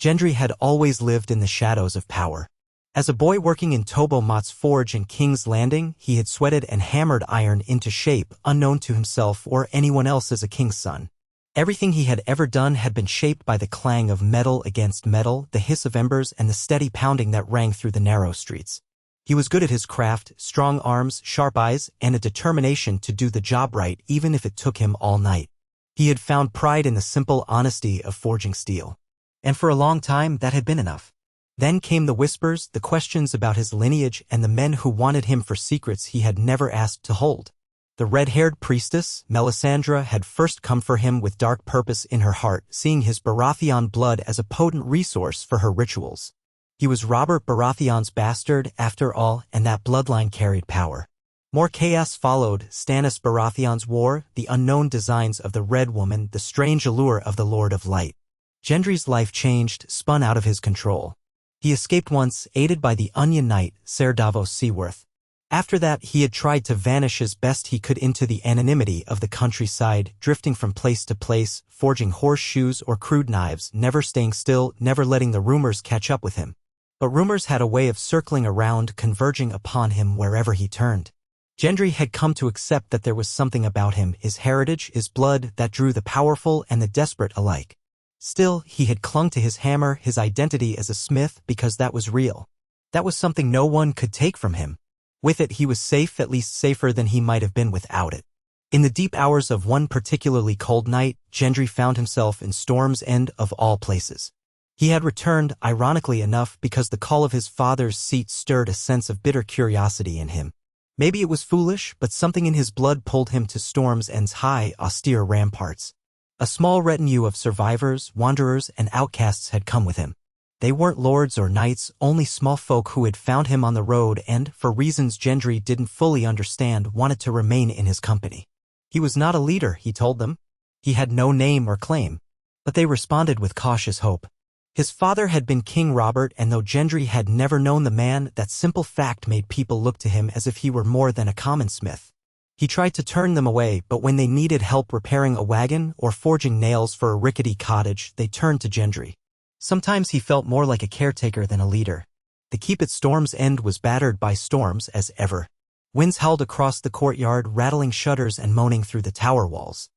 Gendry had always lived in the shadows of power. As a boy working in Tobomot's forge in King's Landing, he had sweated and hammered iron into shape unknown to himself or anyone else as a king's son. Everything he had ever done had been shaped by the clang of metal against metal, the hiss of embers, and the steady pounding that rang through the narrow streets. He was good at his craft, strong arms, sharp eyes, and a determination to do the job right even if it took him all night. He had found pride in the simple honesty of forging steel. And for a long time that had been enough. Then came the whispers, the questions about his lineage, and the men who wanted him for secrets he had never asked to hold. The red-haired priestess, Melisandre, had first come for him with dark purpose in her heart, seeing his Baratheon blood as a potent resource for her rituals. He was Robert Baratheon's bastard, after all, and that bloodline carried power. More chaos followed: Stannis Baratheon's war, the unknown designs of the Red Woman, the strange allure of the Lord of Light. Gendry's life changed, spun out of his control. He escaped once, aided by the Onion Knight, Ser Davos Seaworth. After that, he had tried to vanish as best he could into the anonymity of the countryside, drifting from place to place, forging horseshoes or crude knives, never staying still, never letting the rumors catch up with him. But rumors had a way of circling around, converging upon him wherever he turned. Gendry had come to accept that there was something about him, his heritage, his blood, that drew the powerful and the desperate alike. Still, he had clung to his hammer, his identity as a smith, because that was real. That was something no one could take from him. With it he was safe, at least safer than he might have been without it. In the deep hours of one particularly cold night, Gendry found himself in Storm's End of all places. He had returned, ironically enough, because the call of his father's seat stirred a sense of bitter curiosity in him. Maybe it was foolish, but something in his blood pulled him to Storm's End's high, austere ramparts. A small retinue of survivors, wanderers, and outcasts had come with him. They weren't lords or knights, only small folk who had found him on the road and, for reasons Gendry didn't fully understand, wanted to remain in his company. He was not a leader, he told them. He had no name or claim. But they responded with cautious hope. His father had been King Robert, and though Gendry had never known the man, that simple fact made people look to him as if he were more than a common smith. He tried to turn them away, but when they needed help repairing a wagon or forging nails for a rickety cottage, they turned to Gendry. Sometimes he felt more like a caretaker than a leader. The keep at Storm's End was battered by storms as ever. Winds howled across the courtyard, rattling shutters and moaning through the tower walls.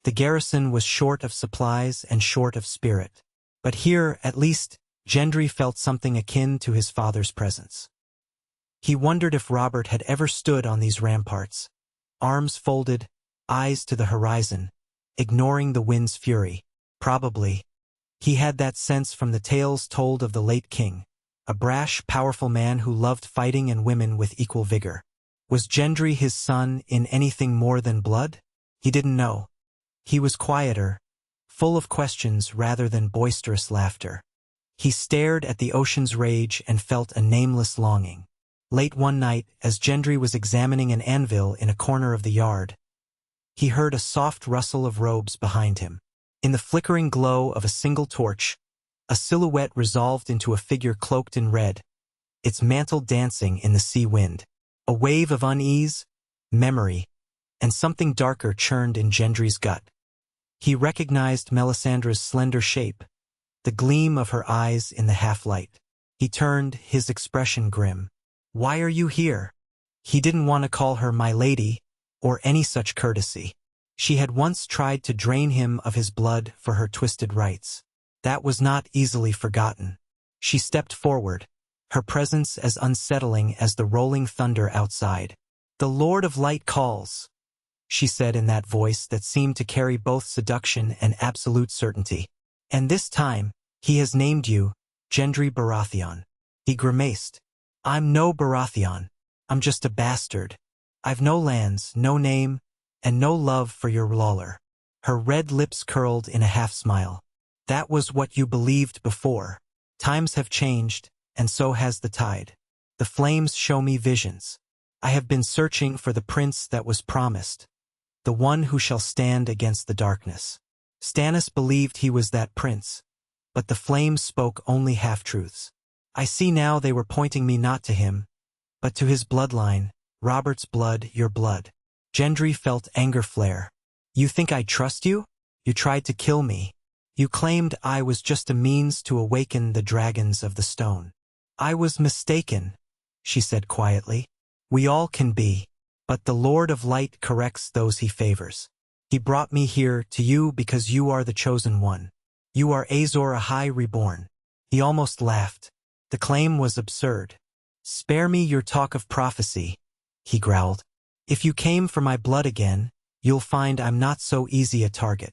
The garrison was short of supplies and short of spirit. But here, at least, Gendry felt something akin to his father's presence. He wondered if Robert had ever stood on these ramparts, arms folded, eyes to the horizon, ignoring the wind's fury. Probably. He had that sense from the tales told of the late king, a brash, powerful man who loved fighting and women with equal vigor. Was Gendry his son in anything more than blood? He didn't know. He was quieter, full of questions rather than boisterous laughter. He stared at the ocean's rage and felt a nameless longing. Late one night, as Gendry was examining an anvil in a corner of the yard, he heard a soft rustle of robes behind him. In the flickering glow of a single torch, a silhouette resolved into a figure cloaked in red, its mantle dancing in the sea wind. A wave of unease, memory, and something darker churned in Gendry's gut. He recognized Melisandre's slender shape, the gleam of her eyes in the half-light. He turned, his expression grim. "Why are you here?" He didn't want to call her my lady, or any such courtesy. She had once tried to drain him of his blood for her twisted rights. That was not easily forgotten. She stepped forward, her presence as unsettling as the rolling thunder outside. "The Lord of Light calls," she said in that voice that seemed to carry both seduction and absolute certainty. "And this time, he has named you, Gendry Baratheon." He grimaced. "I'm no Baratheon. I'm just a bastard. I've no lands, no name, and no love for your lawler." Her red lips curled in a half-smile. "That was what you believed before. Times have changed, and so has the tide. The flames show me visions. I have been searching for the prince that was promised, the one who shall stand against the darkness." Stannis believed he was that prince, but the flames spoke only half-truths. "I see now they were pointing me not to him, but to his bloodline, Robert's blood, your blood." Gendry felt anger flare. "You think I'd trust you? You tried to kill me. You claimed I was just a means to awaken the dragons of the stone. I was mistaken, she said quietly. We all can be, but the Lord of Light corrects those he favors. He brought me here to you because you are the chosen one. You are Azor Ahai reborn. He almost laughed. The claim was absurd. Spare me your talk of prophecy, he growled. If you came for my blood again, you'll find I'm not so easy a target.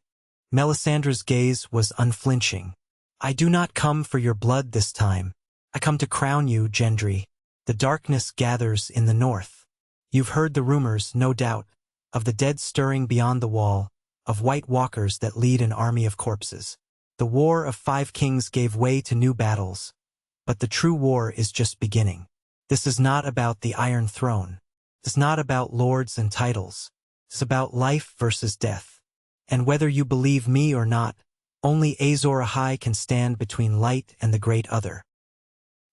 Melisandre's gaze was unflinching. I do not come for your blood this time. I come to crown you, Gendry. The darkness gathers in the north. You've heard the rumors, no doubt, of the dead stirring beyond the wall, of white walkers that lead an army of corpses. The war of 5 kings gave way to new battles. But the true war is just beginning. This is not about the Iron Throne. It's not about lords and titles. It's about life versus death. And whether you believe me or not, only Azor Ahai can stand between light and the great other.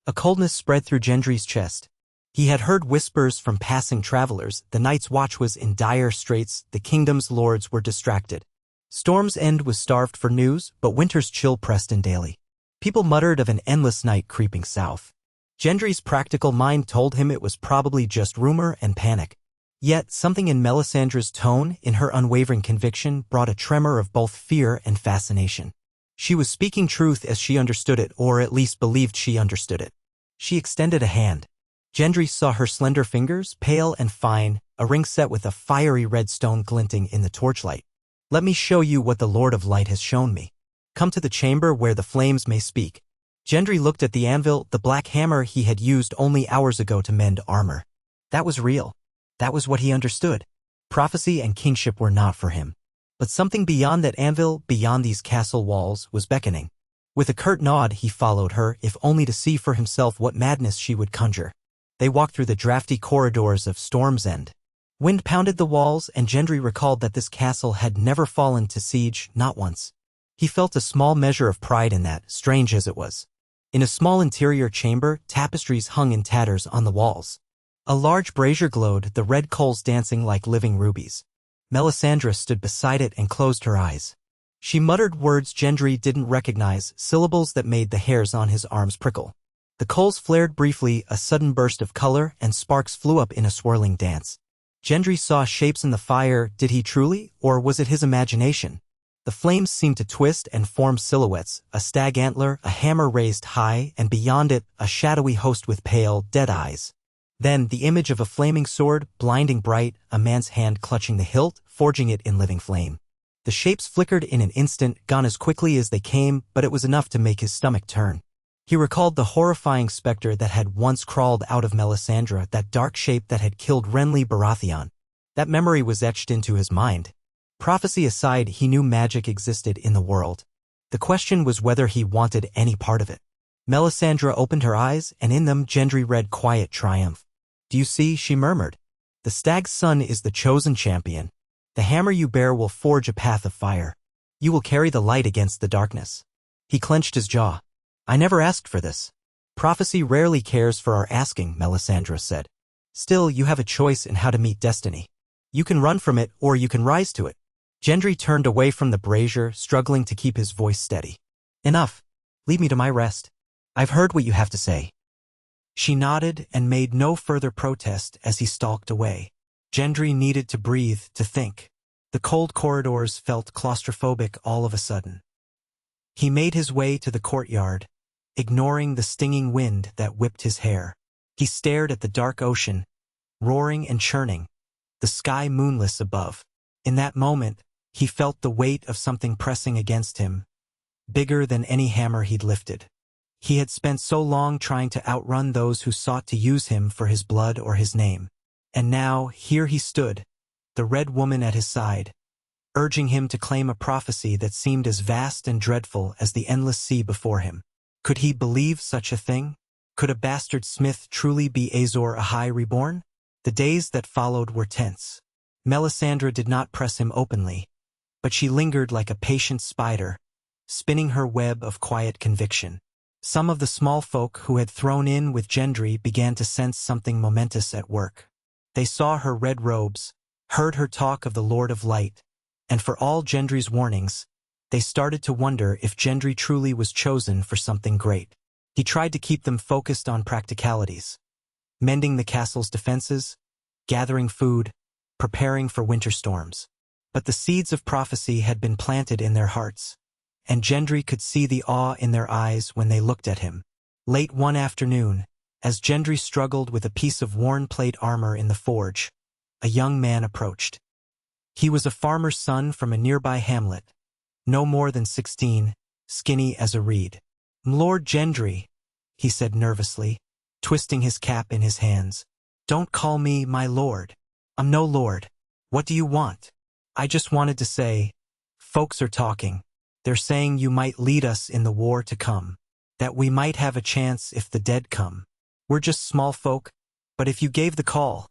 A coldness spread through Gendry's chest. He had heard whispers from passing travelers. The Night's Watch was in dire straits. The kingdom's lords were distracted. Storm's End was starved for news, but winter's chill pressed in daily. People muttered of an endless night creeping south. Gendry's practical mind told him it was probably just rumor and panic. Yet something in Melisandre's tone, in her unwavering conviction, brought a tremor of both fear and fascination. She was speaking truth as she understood it, or at least believed she understood it. She extended a hand. Gendry saw her slender fingers, pale and fine, a ring set with a fiery red stone glinting in the torchlight. Let me show you what the Lord of Light has shown me. Come to the chamber where the flames may speak. Gendry looked at the anvil, the black hammer he had used only hours ago to mend armor. That was real. That was what he understood. Prophecy and kingship were not for him. But something beyond that anvil, beyond these castle walls, was beckoning. With a curt nod, he followed her, if only to see for himself what madness she would conjure. They walked through the drafty corridors of Storm's End. Wind pounded the walls, and Gendry recalled that this castle had never fallen to siege, not once. He felt a small measure of pride in that, strange as it was. In a small interior chamber, tapestries hung in tatters on the walls. A large brazier glowed, the red coals dancing like living rubies. Melisandre stood beside it and closed her eyes. She muttered words Gendry didn't recognize, syllables that made the hairs on his arms prickle. The coals flared briefly, a sudden burst of color, and sparks flew up in a swirling dance. Gendry saw shapes in the fire. Did he truly, or was it his imagination? The flames seemed to twist and form silhouettes, a stag antler, a hammer raised high, and beyond it, a shadowy host with pale, dead eyes. Then, the image of a flaming sword, blinding bright, a man's hand clutching the hilt, forging it in living flame. The shapes flickered in an instant, gone as quickly as they came, but it was enough to make his stomach turn. He recalled the horrifying specter that had once crawled out of Melisandre, that dark shape that had killed Renly Baratheon. That memory was etched into his mind. Prophecy aside, he knew magic existed in the world. The question was whether he wanted any part of it. Melisandre opened her eyes, and in them Gendry read quiet triumph. Do you see, she murmured. The stag's son is the chosen champion. The hammer you bear will forge a path of fire. You will carry the light against the darkness. He clenched his jaw. I never asked for this. Prophecy rarely cares for our asking, Melisandre said. Still, you have a choice in how to meet destiny. You can run from it, or you can rise to it. Gendry turned away from the brazier, struggling to keep his voice steady. Enough. Leave me to my rest. I've heard what you have to say. She nodded and made no further protest as he stalked away. Gendry needed to breathe, to think. The cold corridors felt claustrophobic all of a sudden. He made his way to the courtyard, ignoring the stinging wind that whipped his hair. He stared at the dark ocean, roaring and churning, the sky moonless above. In that moment, he felt the weight of something pressing against him, bigger than any hammer he'd lifted. He had spent so long trying to outrun those who sought to use him for his blood or his name. And now, here he stood, the Red Woman at his side, urging him to claim a prophecy that seemed as vast and dreadful as the endless sea before him. Could he believe such a thing? Could a bastard smith truly be Azor Ahai reborn? The days that followed were tense. Melisandre did not press him openly, but she lingered like a patient spider, spinning her web of quiet conviction. Some of the small folk who had thrown in with Gendry began to sense something momentous at work. They saw her red robes, heard her talk of the Lord of Light, and for all Gendry's warnings, They started to wonder if Gendry truly was chosen for something great. He tried to keep them focused on practicalities, mending the castle's defenses, gathering food, preparing for winter storms. But the seeds of prophecy had been planted in their hearts, and Gendry could see the awe in their eyes when they looked at him. Late one afternoon, as Gendry struggled with a piece of worn plate armor in the forge, a young man approached. He was a farmer's son from a nearby hamlet, no more than 16, skinny as a reed. "Lord Gendry," he said nervously, twisting his cap in his hands. "Don't call me my lord. I'm no lord. What do you want?" "I just wanted to say, folks are talking. They're saying you might lead us in the war to come, that we might have a chance if the dead come. We're just small folk, but if you gave the call."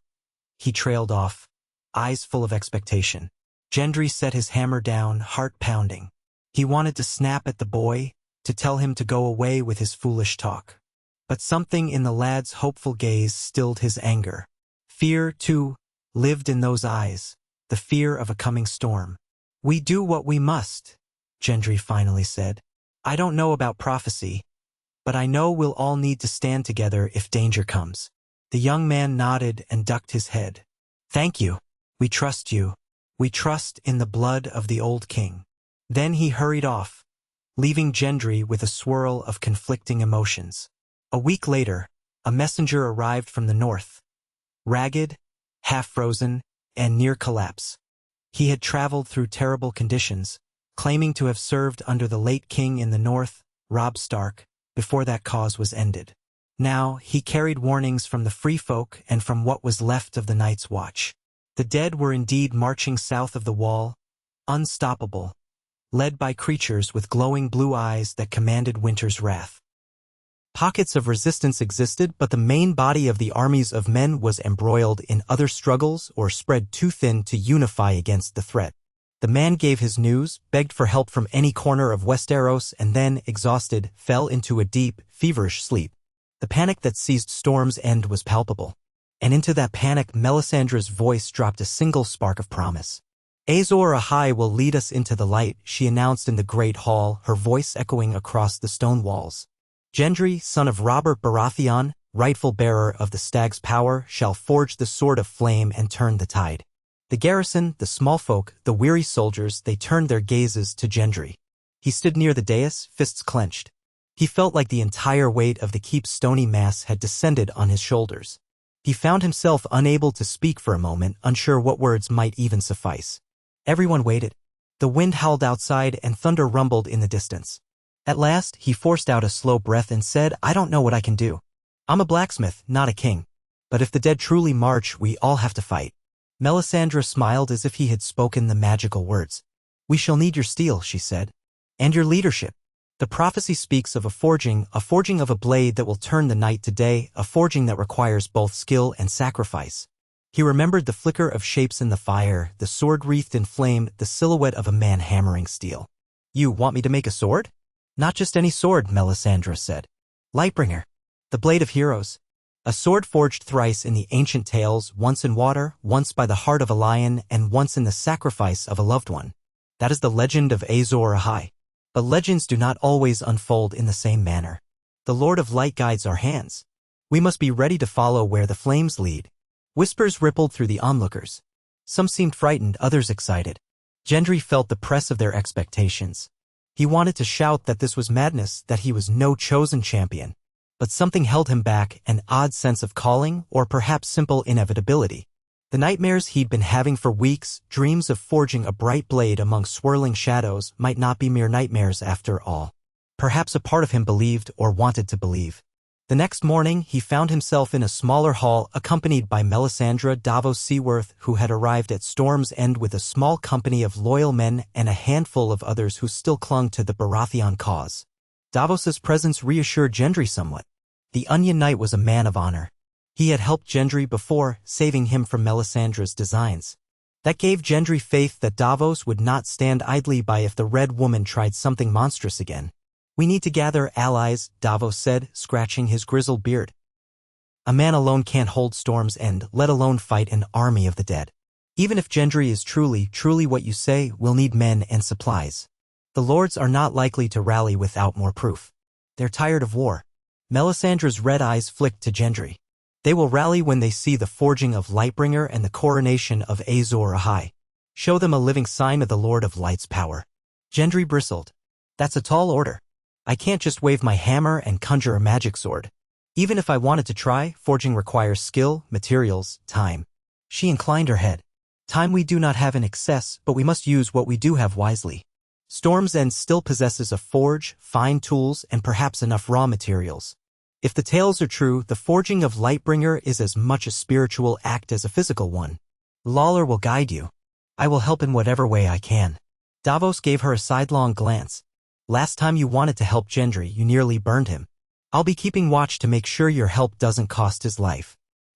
He trailed off, eyes full of expectation. Gendry set his hammer down, heart pounding. He wanted to snap at the boy, to tell him to go away with his foolish talk. But something in the lad's hopeful gaze stilled his anger. Fear, too, lived in those eyes, the fear of a coming storm. "We do what we must," Gendry finally said. "I don't know about prophecy, but I know we'll all need to stand together if danger comes." The young man nodded and ducked his head. "Thank you. We trust you. We trust in the blood of the old king." Then he hurried off, leaving Gendry with a swirl of conflicting emotions. A week later, a messenger arrived from the north, ragged, half-frozen, and near collapse. He had traveled through terrible conditions, claiming to have served under the late king in the north, Robb Stark, before that cause was ended. Now, he carried warnings from the free folk and from what was left of the Night's Watch. The dead were indeed marching south of the wall, unstoppable, led by creatures with glowing blue eyes that commanded winter's wrath. Pockets of resistance existed, but the main body of the armies of men was embroiled in other struggles or spread too thin to unify against the threat. The man gave his news, begged for help from any corner of Westeros, and then, exhausted, fell into a deep, feverish sleep. The panic that seized Storm's End was palpable, and into that panic Melisandre's voice dropped a single spark of promise. "Azor Ahai will lead us into the light," she announced in the great hall, her voice echoing across the stone walls. "Gendry, son of Robert Baratheon, rightful bearer of the stag's power, shall forge the sword of flame and turn the tide." The garrison, the small folk, the weary soldiers, they turned their gazes to Gendry. He stood near the dais, fists clenched. He felt like the entire weight of the keep's stony mass had descended on his shoulders. He found himself unable to speak for a moment, unsure what words might even suffice. Everyone waited. The wind howled outside and thunder rumbled in the distance. At last, he forced out a slow breath and said, "I don't know what I can do. I'm a blacksmith, not a king. But if the dead truly march, we all have to fight." Melisandre smiled as if he had spoken the magical words. "We shall need your steel," she said. "And your leadership. The prophecy speaks of a forging of a blade that will turn the night to day, a forging that requires both skill and sacrifice." He remembered the flicker of shapes in the fire, the sword wreathed in flame, the silhouette of a man hammering steel. "You want me to make a sword?" "Not just any sword," Melisandre said. "Lightbringer. The blade of heroes. A sword forged thrice in the ancient tales, once in water, once by the heart of a lion, and once in the sacrifice of a loved one. That is the legend of Azor Ahai. But legends do not always unfold in the same manner. The Lord of Light guides our hands. We must be ready to follow where the flames lead." Whispers rippled through the onlookers. Some seemed frightened, others excited. Gendry felt the press of their expectations. He wanted to shout that this was madness, that he was no chosen champion. But something held him back, an odd sense of calling, or perhaps simple inevitability. The nightmares he'd been having for weeks, dreams of forging a bright blade among swirling shadows, might not be mere nightmares after all. Perhaps a part of him believed or wanted to believe. The next morning, he found himself in a smaller hall accompanied by Melisandre, Davos Seaworth, who had arrived at Storm's End with a small company of loyal men and a handful of others who still clung to the Baratheon cause. Davos's presence reassured Gendry somewhat. The Onion Knight was a man of honor. He had helped Gendry before, saving him from Melisandre's designs. That gave Gendry faith that Davos would not stand idly by if the Red Woman tried something monstrous again. "We need to gather allies," Davos said, scratching his grizzled beard. "A man alone can't hold Storm's End, let alone fight an army of the dead. Even if Gendry is truly what you say, we'll need men and supplies." The lords are not likely to rally without more proof. They're tired of war. Melisandre's red eyes flicked to Gendry. They will rally when they see the forging of Lightbringer and the coronation of Azor Ahai. Show them a living sign of the Lord of Light's power. Gendry bristled. That's a tall order. I can't just wave my hammer and conjure a magic sword. Even if I wanted to try, forging requires skill, materials, time. She inclined her head. Time we do not have in excess, but we must use what we do have wisely. Storm's End still possesses a forge, fine tools, and perhaps enough raw materials. If the tales are true, the forging of Lightbringer is as much a spiritual act as a physical one. Lawler will guide you. I will help in whatever way I can. Davos gave her a sidelong glance. Last time you wanted to help Gendry, you nearly burned him. I'll be keeping watch to make sure your help doesn't cost his life.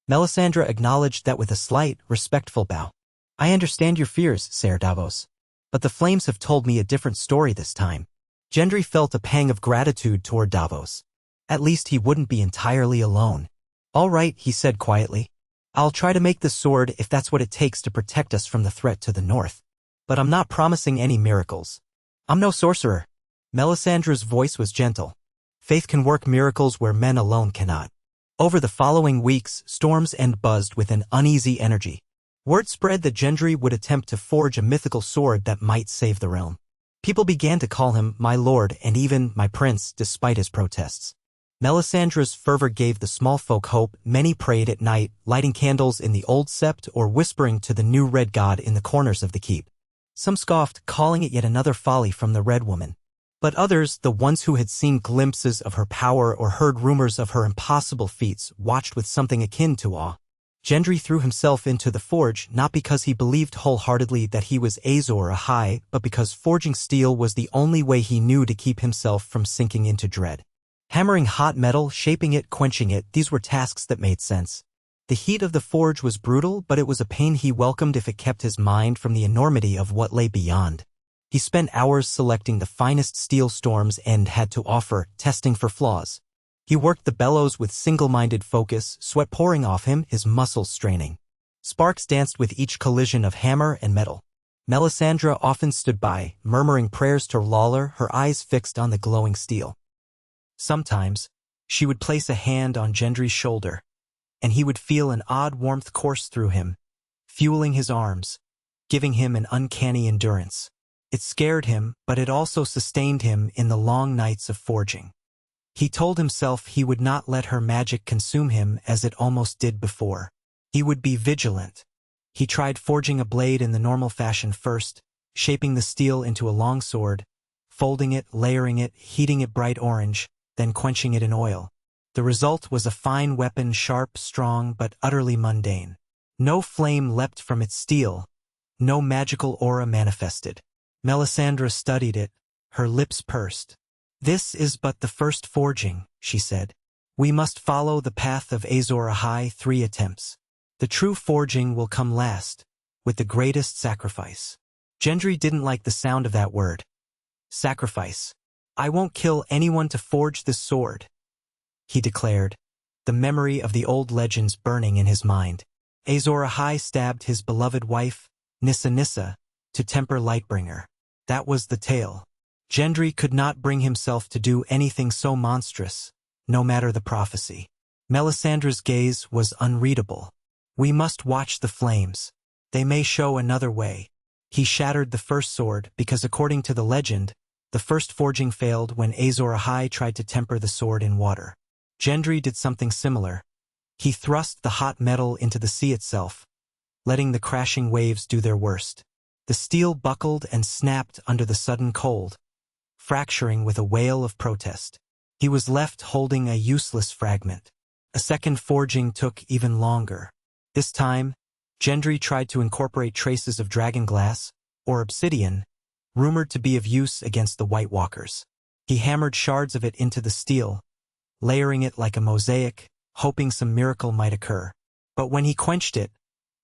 Melisandre acknowledged that with a slight, respectful bow. I understand your fears, Ser Davos. But the flames have told me a different story this time. Gendry felt a pang of gratitude toward Davos. At least he wouldn't be entirely alone. All right, he said quietly. I'll try to make the sword if that's what it takes to protect us from the threat to the north. But I'm not promising any miracles. I'm no sorcerer. Melisandre's voice was gentle. Faith can work miracles where men alone cannot. Over the following weeks, Storm's End buzzed with an uneasy energy. Word spread that Gendry would attempt to forge a mythical sword that might save the realm. People began to call him my lord and even my prince despite his protests. Melisandre's fervor gave the small folk hope. Many prayed at night, lighting candles in the old sept or whispering to the new red god in the corners of the keep. Some scoffed, calling it yet another folly from the Red Woman. But others, the ones who had seen glimpses of her power or heard rumors of her impossible feats, watched with something akin to awe. Gendry threw himself into the forge not because he believed wholeheartedly that he was Azor Ahai, but because forging steel was the only way he knew to keep himself from sinking into dread. Hammering hot metal, shaping it, quenching it, these were tasks that made sense. The heat of the forge was brutal, but it was a pain he welcomed if it kept his mind from the enormity of what lay beyond. He spent hours selecting the finest steel Storm's End had to offer, testing for flaws. He worked the bellows with single-minded focus, sweat pouring off him, his muscles straining. Sparks danced with each collision of hammer and metal. Melisandre often stood by, murmuring prayers to Lawler, her eyes fixed on the glowing steel. Sometimes, she would place a hand on Gendry's shoulder, and he would feel an odd warmth course through him, fueling his arms, giving him an uncanny endurance. It scared him, but it also sustained him in the long nights of forging. He told himself he would not let her magic consume him as it almost did before. He would be vigilant. He tried forging a blade in the normal fashion first, shaping the steel into a long sword, folding it, layering it, heating it bright orange, then quenching it in oil. The result was a fine weapon, sharp, strong, but utterly mundane. No flame leapt from its steel. No magical aura manifested. Melisandre studied it, her lips pursed. This is but the first forging, she said. We must follow the path of Azor Ahai 3 attempts. The true forging will come last, with the greatest sacrifice. Gendry didn't like the sound of that word. Sacrifice. I won't kill anyone to forge this sword, he declared, the memory of the old legends burning in his mind. Azor Ahai stabbed his beloved wife, Nissa, to temper Lightbringer. That was the tale. Gendry could not bring himself to do anything so monstrous, no matter the prophecy. Melisandre's gaze was unreadable. We must watch the flames. They may show another way. He shattered the first sword because, according to the legend, the first forging failed when Azor Ahai tried to temper the sword in water. Gendry did something similar. He thrust the hot metal into the sea itself, letting the crashing waves do their worst. The steel buckled and snapped under the sudden cold, fracturing with a wail of protest. He was left holding a useless fragment. A second forging took even longer. This time, Gendry tried to incorporate traces of dragon glass, or obsidian, rumored to be of use against the White Walkers. He hammered shards of it into the steel, layering it like a mosaic, hoping some miracle might occur. But when he quenched it,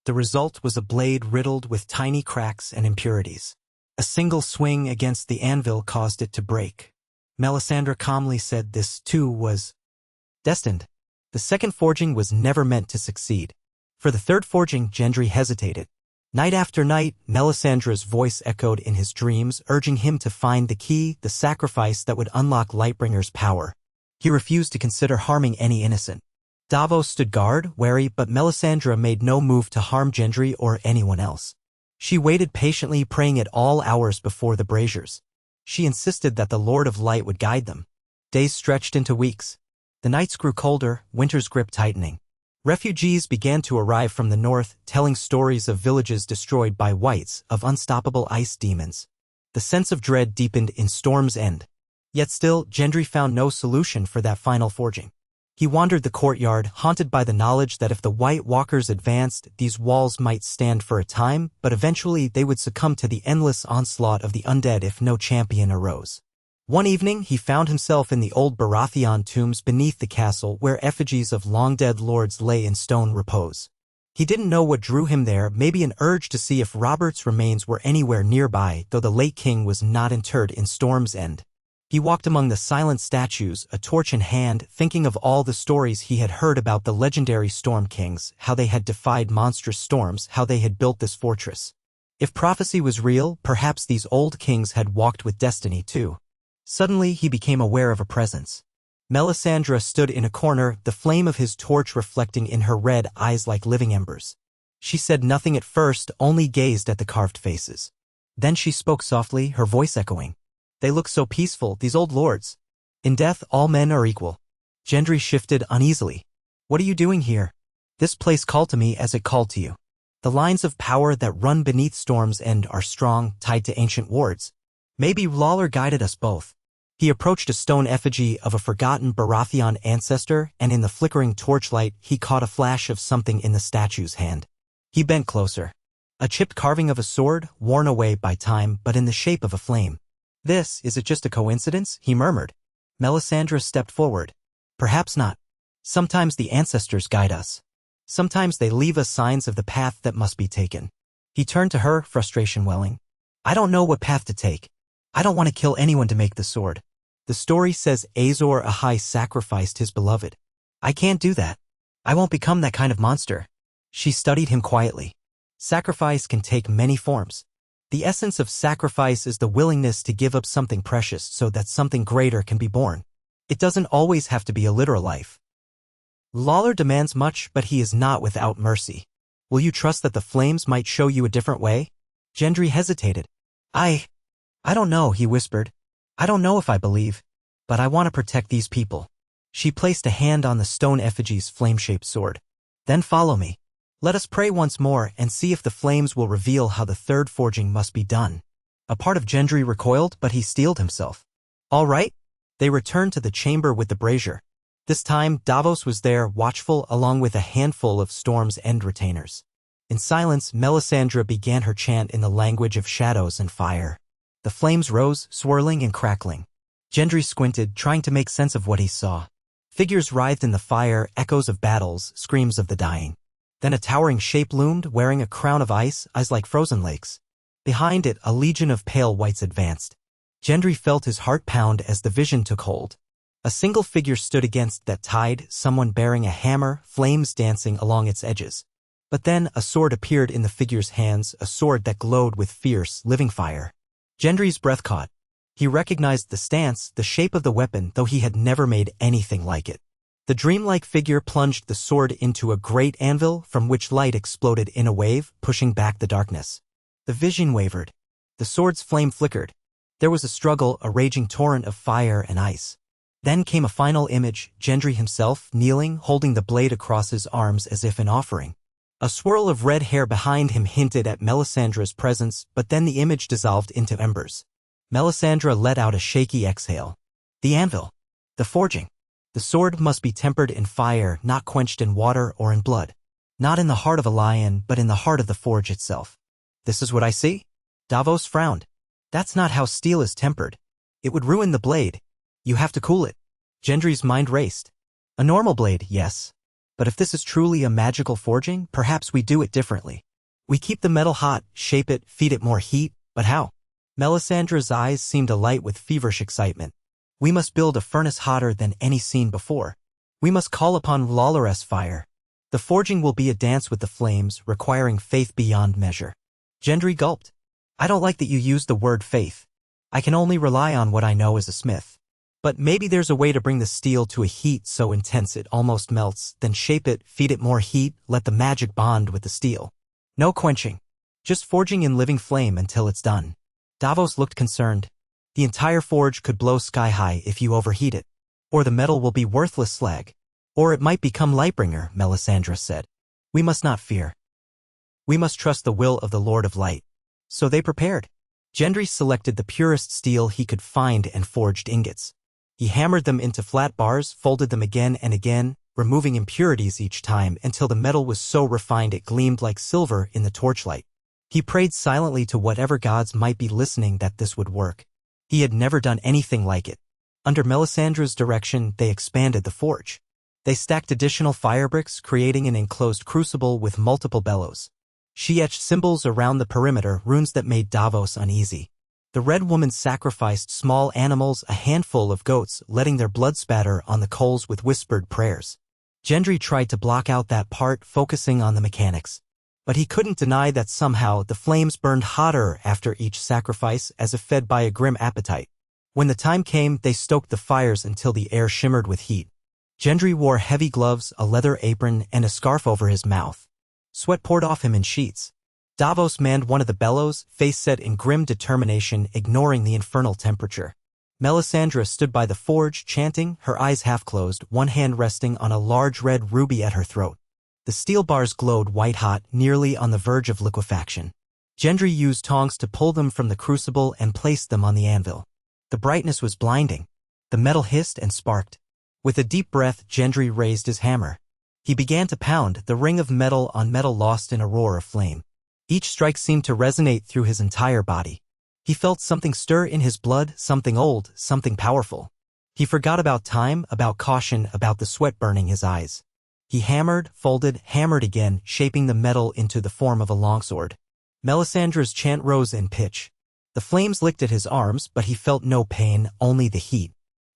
the result was a blade riddled with tiny cracks and impurities. A single swing against the anvil caused it to break. Melisandre calmly said this, too, was destined. The second forging was never meant to succeed. For the third forging, Gendry hesitated. Night after night, Melisandre's voice echoed in his dreams, urging him to find the key, the sacrifice that would unlock Lightbringer's power. He refused to consider harming any innocent. Davos stood guard, wary, but Melisandre made no move to harm Gendry or anyone else. She waited patiently, praying at all hours before the braziers. She insisted that the Lord of Light would guide them. Days stretched into weeks. The nights grew colder, winter's grip tightening. Refugees began to arrive from the north, telling stories of villages destroyed by whites, of unstoppable ice demons. The sense of dread deepened in Storm's End. Yet still, Gendry found no solution for that final forging. He wandered the courtyard, haunted by the knowledge that if the White Walkers advanced, these walls might stand for a time, but eventually they would succumb to the endless onslaught of the undead if no champion arose. One evening, he found himself in the old Baratheon tombs beneath the castle where effigies of long-dead lords lay in stone repose. He didn't know what drew him there, maybe an urge to see if Robert's remains were anywhere nearby, though the late king was not interred in Storm's End. He walked among the silent statues, a torch in hand, thinking of all the stories he had heard about the legendary Storm Kings, how they had defied monstrous storms, how they had built this fortress. If prophecy was real, perhaps these old kings had walked with destiny too. Suddenly he became aware of a presence. Melisandre stood in a corner, the flame of his torch reflecting in her red eyes like living embers. She said nothing at first, only gazed at the carved faces. Then she spoke softly, her voice echoing. They look so peaceful, these old lords. In death, all men are equal. Gendry shifted uneasily. What are you doing here? This place called to me as it called to you. The lines of power that run beneath Storm's End are strong, tied to ancient wards. Maybe Lawler guided us both. He approached a stone effigy of a forgotten Baratheon ancestor, and in the flickering torchlight, he caught a flash of something in the statue's hand. He bent closer. A chipped carving of a sword, worn away by time, but in the shape of a flame. Is it just a coincidence? He murmured. Melisandre stepped forward. Perhaps not. Sometimes the ancestors guide us. Sometimes they leave us signs of the path that must be taken. He turned to her, frustration welling. I don't know what path to take. I don't want to kill anyone to make the sword. The story says Azor Ahai sacrificed his beloved. I can't do that. I won't become that kind of monster. She studied him quietly. Sacrifice can take many forms. The essence of sacrifice is the willingness to give up something precious so that something greater can be born. It doesn't always have to be a literal life. Lawler demands much, but he is not without mercy. Will you trust that the flames might show you a different way? Gendry hesitated. I don't know, he whispered. I don't know if I believe, but I want to protect these people. She placed a hand on the stone effigy's flame-shaped sword. Then follow me. Let us pray once more and see if the flames will reveal how the third forging must be done. A part of Gendry recoiled, but he steeled himself. All right. They returned to the chamber with the brazier. This time, Davos was there, watchful, along with a handful of Storm's End retainers. In silence, Melisandre began her chant in the language of shadows and fire. The flames rose, swirling and crackling. Gendry squinted, trying to make sense of what he saw. Figures writhed in the fire, echoes of battles, screams of the dying. Then a towering shape loomed, wearing a crown of ice, eyes like frozen lakes. Behind it, a legion of pale whites advanced. Gendry felt his heart pound as the vision took hold. A single figure stood against that tide, someone bearing a hammer, flames dancing along its edges. But then a sword appeared in the figure's hands, a sword that glowed with fierce, living fire. Gendry's breath caught. He recognized the stance, the shape of the weapon, though he had never made anything like it. The dreamlike figure plunged the sword into a great anvil from which light exploded in a wave, pushing back the darkness. The vision wavered. The sword's flame flickered. There was a struggle, a raging torrent of fire and ice. Then came a final image, Gendry himself, kneeling, holding the blade across his arms as if in offering. A swirl of red hair behind him hinted at Melisandre's presence, but then the image dissolved into embers. Melisandre let out a shaky exhale. The anvil. The forging. The sword must be tempered in fire, not quenched in water or in blood. Not in the heart of a lion, but in the heart of the forge itself. This is what I see? Davos frowned. That's not how steel is tempered. It would ruin the blade. You have to cool it. Gendry's mind raced. A normal blade, yes. But if this is truly a magical forging, perhaps we do it differently. We keep the metal hot, shape it, feed it more heat, but how? Melisandre's eyes seemed alight with feverish excitement. We must build a furnace hotter than any seen before. We must call upon Lawler's fire. The forging will be a dance with the flames, requiring faith beyond measure. Gendry gulped. I don't like that you used the word faith. I can only rely on what I know as a smith. But maybe there's a way to bring the steel to a heat so intense it almost melts, then shape it, feed it more heat, let the magic bond with the steel. No quenching. Just forging in living flame until it's done. Davos looked concerned. The entire forge could blow sky high if you overheat it. Or the metal will be worthless slag. Or it might become Lightbringer, Melisandre said. We must not fear. We must trust the will of the Lord of Light. So they prepared. Gendry selected the purest steel he could find and forged ingots. He hammered them into flat bars, folded them again and again, removing impurities each time until the metal was so refined it gleamed like silver in the torchlight. He prayed silently to whatever gods might be listening that this would work. He had never done anything like it. Under Melisandre's direction, they expanded the forge. They stacked additional firebricks, creating an enclosed crucible with multiple bellows. She etched symbols around the perimeter, runes that made Davos uneasy. The Red Woman sacrificed small animals, a handful of goats, letting their blood spatter on the coals with whispered prayers. Gendry tried to block out that part, focusing on the mechanics. But he couldn't deny that somehow the flames burned hotter after each sacrifice as if fed by a grim appetite. When the time came, they stoked the fires until the air shimmered with heat. Gendry wore heavy gloves, a leather apron, and a scarf over his mouth. Sweat poured off him in sheets. Davos manned one of the bellows, face set in grim determination, ignoring the infernal temperature. Melisandre stood by the forge, chanting, her eyes half-closed, one hand resting on a large red ruby at her throat. The steel bars glowed white-hot, nearly on the verge of liquefaction. Gendry used tongs to pull them from the crucible and placed them on the anvil. The brightness was blinding. The metal hissed and sparked. With a deep breath, Gendry raised his hammer. He began to pound, the ring of metal on metal lost in a roar of flame. Each strike seemed to resonate through his entire body. He felt something stir in his blood, something old, something powerful. He forgot about time, about caution, about the sweat burning his eyes. He hammered, folded, hammered again, shaping the metal into the form of a longsword. Melisandre's chant rose in pitch. The flames licked at his arms, but he felt no pain, only the heat.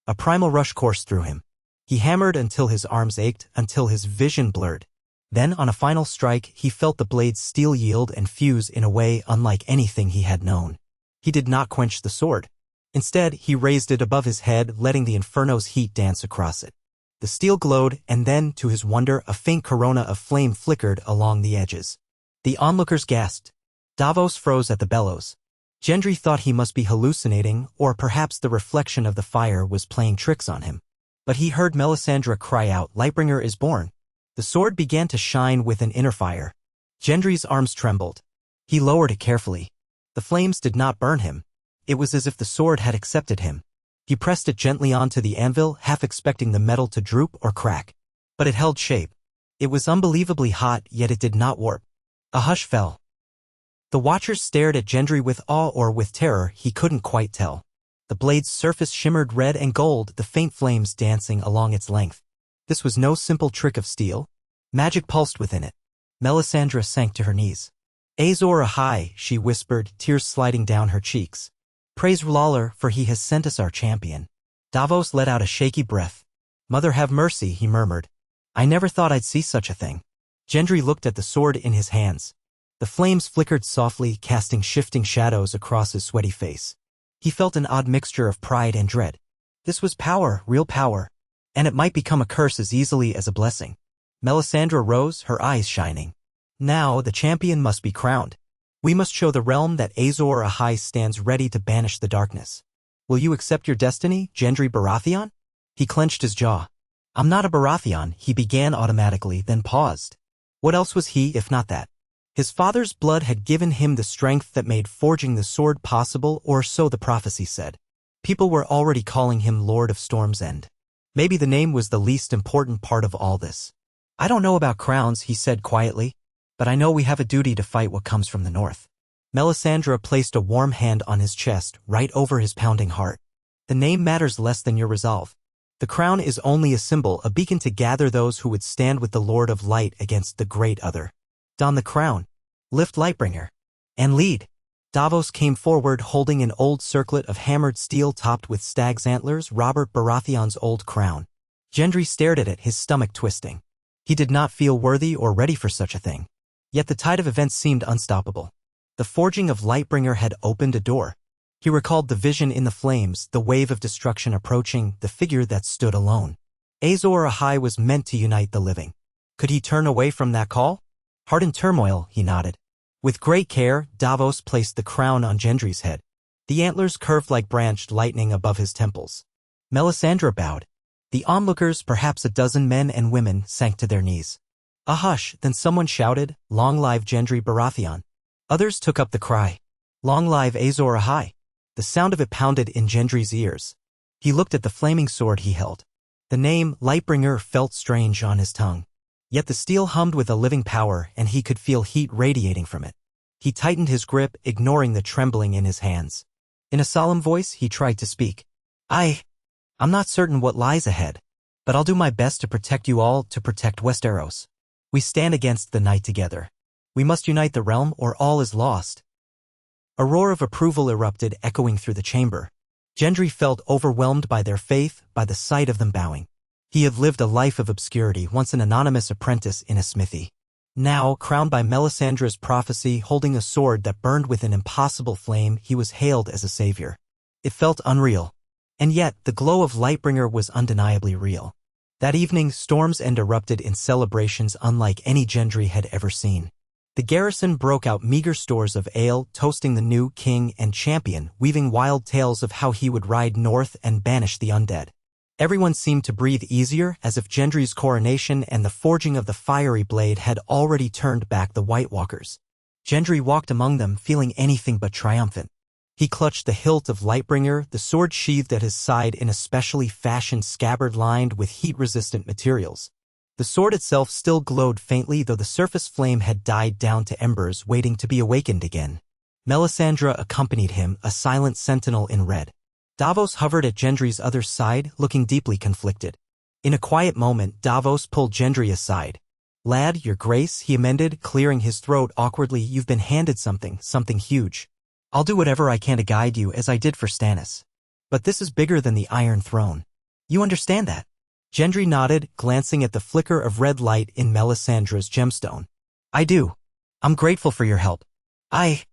A primal rush coursed through him. He hammered until his arms ached, until his vision blurred. Then, on a final strike, he felt the blade's steel yield and fuse in a way unlike anything he had known. He did not quench the sword. Instead, he raised it above his head, letting the inferno's heat dance across it. The steel glowed, and then, to his wonder, a faint corona of flame flickered along the edges. The onlookers gasped. Davos froze at the bellows. Gendry thought he must be hallucinating, or perhaps the reflection of the fire was playing tricks on him. But he heard Melisandre cry out, Lightbringer is born. The sword began to shine with an inner fire. Gendry's arms trembled. He lowered it carefully. The flames did not burn him. It was as if the sword had accepted him. He pressed it gently onto the anvil, half expecting the metal to droop or crack. But it held shape. It was unbelievably hot, yet it did not warp. A hush fell. The watchers stared at Gendry with awe or with terror, he couldn't quite tell. The blade's surface shimmered red and gold, the faint flames dancing along its length. This was no simple trick of steel. Magic pulsed within it. Melisandre sank to her knees. Azor Ahai, she whispered, tears sliding down her cheeks. Praise R'hllor, for he has sent us our champion. Davos let out a shaky breath. Mother have mercy, he murmured. I never thought I'd see such a thing. Gendry looked at the sword in his hands. The flames flickered softly, casting shifting shadows across his sweaty face. He felt an odd mixture of pride and dread. This was power, real power. And it might become a curse as easily as a blessing. Melisandre rose, her eyes shining. Now the champion must be crowned. We must show the realm that Azor Ahai stands ready to banish the darkness. Will you accept your destiny, Gendry Baratheon? He clenched his jaw. I'm not a Baratheon, he began automatically, then paused. What else was he if not that? His father's blood had given him the strength that made forging the sword possible, or so the prophecy said. People were already calling him Lord of Storm's End. Maybe the name was the least important part of all this. I don't know about crowns, he said quietly, but I know we have a duty to fight what comes from the north. Melisandre placed a warm hand on his chest, right over his pounding heart. The name matters less than your resolve. The crown is only a symbol, a beacon to gather those who would stand with the Lord of Light against the great other. Don the crown. Lift Lightbringer. And lead. Davos came forward holding an old circlet of hammered steel topped with stag's antlers, Robert Baratheon's old crown. Gendry stared at it, his stomach twisting. He did not feel worthy or ready for such a thing. Yet the tide of events seemed unstoppable. The forging of Lightbringer had opened a door. He recalled the vision in the flames, the wave of destruction approaching, the figure that stood alone. Azor Ahai was meant to unite the living. Could he turn away from that call? Heart in turmoil, he nodded. With great care, Davos placed the crown on Gendry's head. The antlers curved like branched lightning above his temples. Melisandre bowed. The onlookers, perhaps a dozen men and women, sank to their knees. A hush, then someone shouted, "Long live Gendry Baratheon." Others took up the cry, "Long live Azor Ahai." The sound of it pounded in Gendry's ears. He looked at the flaming sword he held. The name, Lightbringer, felt strange on his tongue. Yet the steel hummed with a living power, and he could feel heat radiating from it. He tightened his grip, ignoring the trembling in his hands. In a solemn voice, he tried to speak. I'm not certain what lies ahead, but I'll do my best to protect you all, to protect Westeros. We stand against the night together. We must unite the realm, or all is lost." A roar of approval erupted, echoing through the chamber. Gendry felt overwhelmed by their faith, by the sight of them bowing. He had lived a life of obscurity, once an anonymous apprentice in a smithy. Now, crowned by Melisandre's prophecy, holding a sword that burned with an impossible flame, he was hailed as a savior. It felt unreal. And yet, the glow of Lightbringer was undeniably real. That evening, Storm's End erupted in celebrations unlike any Gendry had ever seen. The garrison broke out meager stores of ale, toasting the new king and champion, weaving wild tales of how he would ride north and banish the undead. Everyone seemed to breathe easier, as if Gendry's coronation and the forging of the fiery blade had already turned back the White Walkers. Gendry walked among them, feeling anything but triumphant. He clutched the hilt of Lightbringer, the sword sheathed at his side in a specially fashioned scabbard lined with heat-resistant materials. The sword itself still glowed faintly, though the surface flame had died down to embers waiting to be awakened again. Melisandre accompanied him, a silent sentinel in red. Davos hovered at Gendry's other side, looking deeply conflicted. In a quiet moment, Davos pulled Gendry aside. "Lad, your grace," he amended, clearing his throat awkwardly, "you've been handed something huge. I'll do whatever I can to guide you, as I did for Stannis. But this is bigger than the Iron Throne. You understand that?" Gendry nodded, glancing at the flicker of red light in Melisandre's gemstone. "I do. I'm grateful for your help. I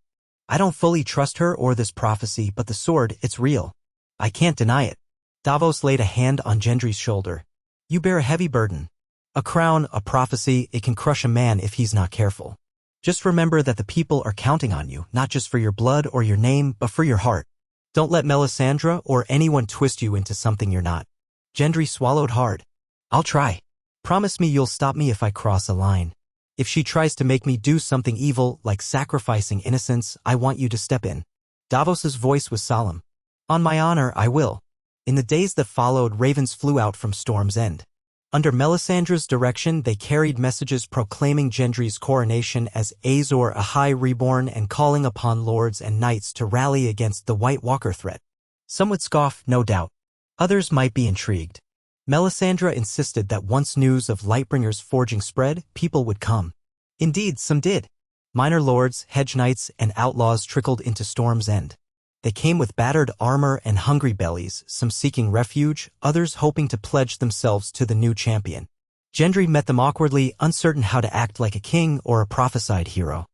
don't fully trust her or this prophecy, but the sword, it's real. I can't deny it." Davos laid a hand on Gendry's shoulder. "You bear a heavy burden. A crown, a prophecy, it can crush a man if he's not careful. Just remember that the people are counting on you, not just for your blood or your name, but for your heart. Don't let Melisandre or anyone twist you into something you're not." Gendry swallowed hard. "I'll try. Promise me you'll stop me if I cross a line. If she tries to make me do something evil, like sacrificing innocence, I want you to step in." Davos's voice was solemn. "On my honor, I will." In the days that followed, ravens flew out from Storm's End. Under Melisandre's direction, they carried messages proclaiming Gendry's coronation as Azor Ahai reborn and calling upon lords and knights to rally against the White Walker threat. Some would scoff, no doubt. Others might be intrigued. Melisandre insisted that once news of Lightbringer's forging spread, people would come. Indeed, some did. Minor lords, hedge knights, and outlaws trickled into Storm's End. They came with battered armor and hungry bellies, some seeking refuge, others hoping to pledge themselves to the new champion. Gendry met them awkwardly, uncertain how to act like a king or a prophesied hero.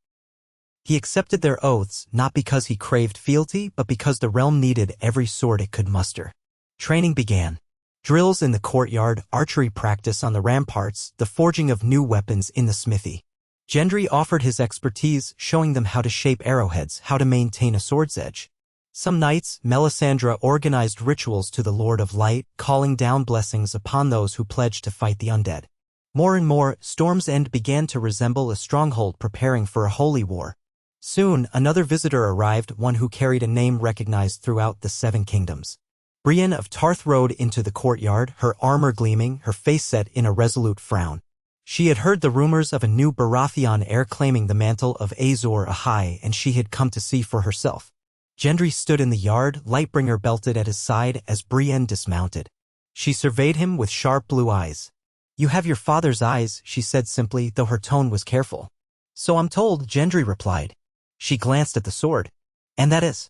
He accepted their oaths, not because he craved fealty, but because the realm needed every sword it could muster. Training began. Drills in the courtyard, archery practice on the ramparts, the forging of new weapons in the smithy. Gendry offered his expertise, showing them how to shape arrowheads, how to maintain a sword's edge. Some nights, Melisandre organized rituals to the Lord of Light, calling down blessings upon those who pledged to fight the undead. More and more, Storm's End began to resemble a stronghold preparing for a holy war. Soon, another visitor arrived, one who carried a name recognized throughout the Seven Kingdoms. Brienne of Tarth rode into the courtyard, her armor gleaming, her face set in a resolute frown. She had heard the rumors of a new Baratheon heir claiming the mantle of Azor Ahai, and she had come to see for herself. Gendry stood in the yard, Lightbringer belted at his side as Brienne dismounted. She surveyed him with sharp blue eyes. "You have your father's eyes," she said simply, though her tone was careful. "So I'm told," Gendry replied. She glanced at the sword. "And that is?"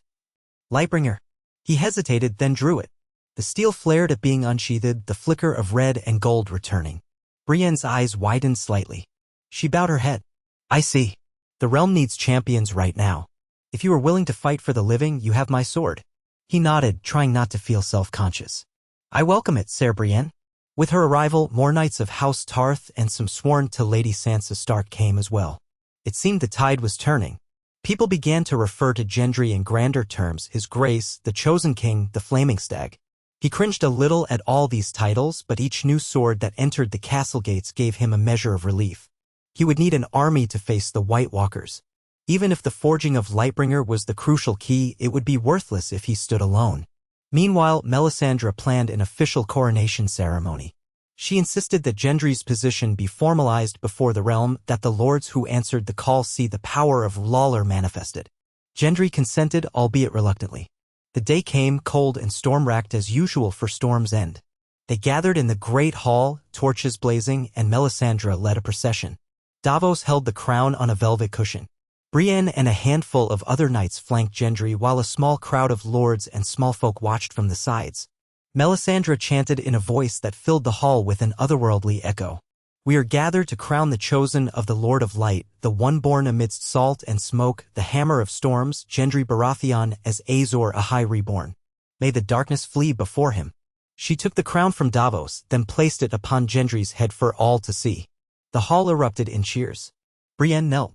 "Lightbringer." He hesitated, then drew it. The steel flared at being unsheathed, the flicker of red and gold returning. Brienne's eyes widened slightly. She bowed her head. "I see. The realm needs champions right now. If you are willing to fight for the living, you have my sword. He nodded, trying not to feel self-conscious. I welcome it, Sir Brienne. With her arrival, more knights of House Tarth and some sworn to Lady Sansa Stark came as well. It seemed the tide was turning. People began to refer to Gendry in grander terms, His Grace, the Chosen King, the Flaming Stag. He cringed a little at all these titles, but each new sword that entered the castle gates gave him a measure of relief. He would need an army to face the White Walkers. Even if the forging of Lightbringer was the crucial key, it would be worthless if he stood alone. Meanwhile, Melisandre planned an official coronation ceremony. She insisted that Gendry's position be formalized before the realm, that the lords who answered the call see the power of Lawlor manifested. Gendry consented, albeit reluctantly. The day came, cold and storm-racked as usual for Storm's End. They gathered in the great hall, torches blazing, and Melisandre led a procession. Davos held the crown on a velvet cushion. Brienne and a handful of other knights flanked Gendry while a small crowd of lords and small folk watched from the sides. Melisandre chanted in a voice that filled the hall with an otherworldly echo. We are gathered to crown the chosen of the Lord of Light, the one born amidst salt and smoke, the hammer of storms, Gendry Baratheon as Azor Ahai reborn. May the darkness flee before him. She took the crown from Davos, then placed it upon Gendry's head for all to see. The hall erupted in cheers. Brienne knelt.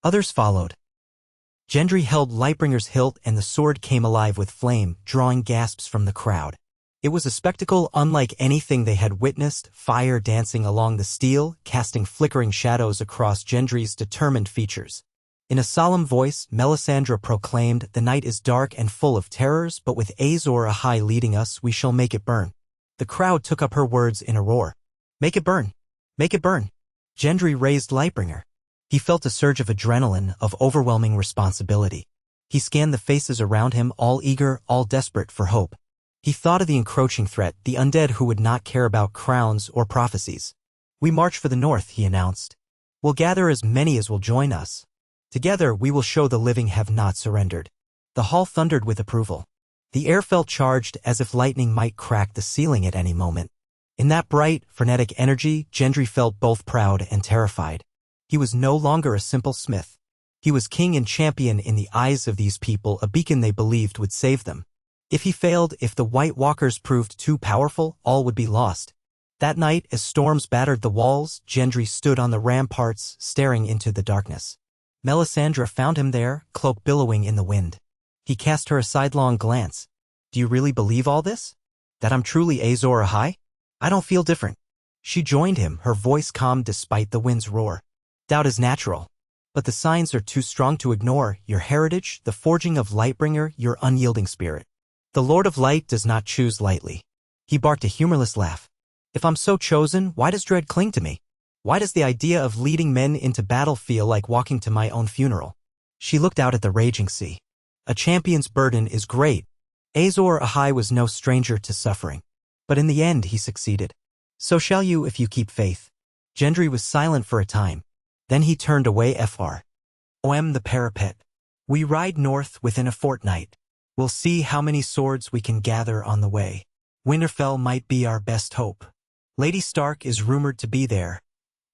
Others followed. Gendry held Lightbringer's hilt and the sword came alive with flame, drawing gasps from the crowd. It was a spectacle unlike anything they had witnessed, fire dancing along the steel, casting flickering shadows across Gendry's determined features. In a solemn voice, Melisandre proclaimed, "The night is dark and full of terrors, but with Azor Ahai leading us, we shall make it burn." The crowd took up her words in a roar. Make it burn! Make it burn! Gendry raised Lightbringer. He felt a surge of adrenaline, of overwhelming responsibility. He scanned the faces around him, all eager, all desperate for hope. He thought of the encroaching threat, the undead who would not care about crowns or prophecies. We march for the north, he announced. We'll gather as many as will join us. Together we will show the living have not surrendered. The hall thundered with approval. The air felt charged as if lightning might crack the ceiling at any moment. In that bright, frenetic energy, Gendry felt both proud and terrified. He was no longer a simple smith. He was king and champion in the eyes of these people, a beacon they believed would save them. If he failed, if the White Walkers proved too powerful, all would be lost. That night, as storms battered the walls, Gendry stood on the ramparts, staring into the darkness. Melisandre found him there, cloak billowing in the wind. He cast her a sidelong glance. Do you really believe all this? That I'm truly Azor Ahai? I don't feel different. She joined him, her voice calm despite the wind's roar. Doubt is natural. But the signs are too strong to ignore, your heritage, the forging of Lightbringer, your unyielding spirit. The Lord of Light does not choose lightly. He barked a humorless laugh. If I'm so chosen, why does dread cling to me? Why does the idea of leading men into battle feel like walking to my own funeral? She looked out at the raging sea. A champion's burden is great. Azor Ahai was no stranger to suffering. But in the end he succeeded. So shall you if you keep faith. Gendry was silent for a time. Then he turned away. The parapet. We ride north within a fortnight. We'll see how many swords we can gather on the way. Winterfell might be our best hope. Lady Stark is rumored to be there,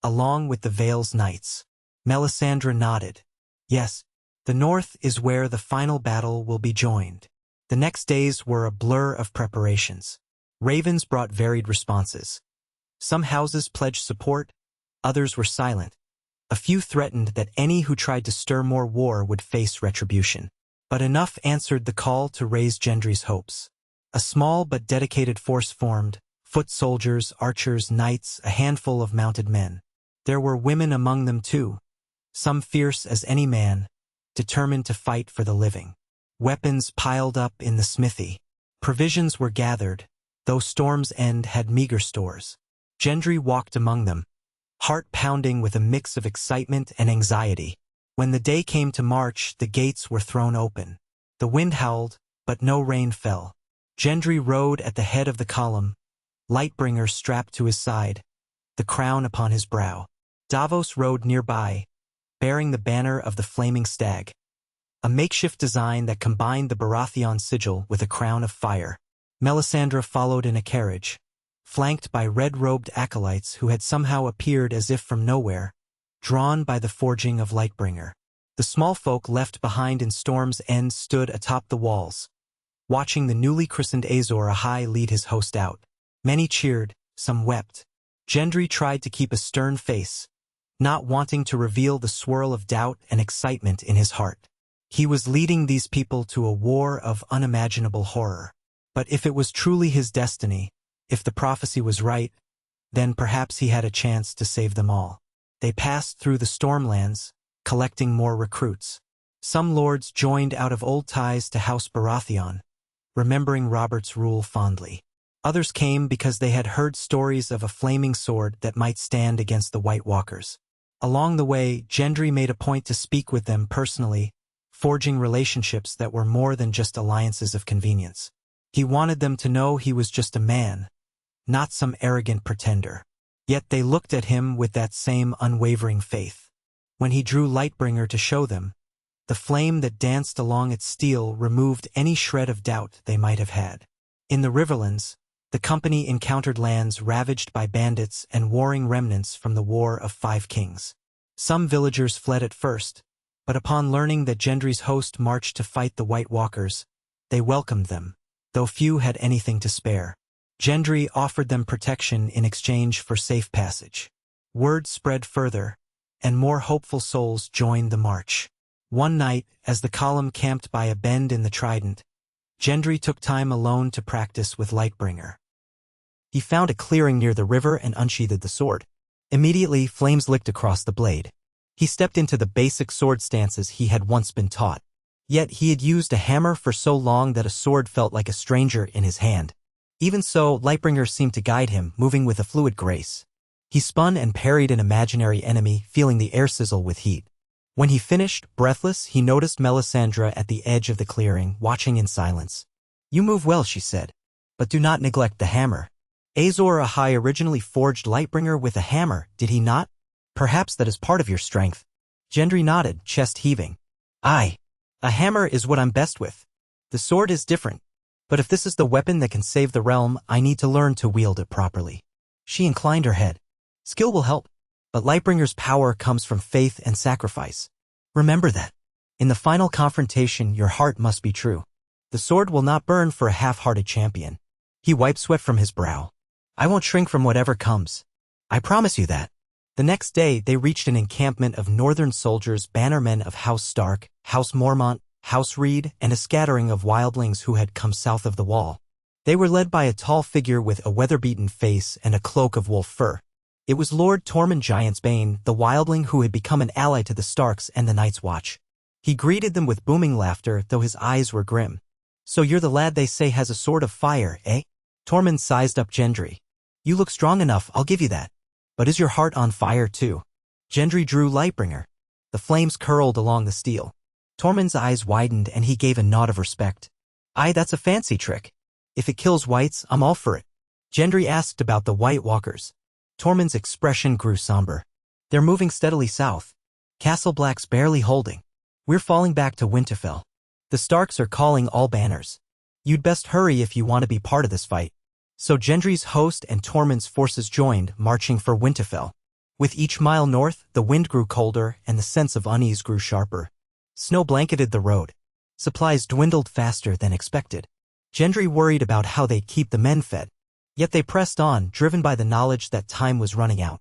along with the Vale's knights. Melisandre nodded. Yes, the north is where the final battle will be joined. The next days were a blur of preparations. Ravens brought varied responses. Some houses pledged support, others were silent. A few threatened that any who tried to stir more war would face retribution. But enough answered the call to raise Gendry's hopes. A small but dedicated force formed, foot soldiers, archers, knights, a handful of mounted men. There were women among them too, some fierce as any man, determined to fight for the living. Weapons piled up in the smithy. Provisions were gathered, though Storm's End had meager stores. Gendry walked among them, heart pounding with a mix of excitement and anxiety. When the day came to march, the gates were thrown open. The wind howled, but no rain fell. Gendry rode at the head of the column, Lightbringer strapped to his side, the crown upon his brow. Davos rode nearby, bearing the banner of the Flaming Stag, a makeshift design that combined the Baratheon sigil with a crown of fire. Melisandre followed in a carriage, flanked by red-robed acolytes who had somehow appeared as if from nowhere, drawn by the forging of Lightbringer. The small folk left behind in Storm's End stood atop the walls, watching the newly christened Azor Ahai lead his host out. Many cheered, some wept. Gendry tried to keep a stern face, not wanting to reveal the swirl of doubt and excitement in his heart. He was leading these people to a war of unimaginable horror. But if it was truly his destiny, if the prophecy was right, then perhaps he had a chance to save them all. They passed through the Stormlands, collecting more recruits. Some lords joined out of old ties to House Baratheon, remembering Robert's rule fondly. Others came because they had heard stories of a flaming sword that might stand against the White Walkers. Along the way, Gendry made a point to speak with them personally, forging relationships that were more than just alliances of convenience. He wanted them to know he was just a man, not some arrogant pretender. Yet they looked at him with that same unwavering faith. When he drew Lightbringer to show them, the flame that danced along its steel removed any shred of doubt they might have had. In the Riverlands, the company encountered lands ravaged by bandits and warring remnants from the War of Five Kings. Some villagers fled at first, but upon learning that Gendry's host marched to fight the White Walkers, they welcomed them, though few had anything to spare. Gendry offered them protection in exchange for safe passage. Word spread further, and more hopeful souls joined the march. One night, as the column camped by a bend in the Trident, Gendry took time alone to practice with Lightbringer. He found a clearing near the river and unsheathed the sword. Immediately, flames licked across the blade. He stepped into the basic sword stances he had once been taught. Yet he had used a hammer for so long that a sword felt like a stranger in his hand. Even so, Lightbringer seemed to guide him, moving with a fluid grace. He spun and parried an imaginary enemy, feeling the air sizzle with heat. When he finished, breathless, he noticed Melisandre at the edge of the clearing, watching in silence. "You move well," she said, "but do not neglect the hammer." Azor Ahai originally forged Lightbringer with a hammer, did he not? Perhaps that is part of your strength. Gendry nodded, chest heaving. Aye. A hammer is what I'm best with. The sword is different. But if this is the weapon that can save the realm, I need to learn to wield it properly. She inclined her head. Skill will help, but Lightbringer's power comes from faith and sacrifice. Remember that. In the final confrontation, your heart must be true. The sword will not burn for a half-hearted champion. He wiped sweat from his brow. I won't shrink from whatever comes. I promise you that. The next day, they reached an encampment of northern soldiers, bannermen of House Stark, House Mormont, House Reed, and a scattering of wildlings who had come south of the wall. They were led by a tall figure with a weather-beaten face and a cloak of wolf fur. It was Lord Tormund Giantsbane, the wildling who had become an ally to the Starks and the Night's Watch. He greeted them with booming laughter, though his eyes were grim. So you're the lad they say has a sword of fire, eh? Tormund sized up Gendry. You look strong enough, I'll give you that. But is your heart on fire too? Gendry drew Lightbringer. The flames curled along the steel. Tormund's eyes widened and he gave a nod of respect. Aye, that's a fancy trick. If it kills whites, I'm all for it. Gendry asked about the White Walkers. Tormund's expression grew somber. They're moving steadily south. Castle Black's barely holding. We're falling back to Winterfell. The Starks are calling all banners. You'd best hurry if you want to be part of this fight. So Gendry's host and Tormund's forces joined, marching for Winterfell. With each mile north, the wind grew colder and the sense of unease grew sharper. Snow blanketed the road. Supplies dwindled faster than expected. Gendry worried about how they'd keep the men fed. Yet they pressed on, driven by the knowledge that time was running out.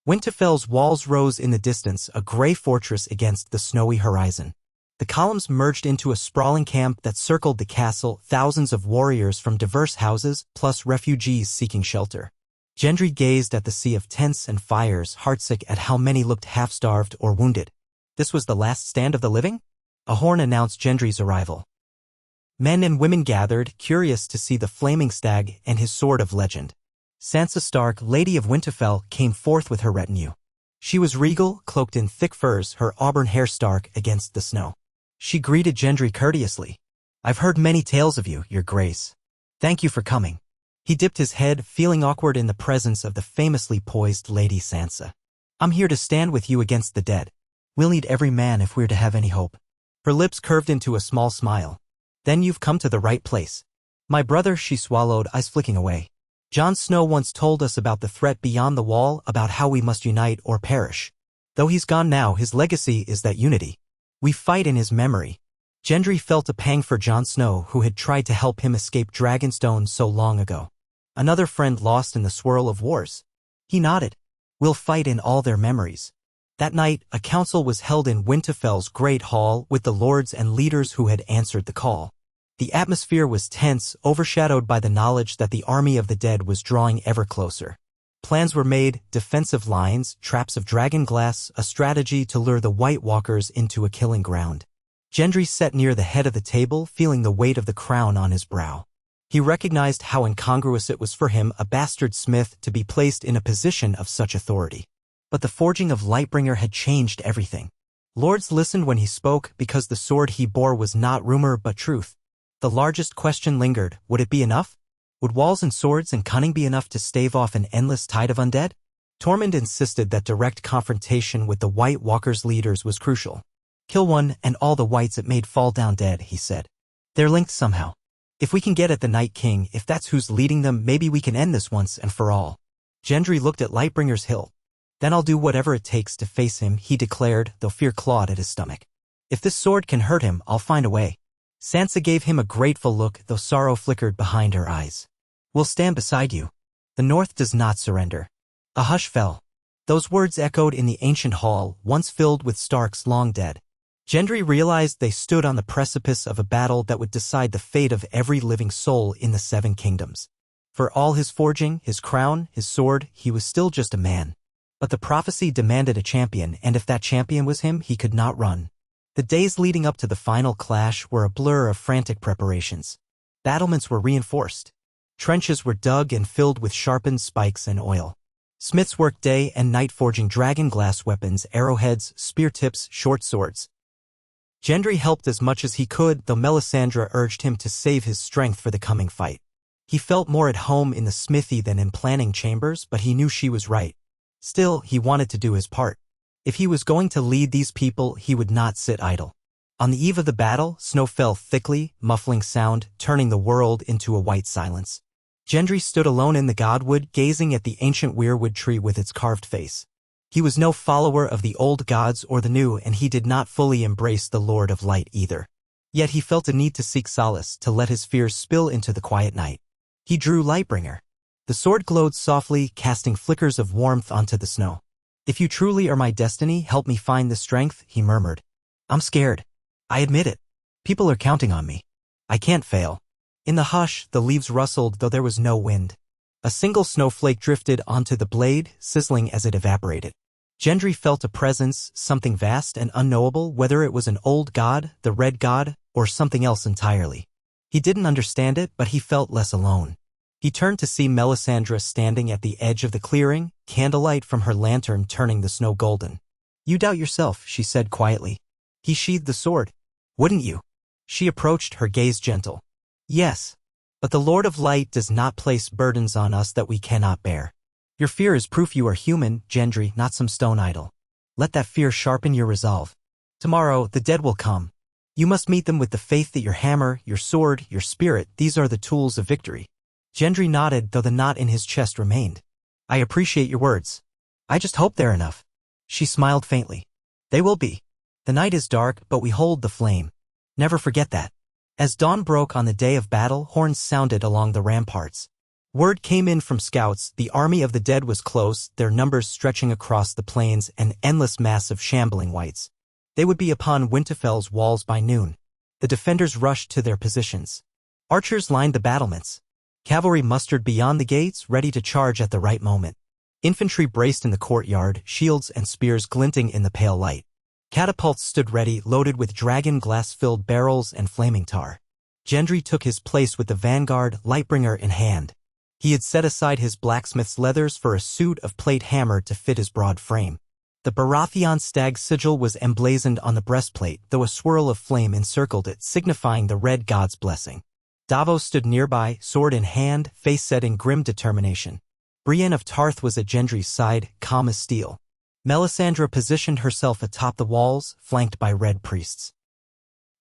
Winterfell's walls rose in the distance, a gray fortress against the snowy horizon. The columns merged into a sprawling camp that circled the castle, thousands of warriors from diverse houses, plus refugees seeking shelter. Gendry gazed at the sea of tents and fires, heartsick at how many looked half-starved or wounded. This was the last stand of the living? A horn announced Gendry's arrival. Men and women gathered, curious to see the flaming stag and his sword of legend. Sansa Stark, Lady of Winterfell, came forth with her retinue. She was regal, cloaked in thick furs, her auburn hair stark against the snow. She greeted Gendry courteously. I've heard many tales of you, your grace. Thank you for coming. He dipped his head, feeling awkward in the presence of the famously poised Lady Sansa. I'm here to stand with you against the dead. We'll need every man if we're to have any hope. Her lips curved into a small smile. Then you've come to the right place. My brother, she swallowed, eyes flicking away. Jon Snow once told us about the threat beyond the wall, about how we must unite or perish. Though he's gone now, his legacy is that unity. We fight in his memory. Gendry felt a pang for Jon Snow, who had tried to help him escape Dragonstone so long ago. Another friend lost in the swirl of wars. He nodded. We'll fight in all their memories. That night, a council was held in Winterfell's Great Hall with the lords and leaders who had answered the call. The atmosphere was tense, overshadowed by the knowledge that the army of the dead was drawing ever closer. Plans were made, defensive lines, traps of dragon glass, a strategy to lure the White Walkers into a killing ground. Gendry sat near the head of the table, feeling the weight of the crown on his brow. He recognized how incongruous it was for him, a bastard smith, to be placed in a position of such authority. But the forging of Lightbringer had changed everything. Lords listened when he spoke, because the sword he bore was not rumor but truth. The largest question lingered: would it be enough? Would walls and swords and cunning be enough to stave off an endless tide of undead? Tormund insisted that direct confrontation with the White Walkers' leaders was crucial. Kill one, and all the whites it made fall down dead, he said. They're linked somehow. If we can get at the Night King, if that's who's leading them, maybe we can end this once and for all. Gendry looked at Lightbringer's hilt. Then I'll do whatever it takes to face him, he declared, though fear clawed at his stomach. If this sword can hurt him, I'll find a way. Sansa gave him a grateful look, though sorrow flickered behind her eyes. We'll stand beside you. The North does not surrender. A hush fell. Those words echoed in the ancient hall, once filled with Starks long dead. Gendry realized they stood on the precipice of a battle that would decide the fate of every living soul in the Seven Kingdoms. For all his forging, his crown, his sword, he was still just a man. But the prophecy demanded a champion, and if that champion was him, he could not run. The days leading up to the final clash were a blur of frantic preparations. Battlements were reinforced. Trenches were dug and filled with sharpened spikes and oil. Smiths worked day and night forging dragon glass weapons, arrowheads, spear tips, short swords. Gendry helped as much as he could, though Melisandre urged him to save his strength for the coming fight. He felt more at home in the smithy than in planning chambers, but he knew she was right. Still, he wanted to do his part. If he was going to lead these people, he would not sit idle. On the eve of the battle, snow fell thickly, muffling sound, turning the world into a white silence. Gendry stood alone in the godwood, gazing at the ancient weirwood tree with its carved face. He was no follower of the old gods or the new, and he did not fully embrace the Lord of Light either. Yet he felt a need to seek solace, to let his fears spill into the quiet night. He drew Lightbringer. The sword glowed softly, casting flickers of warmth onto the snow. If you truly are my destiny, help me find the strength, he murmured. I'm scared. I admit it. People are counting on me. I can't fail. In the hush, the leaves rustled, though there was no wind. A single snowflake drifted onto the blade, sizzling as it evaporated. Gendry felt a presence, something vast and unknowable, whether it was an old god, the Red God, or something else entirely. He didn't understand it, but he felt less alone. He turned to see Melisandre standing at the edge of the clearing, candlelight from her lantern turning the snow golden. You doubt yourself, she said quietly. He sheathed the sword. Wouldn't you? She approached, her gaze gentle. Yes. But the Lord of Light does not place burdens on us that we cannot bear. Your fear is proof you are human, Gendry, not some stone idol. Let that fear sharpen your resolve. Tomorrow, the dead will come. You must meet them with the faith that your hammer, your sword, your spirit, these are the tools of victory. Gendry nodded, though the knot in his chest remained. I appreciate your words. I just hope they're enough. She smiled faintly. They will be. The night is dark, but we hold the flame. Never forget that. As dawn broke on the day of battle, horns sounded along the ramparts. Word came in from scouts, the army of the dead was close, their numbers stretching across the plains, an endless mass of shambling whites. They would be upon Winterfell's walls by noon. The defenders rushed to their positions. Archers lined the battlements. Cavalry mustered beyond the gates, ready to charge at the right moment. Infantry braced in the courtyard, shields and spears glinting in the pale light. Catapults stood ready, loaded with dragon glass-filled barrels and flaming tar. Gendry took his place with the vanguard, Lightbringer in hand. He had set aside his blacksmith's leathers for a suit of plate hammered to fit his broad frame. The Baratheon stag sigil was emblazoned on the breastplate, though a swirl of flame encircled it, signifying the Red God's blessing. Davos stood nearby, sword in hand, face set in grim determination. Brienne of Tarth was at Gendry's side, calm as steel. Melisandre positioned herself atop the walls, flanked by red priests.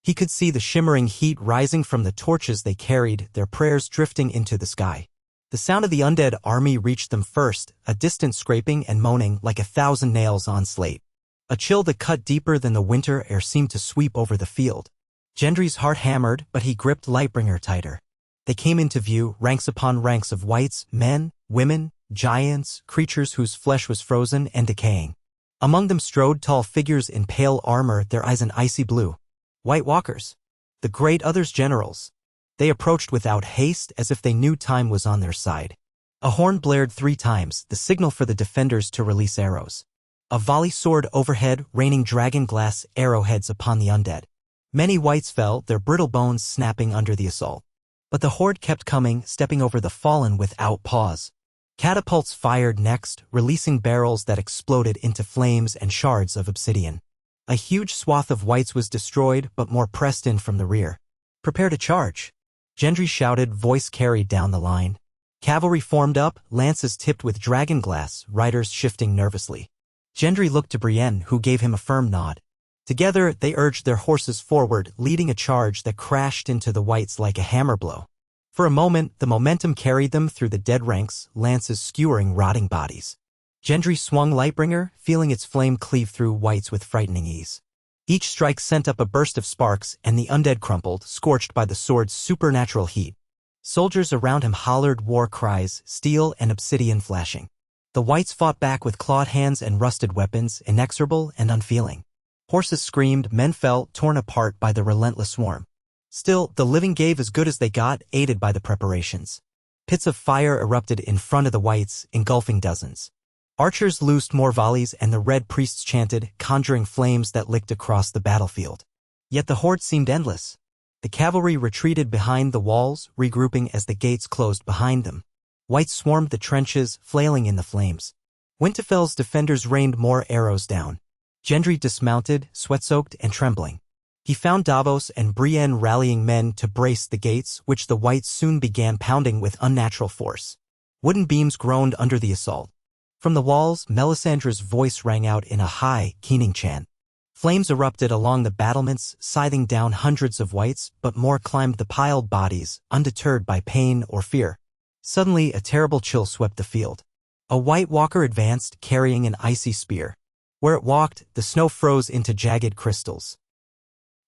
He could see the shimmering heat rising from the torches they carried, their prayers drifting into the sky. The sound of the undead army reached them first, a distant scraping and moaning like 1,000 nails on slate. A chill that cut deeper than the winter air seemed to sweep over the field. Gendry's heart hammered, but he gripped Lightbringer tighter. They came into view, ranks upon ranks of wights, men, women, giants, creatures whose flesh was frozen and decaying. Among them strode tall figures in pale armor, their eyes an icy blue. White Walkers. The great others generals. They approached without haste, as if they knew time was on their side. A horn blared 3 times, the signal for the defenders to release arrows. A volley soared overhead, raining dragon glass arrowheads upon the undead. Many wights fell, their brittle bones snapping under the assault. But the horde kept coming, stepping over the fallen without pause. Catapults fired next, releasing barrels that exploded into flames and shards of obsidian. A huge swath of wights was destroyed, but more pressed in from the rear. "Prepare to charge," Gendry shouted, voice carried down the line. Cavalry formed up, lances tipped with dragon glass, riders shifting nervously. Gendry looked to Brienne, who gave him a firm nod. Together, they urged their horses forward, leading a charge that crashed into the wights like a hammer blow. For a moment, the momentum carried them through the dead ranks, lances skewering rotting bodies. Gendry swung Lightbringer, feeling its flame cleave through wights with frightening ease. Each strike sent up a burst of sparks, and the undead crumpled, scorched by the sword's supernatural heat. Soldiers around him hollered war cries, steel and obsidian flashing. The wights fought back with clawed hands and rusted weapons, inexorable and unfeeling. Horses screamed, men fell, torn apart by the relentless swarm. Still, the living gave as good as they got, aided by the preparations. Pits of fire erupted in front of the wights, engulfing dozens. Archers loosed more volleys, and the red priests chanted, conjuring flames that licked across the battlefield. Yet the horde seemed endless. The cavalry retreated behind the walls, regrouping as the gates closed behind them. Wights swarmed the trenches, flailing in the flames. Winterfell's defenders rained more arrows down. Gendry dismounted, sweat-soaked and trembling. He found Davos and Brienne rallying men to brace the gates, which the wights soon began pounding with unnatural force. Wooden beams groaned under the assault. From the walls, Melisandre's voice rang out in a high, keening chant. Flames erupted along the battlements, scything down hundreds of wights, but more climbed the piled bodies, undeterred by pain or fear. Suddenly, a terrible chill swept the field. A White Walker advanced, carrying an icy spear. Where it walked, the snow froze into jagged crystals.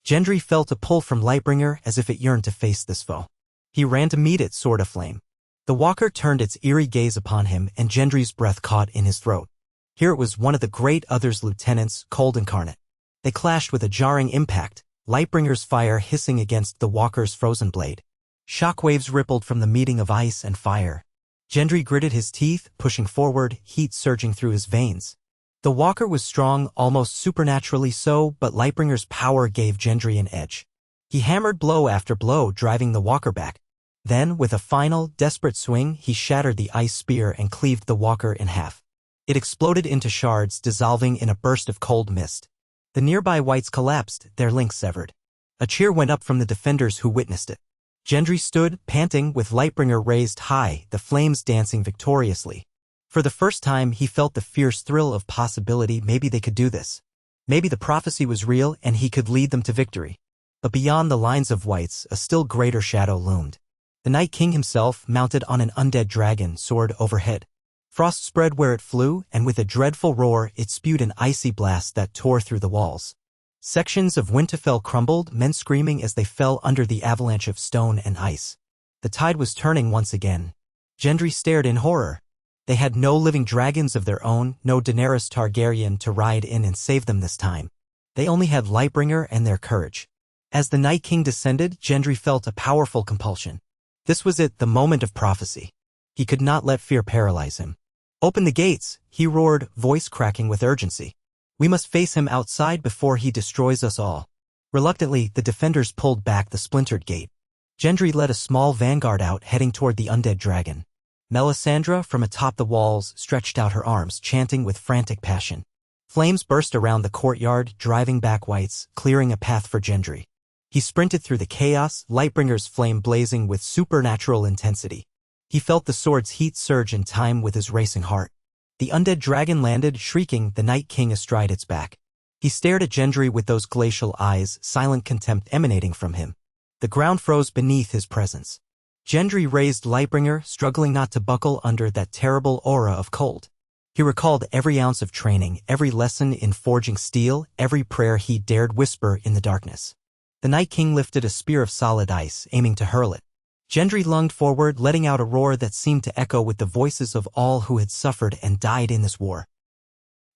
Gendry felt a pull from Lightbringer, as if it yearned to face this foe. He ran to meet it, sword aflame. The walker turned its eerie gaze upon him, and Gendry's breath caught in his throat. Here it was one of the great other's lieutenants, Cold Incarnate. They clashed with a jarring impact, Lightbringer's fire hissing against the walker's frozen blade. Shockwaves rippled from the meeting of ice and fire. Gendry gritted his teeth, pushing forward, heat surging through his veins. The walker was strong, almost supernaturally so, but Lightbringer's power gave Gendry an edge. He hammered blow after blow, driving the walker back. Then, with a final, desperate swing, he shattered the ice spear and cleaved the walker in half. It exploded into shards, dissolving in a burst of cold mist. The nearby wights collapsed, their links severed. A cheer went up from the defenders who witnessed it. Gendry stood, panting, with Lightbringer raised high, the flames dancing victoriously. For the first time, he felt the fierce thrill of possibility. Maybe they could do this. Maybe the prophecy was real and he could lead them to victory. But beyond the lines of wights, a still greater shadow loomed. The Night King himself, mounted on an undead dragon, soared overhead. Frost spread where it flew, and with a dreadful roar, it spewed an icy blast that tore through the walls. Sections of Winterfell crumbled, men screaming as they fell under the avalanche of stone and ice. The tide was turning once again. Gendry stared in horror. They had no living dragons of their own, no Daenerys Targaryen to ride in and save them this time. They only had Lightbringer and their courage. As the Night King descended, Gendry felt a powerful compulsion. This was it, the moment of prophecy. He could not let fear paralyze him. "Open the gates," he roared, voice cracking with urgency. "We must face him outside before he destroys us all." Reluctantly, the defenders pulled back the splintered gate. Gendry led a small vanguard out, heading toward the undead dragon. Melisandre, from atop the walls, stretched out her arms, chanting with frantic passion. Flames burst around the courtyard, driving back wights, clearing a path for Gendry. He sprinted through the chaos, Lightbringer's flame blazing with supernatural intensity. He felt the sword's heat surge in time with his racing heart. The undead dragon landed, shrieking, the Night King astride its back. He stared at Gendry with those glacial eyes, silent contempt emanating from him. The ground froze beneath his presence. Gendry raised Lightbringer, struggling not to buckle under that terrible aura of cold. He recalled every ounce of training, every lesson in forging steel, every prayer he dared whisper in the darkness. The Night King lifted a spear of solid ice, aiming to hurl it. Gendry lunged forward, letting out a roar that seemed to echo with the voices of all who had suffered and died in this war.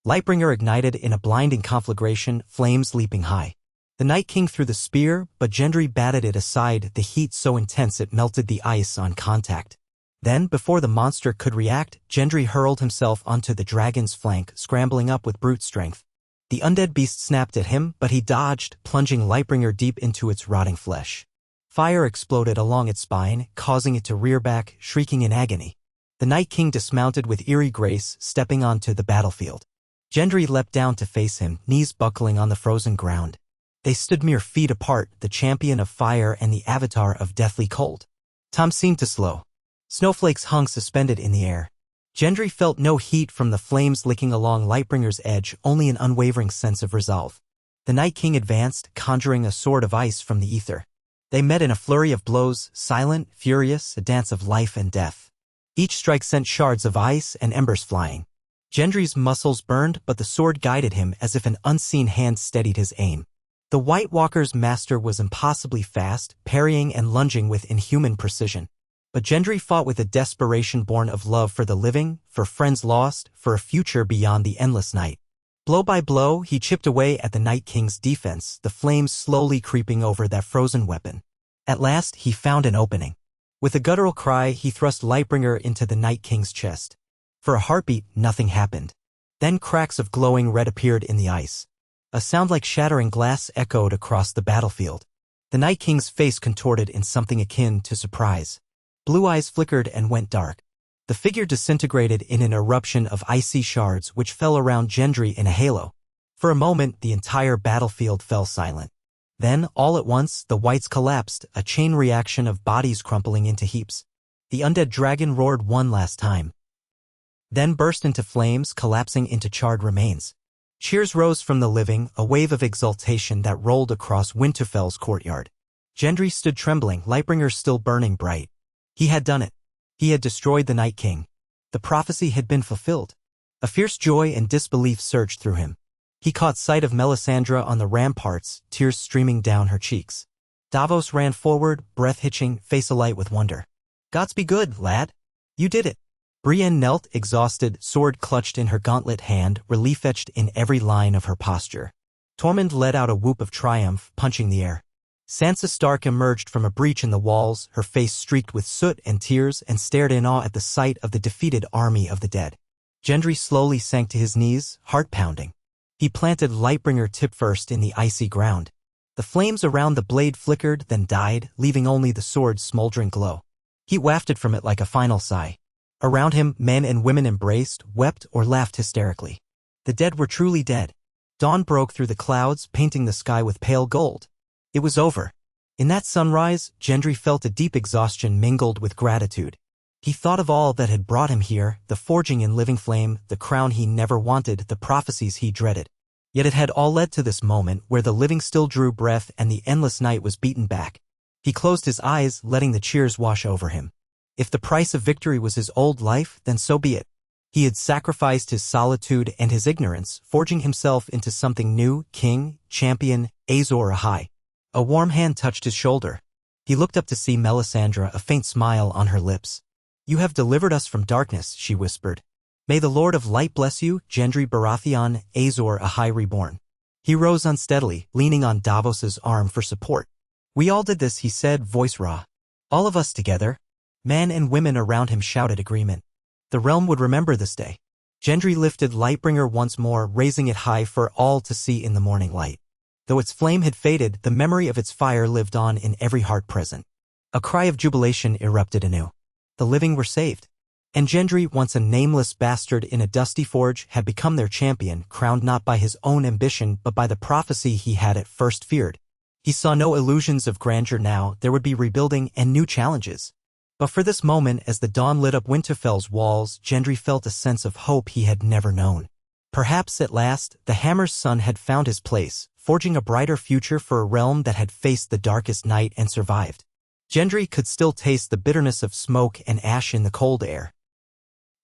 Lightbringer ignited in a blinding conflagration, flames leaping high. The Night King threw the spear, but Gendry batted it aside, the heat so intense it melted the ice on contact. Then, before the monster could react, Gendry hurled himself onto the dragon's flank, scrambling up with brute strength. The undead beast snapped at him, but he dodged, plunging Lightbringer deep into its rotting flesh. Fire exploded along its spine, causing it to rear back, shrieking in agony. The Night King dismounted with eerie grace, stepping onto the battlefield. Gendry leapt down to face him, knees buckling on the frozen ground. They stood mere feet apart, the champion of fire and the avatar of deathly cold. Time seemed to slow. Snowflakes hung suspended in the air. Gendry felt no heat from the flames licking along Lightbringer's edge, only an unwavering sense of resolve. The Night King advanced, conjuring a sword of ice from the ether. They met in a flurry of blows, silent, furious, a dance of life and death. Each strike sent shards of ice and embers flying. Gendry's muscles burned, but the sword guided him as if an unseen hand steadied his aim. The White Walker's master was impossibly fast, parrying and lunging with inhuman precision. But Gendry fought with a desperation born of love for the living, for friends lost, for a future beyond the endless night. Blow by blow, he chipped away at the Night King's defense, the flames slowly creeping over that frozen weapon. At last, he found an opening. With a guttural cry, he thrust Lightbringer into the Night King's chest. For a heartbeat, nothing happened. Then cracks of glowing red appeared in the ice. A sound like shattering glass echoed across the battlefield. The Night King's face contorted in something akin to surprise. Blue eyes flickered and went dark. The figure disintegrated in an eruption of icy shards which fell around Gendry in a halo. For a moment, the entire battlefield fell silent. Then, all at once, the whites collapsed, a chain reaction of bodies crumpling into heaps. The undead dragon roared one last time. Then burst into flames, collapsing into charred remains. Cheers rose from the living, a wave of exultation that rolled across Winterfell's courtyard. Gendry stood trembling, Lightbringer still burning bright. He had done it. He had destroyed the Night King. The prophecy had been fulfilled. A fierce joy and disbelief surged through him. He caught sight of Melisandre on the ramparts, tears streaming down her cheeks. Davos ran forward, breath hitching, face alight with wonder. "Gods be good, lad. You did it." Brienne knelt, exhausted, sword clutched in her gauntlet hand, relief etched in every line of her posture. Tormund let out a whoop of triumph, punching the air. Sansa Stark emerged from a breach in the walls, her face streaked with soot and tears, and stared in awe at the sight of the defeated army of the dead. Gendry slowly sank to his knees, heart pounding. He planted Lightbringer tip first in the icy ground. The flames around the blade flickered, then died, leaving only the sword's smoldering glow. He wafted from it like a final sigh. Around him, men and women embraced, wept, or laughed hysterically. The dead were truly dead. Dawn broke through the clouds, painting the sky with pale gold. It was over. In that sunrise, Gendry felt a deep exhaustion mingled with gratitude. He thought of all that had brought him here, the forging in living flame, the crown he never wanted, the prophecies he dreaded. Yet it had all led to this moment where the living still drew breath and the endless night was beaten back. He closed his eyes, letting the cheers wash over him. If the price of victory was his old life, then so be it. He had sacrificed his solitude and his ignorance, forging himself into something new, king, champion, Azor Ahai. A warm hand touched his shoulder. He looked up to see Melisandre, a faint smile on her lips. "You have delivered us from darkness," she whispered. "May the Lord of Light bless you, Gendry Baratheon, Azor Ahai reborn." He rose unsteadily, leaning on Davos's arm for support. "We all did this," he said, voice raw. "All of us together." Men and women around him shouted agreement. The realm would remember this day. Gendry lifted Lightbringer once more, raising it high for all to see in the morning light. Though its flame had faded, the memory of its fire lived on in every heart present. A cry of jubilation erupted anew. The living were saved. And Gendry, once a nameless bastard in a dusty forge, had become their champion, crowned not by his own ambition but by the prophecy he had at first feared. He saw no illusions of grandeur now, there would be rebuilding and new challenges. But for this moment, as the dawn lit up Winterfell's walls, Gendry felt a sense of hope he had never known. Perhaps, at last, the Hammer's son had found his place, forging a brighter future for a realm that had faced the darkest night and survived. Gendry could still taste the bitterness of smoke and ash in the cold air.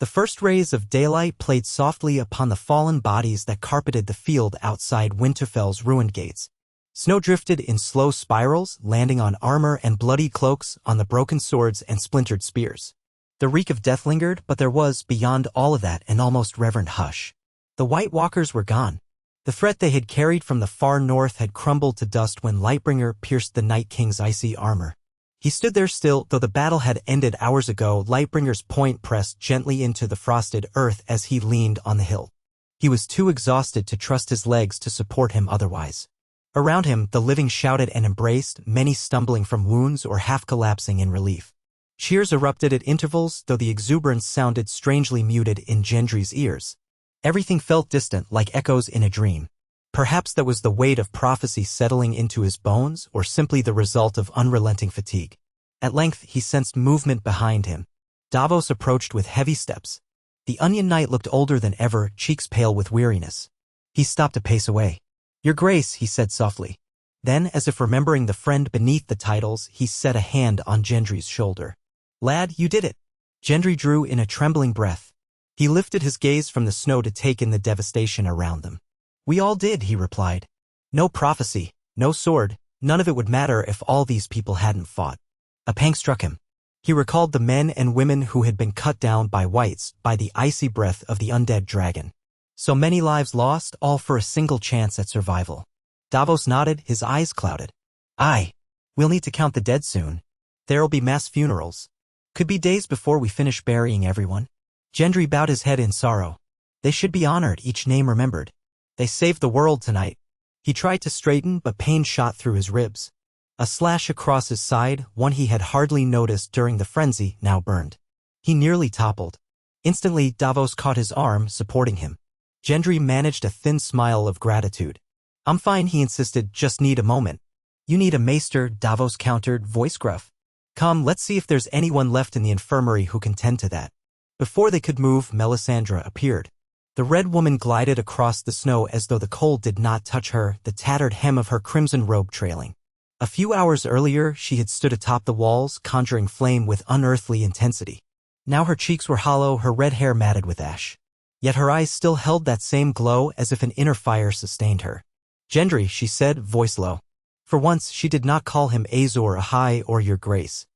The first rays of daylight played softly upon the fallen bodies that carpeted the field outside Winterfell's ruined gates. Snow drifted in slow spirals, landing on armor and bloody cloaks, on the broken swords and splintered spears. The reek of death lingered, but there was, beyond all of that, an almost reverent hush. The White Walkers were gone. The threat they had carried from the far north had crumbled to dust when Lightbringer pierced the Night King's icy armor. He stood there still, though the battle had ended hours ago. Lightbringer's point pressed gently into the frosted earth as he leaned on the hill. He was too exhausted to trust his legs to support him otherwise. Around him, the living shouted and embraced, many stumbling from wounds or half-collapsing in relief. Cheers erupted at intervals, though the exuberance sounded strangely muted in Gendry's ears. Everything felt distant, like echoes in a dream. Perhaps that was the weight of prophecy settling into his bones, or simply the result of unrelenting fatigue. At length he sensed movement behind him. Davos approached with heavy steps. The Onion Knight looked older than ever, cheeks pale with weariness. He stopped a pace away. "Your Grace," he said softly. Then, as if remembering the friend beneath the titles, he set a hand on Gendry's shoulder. "Lad, you did it." Gendry drew in a trembling breath. He lifted his gaze from the snow to take in the devastation around them. "We all did," he replied. "No prophecy, no sword, none of it would matter if all these people hadn't fought." A pang struck him. He recalled the men and women who had been cut down by whites, by the icy breath of the undead dragon. So many lives lost, all for a single chance at survival. Davos nodded, his eyes clouded. "Aye. We'll need to count the dead soon. There'll be mass funerals. Could be days before we finish burying everyone." Gendry bowed his head in sorrow. They should be honored, each name remembered. They saved the world tonight. He tried to straighten, but pain shot through his ribs. A slash across his side, one he had hardly noticed during the frenzy, now burned. He nearly toppled. Instantly, Davos caught his arm, supporting him. Gendry managed a thin smile of gratitude. "I'm fine," he insisted, "just need a moment." "You need a maester," Davos countered, voice gruff. "Come, let's see if there's anyone left in the infirmary who can tend to that." Before they could move, Melisandre appeared. The red woman glided across the snow as though the cold did not touch her, the tattered hem of her crimson robe trailing. A few hours earlier, she had stood atop the walls, conjuring flame with unearthly intensity. Now her cheeks were hollow, her red hair matted with ash. Yet her eyes still held that same glow, as if an inner fire sustained her. "Gendry," she said, voice low. For once, she did not call him Azor, Ahai, or Your Grace.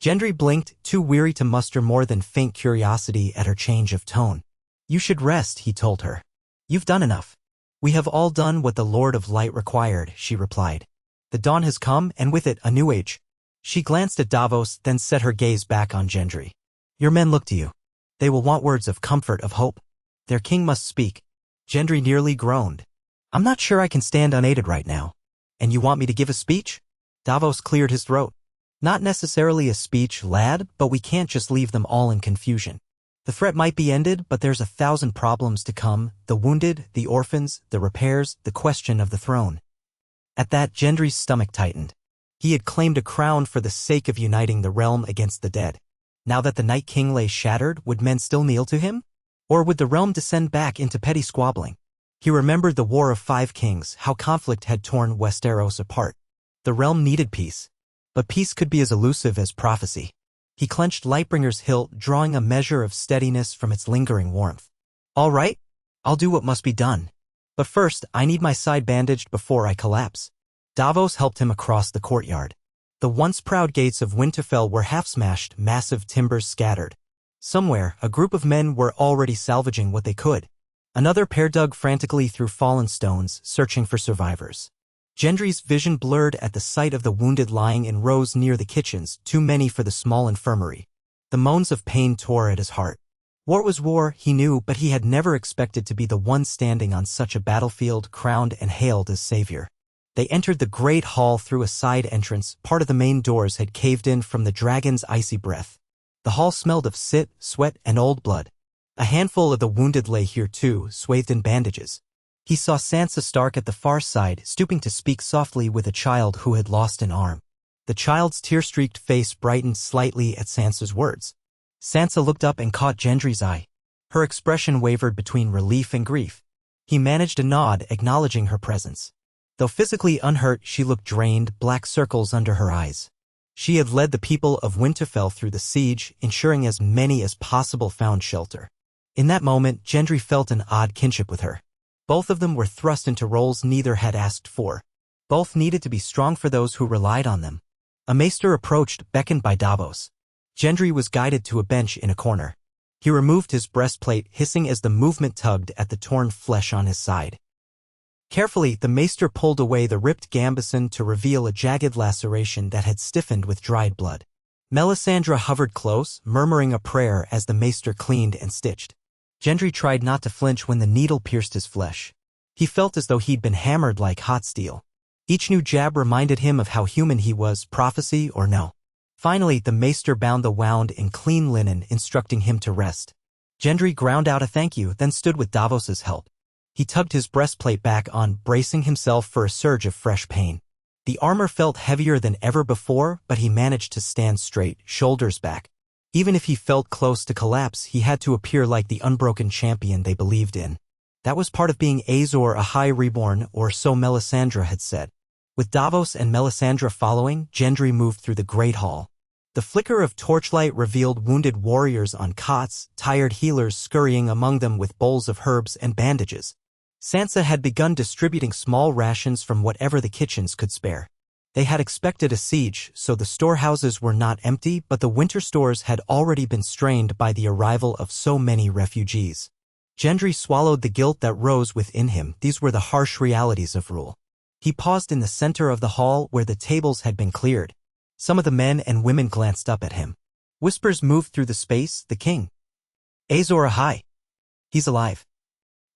Gendry blinked, too weary to muster more than faint curiosity at her change of tone. "You should rest," he told her. "You've done enough." "We have all done what the Lord of Light required," she replied. "The dawn has come, and with it, a new age." She glanced at Davos, then set her gaze back on Gendry. "Your men look to you. They will want words of comfort, of hope. Their king must speak." Gendry nearly groaned. "I'm not sure I can stand unaided right now. And you want me to give a speech?" Davos cleared his throat. "Not necessarily a speech, lad, but we can't just leave them all in confusion. The threat might be ended, but there's 1,000 problems to come, the wounded, the orphans, the repairs, the question of the throne." At that, Gendry's stomach tightened. He had claimed a crown for the sake of uniting the realm against the dead. Now that the Night King lay shattered, would men still kneel to him? Or would the realm descend back into petty squabbling? He remembered the War of 5 Kings, how conflict had torn Westeros apart. The realm needed peace. But peace could be as elusive as prophecy. He clenched Lightbringer's hilt, drawing a measure of steadiness from its lingering warmth. "All right, I'll do what must be done. But first, I need my side bandaged before I collapse." Davos helped him across the courtyard. The once proud gates of Winterfell were half-smashed, massive timbers scattered. Somewhere, a group of men were already salvaging what they could. Another pair dug frantically through fallen stones, searching for survivors. Gendry's vision blurred at the sight of the wounded lying in rows near the kitchens, too many for the small infirmary. The moans of pain tore at his heart. War was war, he knew, but he had never expected to be the one standing on such a battlefield, crowned and hailed as savior. They entered the great hall through a side entrance. Part of the main doors had caved in from the dragon's icy breath. The hall smelled of soot, sweat, and old blood. A handful of the wounded lay here too, swathed in bandages. He saw Sansa Stark at the far side, stooping to speak softly with a child who had lost an arm. The child's tear-streaked face brightened slightly at Sansa's words. Sansa looked up and caught Gendry's eye. Her expression wavered between relief and grief. He managed a nod, acknowledging her presence. Though physically unhurt, she looked drained, black circles under her eyes. She had led the people of Winterfell through the siege, ensuring as many as possible found shelter. In that moment, Gendry felt an odd kinship with her. Both of them were thrust into roles neither had asked for. Both needed to be strong for those who relied on them. A maester approached, beckoned by Davos. Gendry was guided to a bench in a corner. He removed his breastplate, hissing as the movement tugged at the torn flesh on his side. Carefully, the maester pulled away the ripped gambeson to reveal a jagged laceration that had stiffened with dried blood. Melisandre hovered close, murmuring a prayer as the maester cleaned and stitched. Gendry tried not to flinch when the needle pierced his flesh. He felt as though he'd been hammered like hot steel. Each new jab reminded him of how human he was, prophecy or no. Finally, the maester bound the wound in clean linen, instructing him to rest. Gendry ground out a thank you, then stood with Davos's help. He tugged his breastplate back on, bracing himself for a surge of fresh pain. The armor felt heavier than ever before, but he managed to stand straight, shoulders back. Even if he felt close to collapse, he had to appear like the unbroken champion they believed in. That was part of being Azor Ahai reborn, or so Melisandre had said. With Davos and Melisandre following, Gendry moved through the Great Hall. The flicker of torchlight revealed wounded warriors on cots, tired healers scurrying among them with bowls of herbs and bandages. Sansa had begun distributing small rations from whatever the kitchens could spare. They had expected a siege, so the storehouses were not empty, but the winter stores had already been strained by the arrival of so many refugees. Gendry swallowed the guilt that rose within him. These were the harsh realities of rule. He paused in the center of the hall where the tables had been cleared. Some of the men and women glanced up at him. Whispers moved through the space. The king. Azor Ahai. He's alive.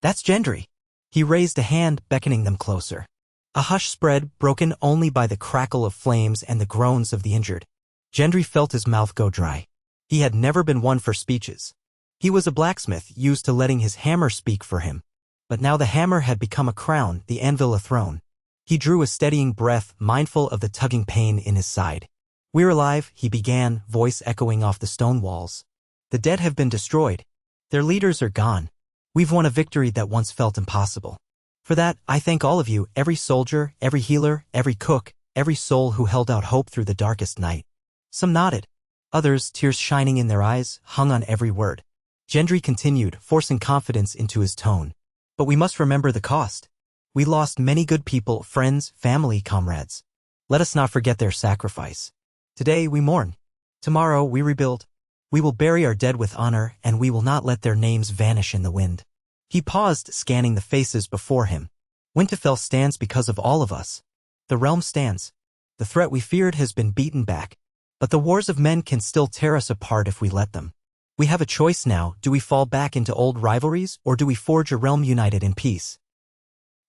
That's Gendry. He raised a hand, beckoning them closer. A hush spread, broken only by the crackle of flames and the groans of the injured. Gendry felt his mouth go dry. He had never been one for speeches. He was a blacksmith, used to letting his hammer speak for him. But now the hammer had become a crown, the anvil a throne. He drew a steadying breath, mindful of the tugging pain in his side. "We're alive," he began, voice echoing off the stone walls. "The dead have been destroyed. Their leaders are gone. We've won a victory that once felt impossible. For that, I thank all of you, every soldier, every healer, every cook, every soul who held out hope through the darkest night." Some nodded. Others, tears shining in their eyes, hung on every word. Gendry continued, forcing confidence into his tone. "But we must remember the cost. We lost many good people, friends, family, comrades. Let us not forget their sacrifice. Today we mourn. Tomorrow we rebuild. We will bury our dead with honor, and we will not let their names vanish in the wind." He paused, scanning the faces before him. "Winterfell stands because of all of us. The realm stands. The threat we feared has been beaten back. But the wars of men can still tear us apart if we let them. We have a choice now. Do we fall back into old rivalries, or do we forge a realm united in peace?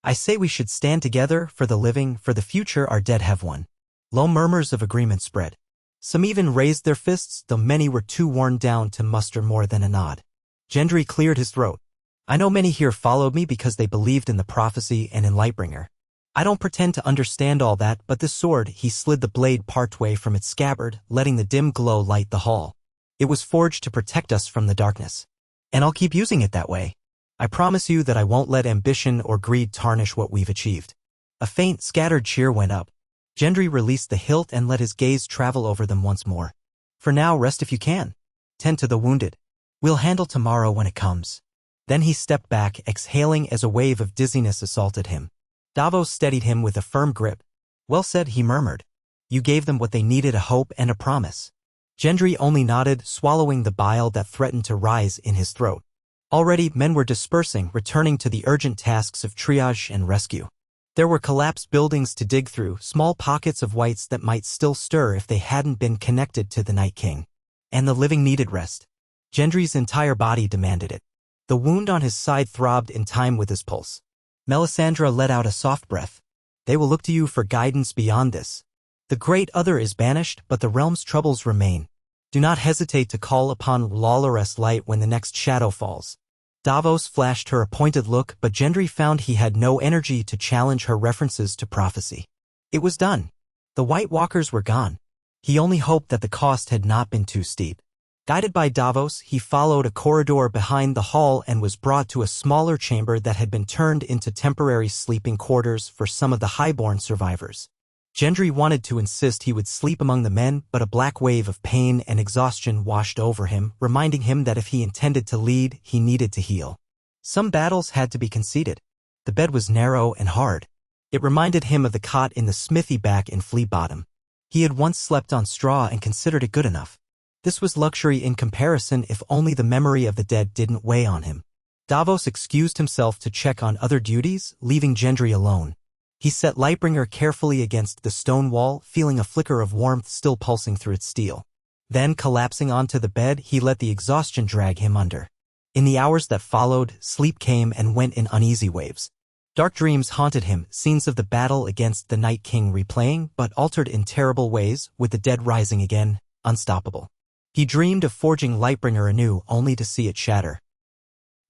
I say we should stand together, for the living, for the future our dead have won." Low murmurs of agreement spread. Some even raised their fists, though many were too worn down to muster more than a nod. Gendry cleared his throat. "I know many here followed me because they believed in the prophecy and in Lightbringer. I don't pretend to understand all that, but this sword," he slid the blade partway from its scabbard, letting the dim glow light the hall. "It was forged to protect us from the darkness. And I'll keep using it that way. I promise you that I won't let ambition or greed tarnish what we've achieved." A faint, scattered cheer went up. Gendry released the hilt and let his gaze travel over them once more. "For now, rest if you can. Tend to the wounded. We'll handle tomorrow when it comes." Then he stepped back, exhaling as a wave of dizziness assaulted him. Davos steadied him with a firm grip. "Well said," he murmured. "You gave them what they needed, a hope and a promise." Gendry only nodded, swallowing the bile that threatened to rise in his throat. Already, men were dispersing, returning to the urgent tasks of triage and rescue. There were collapsed buildings to dig through, small pockets of whites that might still stir if they hadn't been connected to the Night King. And the living needed rest. Gendry's entire body demanded it. The wound on his side throbbed in time with his pulse. Melisandre let out a soft breath. "They will look to you for guidance beyond this. The great other is banished, but the realm's troubles remain. Do not hesitate to call upon Lawlor's light when the next shadow falls." Davos flashed her a pointed look, but Gendry found he had no energy to challenge her references to prophecy. It was done. The White Walkers were gone. He only hoped that the cost had not been too steep. Guided by Davos, he followed a corridor behind the hall and was brought to a smaller chamber that had been turned into temporary sleeping quarters for some of the highborn survivors. Gendry wanted to insist he would sleep among the men, but a black wave of pain and exhaustion washed over him, reminding him that if he intended to lead, he needed to heal. Some battles had to be conceded. The bed was narrow and hard. It reminded him of the cot in the smithy back in Flea Bottom. He had once slept on straw and considered it good enough. This was luxury in comparison if only the memory of the dead didn't weigh on him. Davos excused himself to check on other duties, leaving Gendry alone. He set Lightbringer carefully against the stone wall, feeling a flicker of warmth still pulsing through its steel. Then, collapsing onto the bed, he let the exhaustion drag him under. In the hours that followed, sleep came and went in uneasy waves. Dark dreams haunted him, scenes of the battle against the Night King replaying, but altered in terrible ways, with the dead rising again, unstoppable. He dreamed of forging Lightbringer anew, only to see it shatter.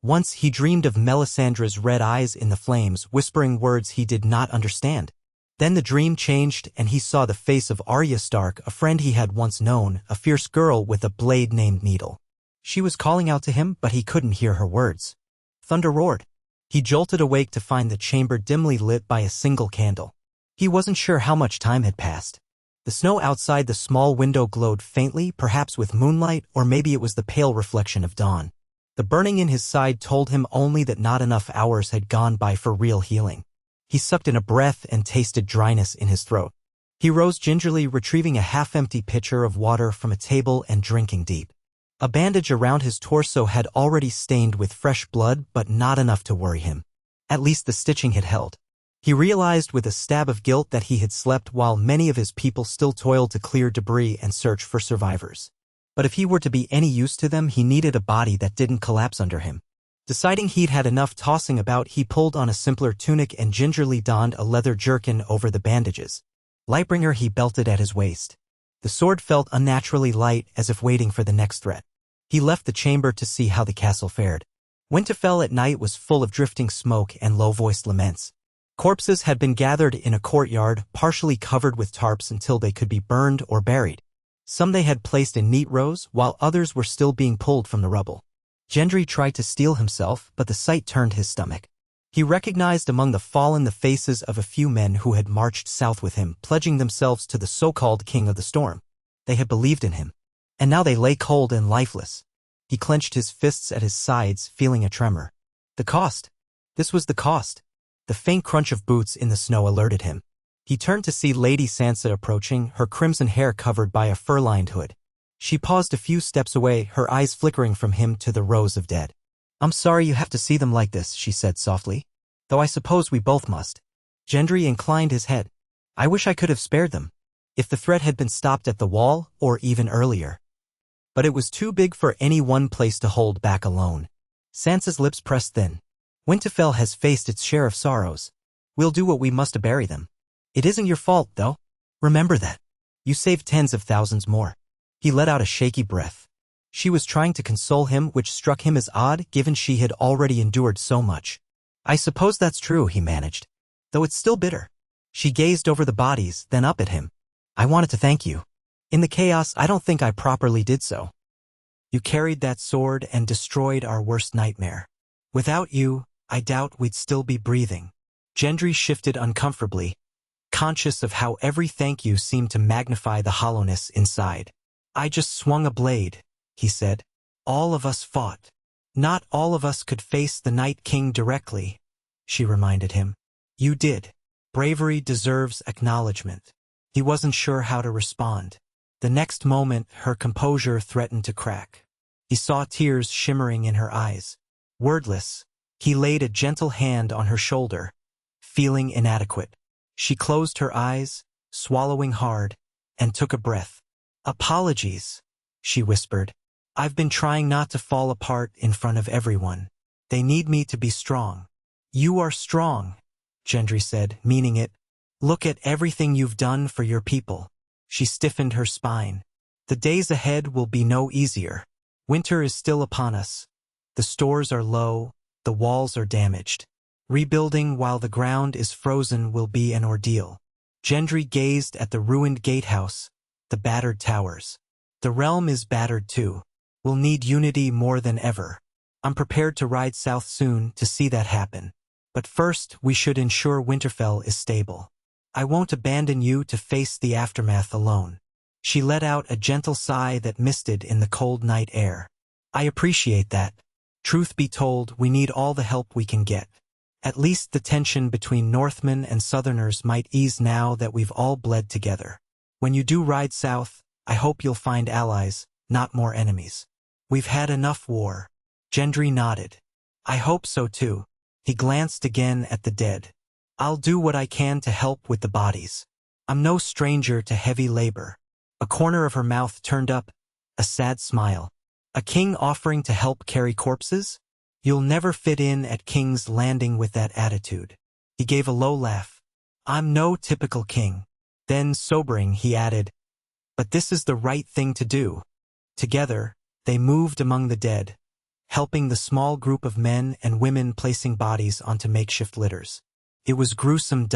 Once he dreamed of Melisandre's red eyes in the flames, whispering words he did not understand. Then the dream changed and he saw the face of Arya Stark, a friend he had once known, a fierce girl with a blade named Needle. She was calling out to him, but he couldn't hear her words. Thunder roared. He jolted awake to find the chamber dimly lit by a single candle. He wasn't sure how much time had passed. The snow outside the small window glowed faintly, perhaps with moonlight, or maybe it was the pale reflection of dawn. The burning in his side told him only that not enough hours had gone by for real healing. He sucked in a breath and tasted dryness in his throat. He rose gingerly, retrieving a half-empty pitcher of water from a table and drinking deep. A bandage around his torso had already stained with fresh blood, but not enough to worry him. At least the stitching had held. He realized with a stab of guilt that he had slept while many of his people still toiled to clear debris and search for survivors. But if he were to be any use to them, he needed a body that didn't collapse under him. Deciding he'd had enough tossing about, he pulled on a simpler tunic and gingerly donned a leather jerkin over the bandages. Lightbringer he belted at his waist. The sword felt unnaturally light, as if waiting for the next threat. He left the chamber to see how the castle fared. Winterfell at night was full of drifting smoke and low-voiced laments. Corpses had been gathered in a courtyard, partially covered with tarps until they could be burned or buried. Some they had placed in neat rows, while others were still being pulled from the rubble. Gendry tried to steel himself, but the sight turned his stomach. He recognized among the fallen the faces of a few men who had marched south with him, pledging themselves to the so-called King of the Storm. They had believed in him. And now they lay cold and lifeless. He clenched his fists at his sides, feeling a tremor. The cost. This was the cost. The faint crunch of boots in the snow alerted him. He turned to see Lady Sansa approaching, her crimson hair covered by a fur-lined hood. She paused a few steps away, her eyes flickering from him to the rows of dead. "I'm sorry you have to see them like this," she said softly. "Though I suppose we both must." Gendry inclined his head. "I wish I could have spared them. If the threat had been stopped at the wall, or even earlier. But it was too big for any one place to hold back alone." Sansa's lips pressed thin. "Winterfell has faced its share of sorrows. We'll do what we must to bury them. It isn't your fault, though. Remember that. You saved tens of thousands more." He let out a shaky breath. She was trying to console him, which struck him as odd, given she had already endured so much. "I suppose that's true," he managed. "Though it's still bitter." She gazed over the bodies, then up at him. "I wanted to thank you. In the chaos, I don't think I properly did so. You carried that sword and destroyed our worst nightmare. Without you, I doubt we'd still be breathing." Gendry shifted uncomfortably, conscious of how every thank you seemed to magnify the hollowness inside. "I just swung a blade," he said. "All of us fought. Not all of us could face the Night King directly," she reminded him. "You did. Bravery deserves acknowledgement." He wasn't sure how to respond. The next moment, her composure threatened to crack. He saw tears shimmering in her eyes. Wordless, he laid a gentle hand on her shoulder, feeling inadequate. She closed her eyes, swallowing hard, and took a breath. "Apologies," she whispered. "I've been trying not to fall apart in front of everyone. They need me to be strong." "You are strong," Gendry said, meaning it. "Look at everything you've done for your people." She stiffened her spine. "The days ahead will be no easier. Winter is still upon us. The stores are low, the walls are damaged. Rebuilding while the ground is frozen will be an ordeal." Gendry gazed at the ruined gatehouse, the battered towers. "The realm is battered too. We'll need unity more than ever. I'm prepared to ride south soon to see that happen. But first, we should ensure Winterfell is stable." I won't abandon you to face the aftermath alone. She let out a gentle sigh that misted in the cold night air. I appreciate that. Truth be told, we need all the help we can get. At least the tension between Northmen and Southerners might ease now that we've all bled together. When you do ride south, I hope you'll find allies, not more enemies. We've had enough war. Gendry nodded. I hope so too. He glanced again at the dead. I'll do what I can to help with the bodies. I'm no stranger to heavy labor. A corner of her mouth turned up, a sad smile. A king offering to help carry corpses? You'll never fit in at King's Landing with that attitude. He gave a low laugh. I'm no typical king. Then, sobering, he added, but this is the right thing to do. Together, they moved among the dead, helping the small group of men and women placing bodies onto makeshift litters. It was gruesome.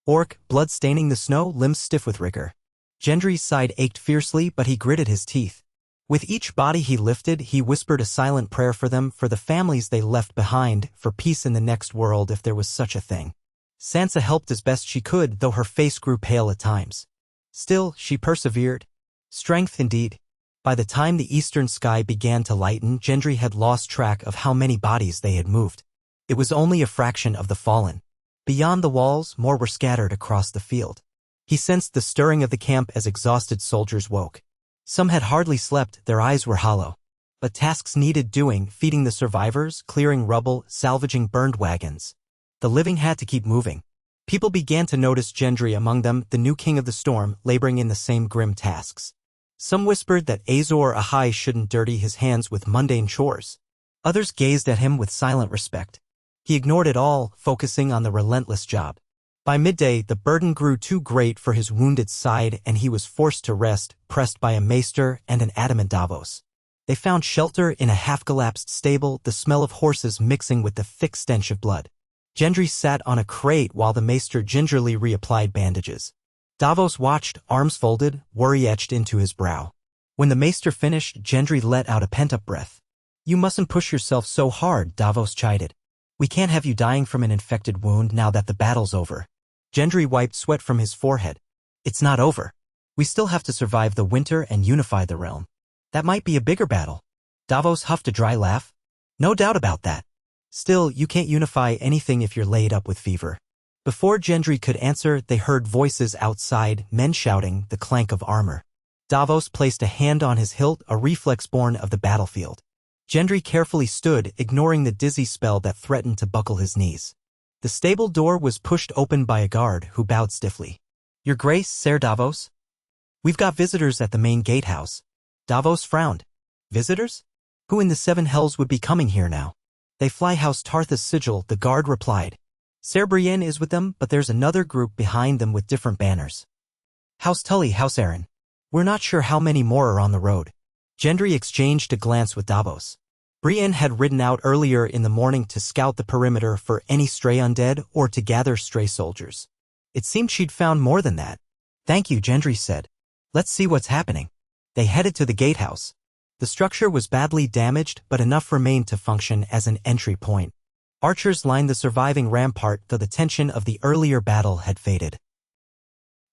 Orc, blood staining the snow, limbs stiff with rigor. Gendry's side ached fiercely, but he gritted his teeth. With each body he lifted, he whispered a silent prayer for them, for the families they left behind, for peace in the next world if there was such a thing. Sansa helped as best she could, though her face grew pale at times. Still, she persevered. Strength indeed. By the time the eastern sky began to lighten, Gendry had lost track of how many bodies they had moved. It was only a fraction of the fallen. Beyond the walls, more were scattered across the field. He sensed the stirring of the camp as exhausted soldiers woke. Some had hardly slept, their eyes were hollow. But tasks needed doing, feeding the survivors, clearing rubble, salvaging burned wagons. The living had to keep moving. People began to notice Gendry among them, the new king of the storm, laboring in the same grim tasks. Some whispered that Azor Ahai shouldn't dirty his hands with mundane chores. Others gazed at him with silent respect. He ignored it all, focusing on the relentless job. By midday, the burden grew too great for his wounded side and he was forced to rest, pressed by a maester and an adamant Davos. They found shelter in a half-collapsed stable, the smell of horses mixing with the thick stench of blood. Gendry sat on a crate while the maester gingerly reapplied bandages. Davos watched, arms folded, worry etched into his brow. When the maester finished, Gendry let out a pent-up breath. You mustn't push yourself so hard, Davos chided. We can't have you dying from an infected wound now that the battle's over. Gendry wiped sweat from his forehead. It's not over. We still have to survive the winter and unify the realm. That might be a bigger battle. Davos huffed a dry laugh. No doubt about that. Still, you can't unify anything if you're laid up with fever. Before Gendry could answer, they heard voices outside, men shouting, the clank of armor. Davos placed a hand on his hilt, a reflex born of the battlefield. Gendry carefully stood, ignoring the dizzy spell that threatened to buckle his knees. The stable door was pushed open by a guard, who bowed stiffly. Your Grace, Ser Davos? We've got visitors at the main gatehouse. Davos frowned. Visitors? Who in the seven hells would be coming here now? They fly House Tartha's sigil, the guard replied. Ser Brienne is with them, but there's another group behind them with different banners. House Tully, House Aaron. We're not sure how many more are on the road. Gendry exchanged a glance with Davos. Brienne had ridden out earlier in the morning to scout the perimeter for any stray undead or to gather stray soldiers. It seemed she'd found more than that. Thank you, Gendry said. Let's see what's happening. They headed to the gatehouse. The structure was badly damaged, but enough remained to function as an entry point. Archers lined the surviving rampart, though the tension of the earlier battle had faded.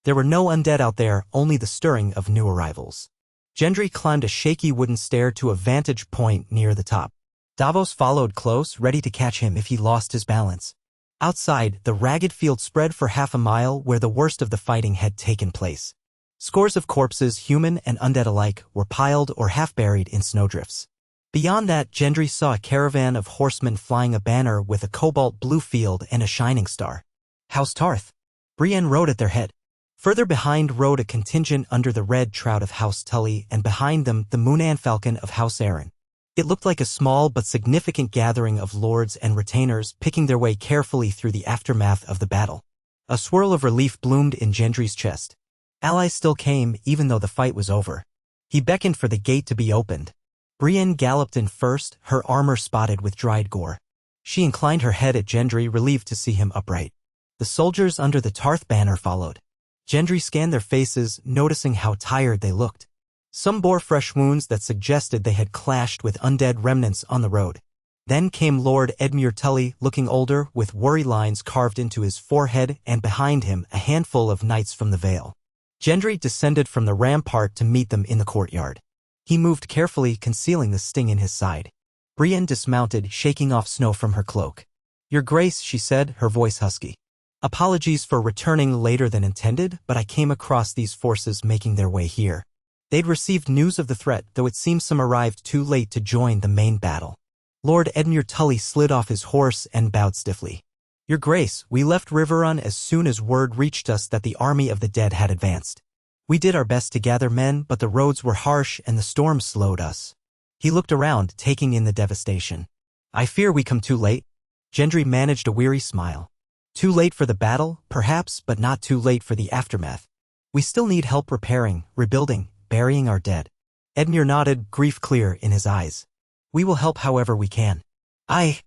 There were no undead out there, only the stirring of new arrivals. Gendry climbed a shaky wooden stair to a vantage point near the top. Davos followed close, ready to catch him if he lost his balance. Outside, the ragged field spread for half a mile where the worst of the fighting had taken place. Scores of corpses, human and undead alike, were piled or half-buried in snowdrifts. Beyond that, Gendry saw a caravan of horsemen flying a banner with a cobalt blue field and a shining star. House Tarth. Brienne rode at their head. Further behind rode a contingent under the red shroud of House Tully, and behind them the Moonan Falcon of House Aaron. It looked like a small but significant gathering of lords and retainers picking their way carefully through the aftermath of the battle. A swirl of relief bloomed in Gendry's chest. Allies still came, even though the fight was over. He beckoned for the gate to be opened. Brienne galloped in first, her armor spotted with dried gore. She inclined her head at Gendry, relieved to see him upright. The soldiers under the Tarth banner followed. Gendry scanned their faces, noticing how tired they looked. Some bore fresh wounds that suggested they had clashed with undead remnants on the road. Then came Lord Edmure Tully, looking older, with worry lines carved into his forehead, and behind him a handful of knights from the Vale. Gendry descended from the rampart to meet them in the courtyard. He moved carefully, concealing the sting in his side. Brienne dismounted, shaking off snow from her cloak. "Your Grace," she said, her voice husky. "Apologies for returning later than intended, but I came across these forces making their way here. They'd received news of the threat, though it seems some arrived too late to join the main battle." Lord Edmure Tully slid off his horse and bowed stiffly. "Your Grace, we left Riverrun as soon as word reached us that the army of the dead had advanced. We did our best to gather men, but the roads were harsh and the storm slowed us." He looked around, taking in the devastation. "I fear we come too late." Gendry managed a weary smile. "Too late for the battle, perhaps, but not too late for the aftermath. We still need help repairing, rebuilding, burying our dead." Edmure nodded, grief clear in his eyes. "We will help however we can." I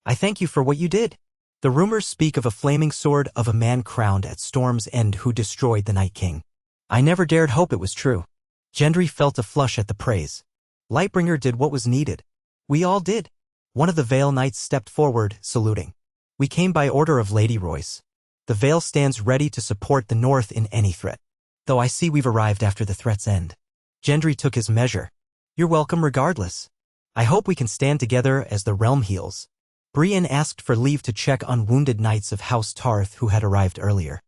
thank you for what you did." The rumors speak of a flaming sword of a man crowned at Storm's End who destroyed the Night King. I never dared hope it was true. Gendry felt a flush at the praise. Lightbringer did what was needed. We all did. One of the Vale Knights stepped forward, saluting. "We came by order of Lady Royce. The Vale stands ready to support the North in any threat. Though I see we've arrived after the threat's end." Gendry took his measure. "You're welcome regardless. I hope we can stand together as the realm heals." Brienne asked for leave to check on wounded knights of House Tarth who had arrived earlier.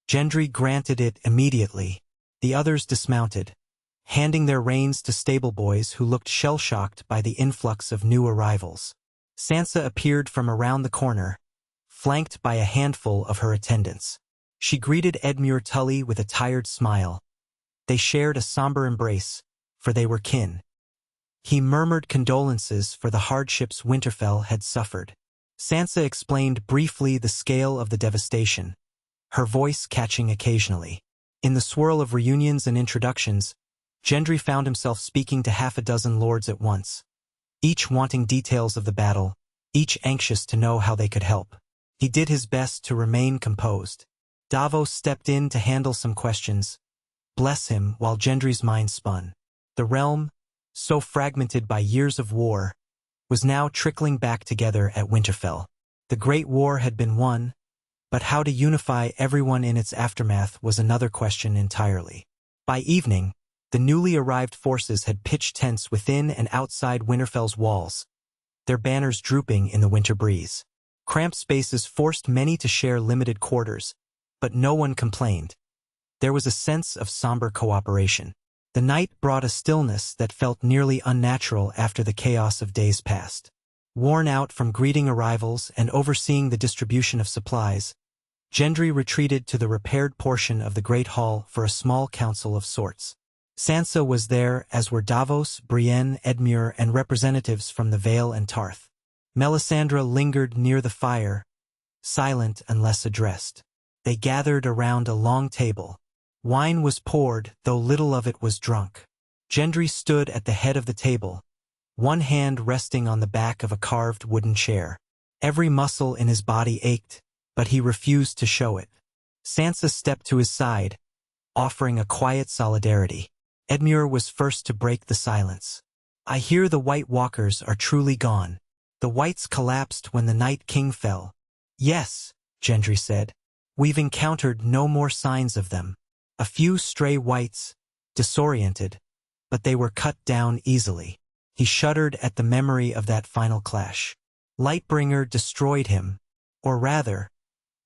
Gendry granted it immediately. The others dismounted, handing their reins to stable boys who looked shell-shocked by the influx of new arrivals. Sansa appeared from around the corner, flanked by a handful of her attendants. She greeted Edmure Tully with a tired smile. They shared a somber embrace, for they were kin. He murmured condolences for the hardships Winterfell had suffered. Sansa explained briefly the scale of the devastation, her voice catching occasionally. In the swirl of reunions and introductions, Gendry found himself speaking to half a dozen lords at once, each wanting details of the battle, each anxious to know how they could help. He did his best to remain composed. Davos stepped in to handle some questions. Bless him, while Gendry's mind spun. The realm, so fragmented by years of war, was now trickling back together at Winterfell. The Great War had been won, but how to unify everyone in its aftermath was another question entirely. By evening, the newly arrived forces had pitched tents within and outside Winterfell's walls, their banners drooping in the winter breeze. Cramped spaces forced many to share limited quarters, but no one complained. There was a sense of somber cooperation. The night brought a stillness that felt nearly unnatural after the chaos of days past. Worn out from greeting arrivals and overseeing the distribution of supplies, Gendry retreated to the repaired portion of the Great Hall for a small council of sorts. Sansa was there, as were Davos, Brienne, Edmure, and representatives from the Vale and Tarth. Melisandre lingered near the fire, silent unless addressed. They gathered around a long table. Wine was poured, though little of it was drunk. Gendry stood at the head of the table, one hand resting on the back of a carved wooden chair. Every muscle in his body ached, but he refused to show it. Sansa stepped to his side, offering a quiet solidarity. Edmure was first to break the silence. "I hear the White Walkers are truly gone. The Whites collapsed when the Night King fell." "Yes," Gendry said. "We've encountered no more signs of them. A few stray Whites, disoriented, but they were cut down easily." He shuddered at the memory of that final clash. Lightbringer destroyed him, or rather,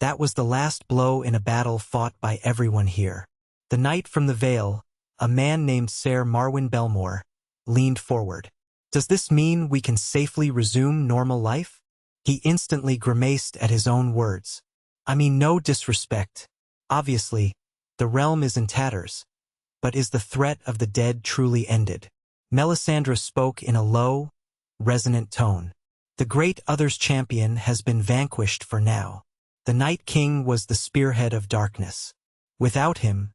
that was the last blow in a battle fought by everyone here. The knight from the Vale, a man named Ser Marwyn Belmore, leaned forward. "Does this mean we can safely resume normal life?" He instantly grimaced at his own words. "I mean no disrespect. Obviously, the realm is in tatters. But is the threat of the dead truly ended?" Melisandre spoke in a low, resonant tone. "The great Other's champion has been vanquished for now. The Night King was the spearhead of darkness. Without him,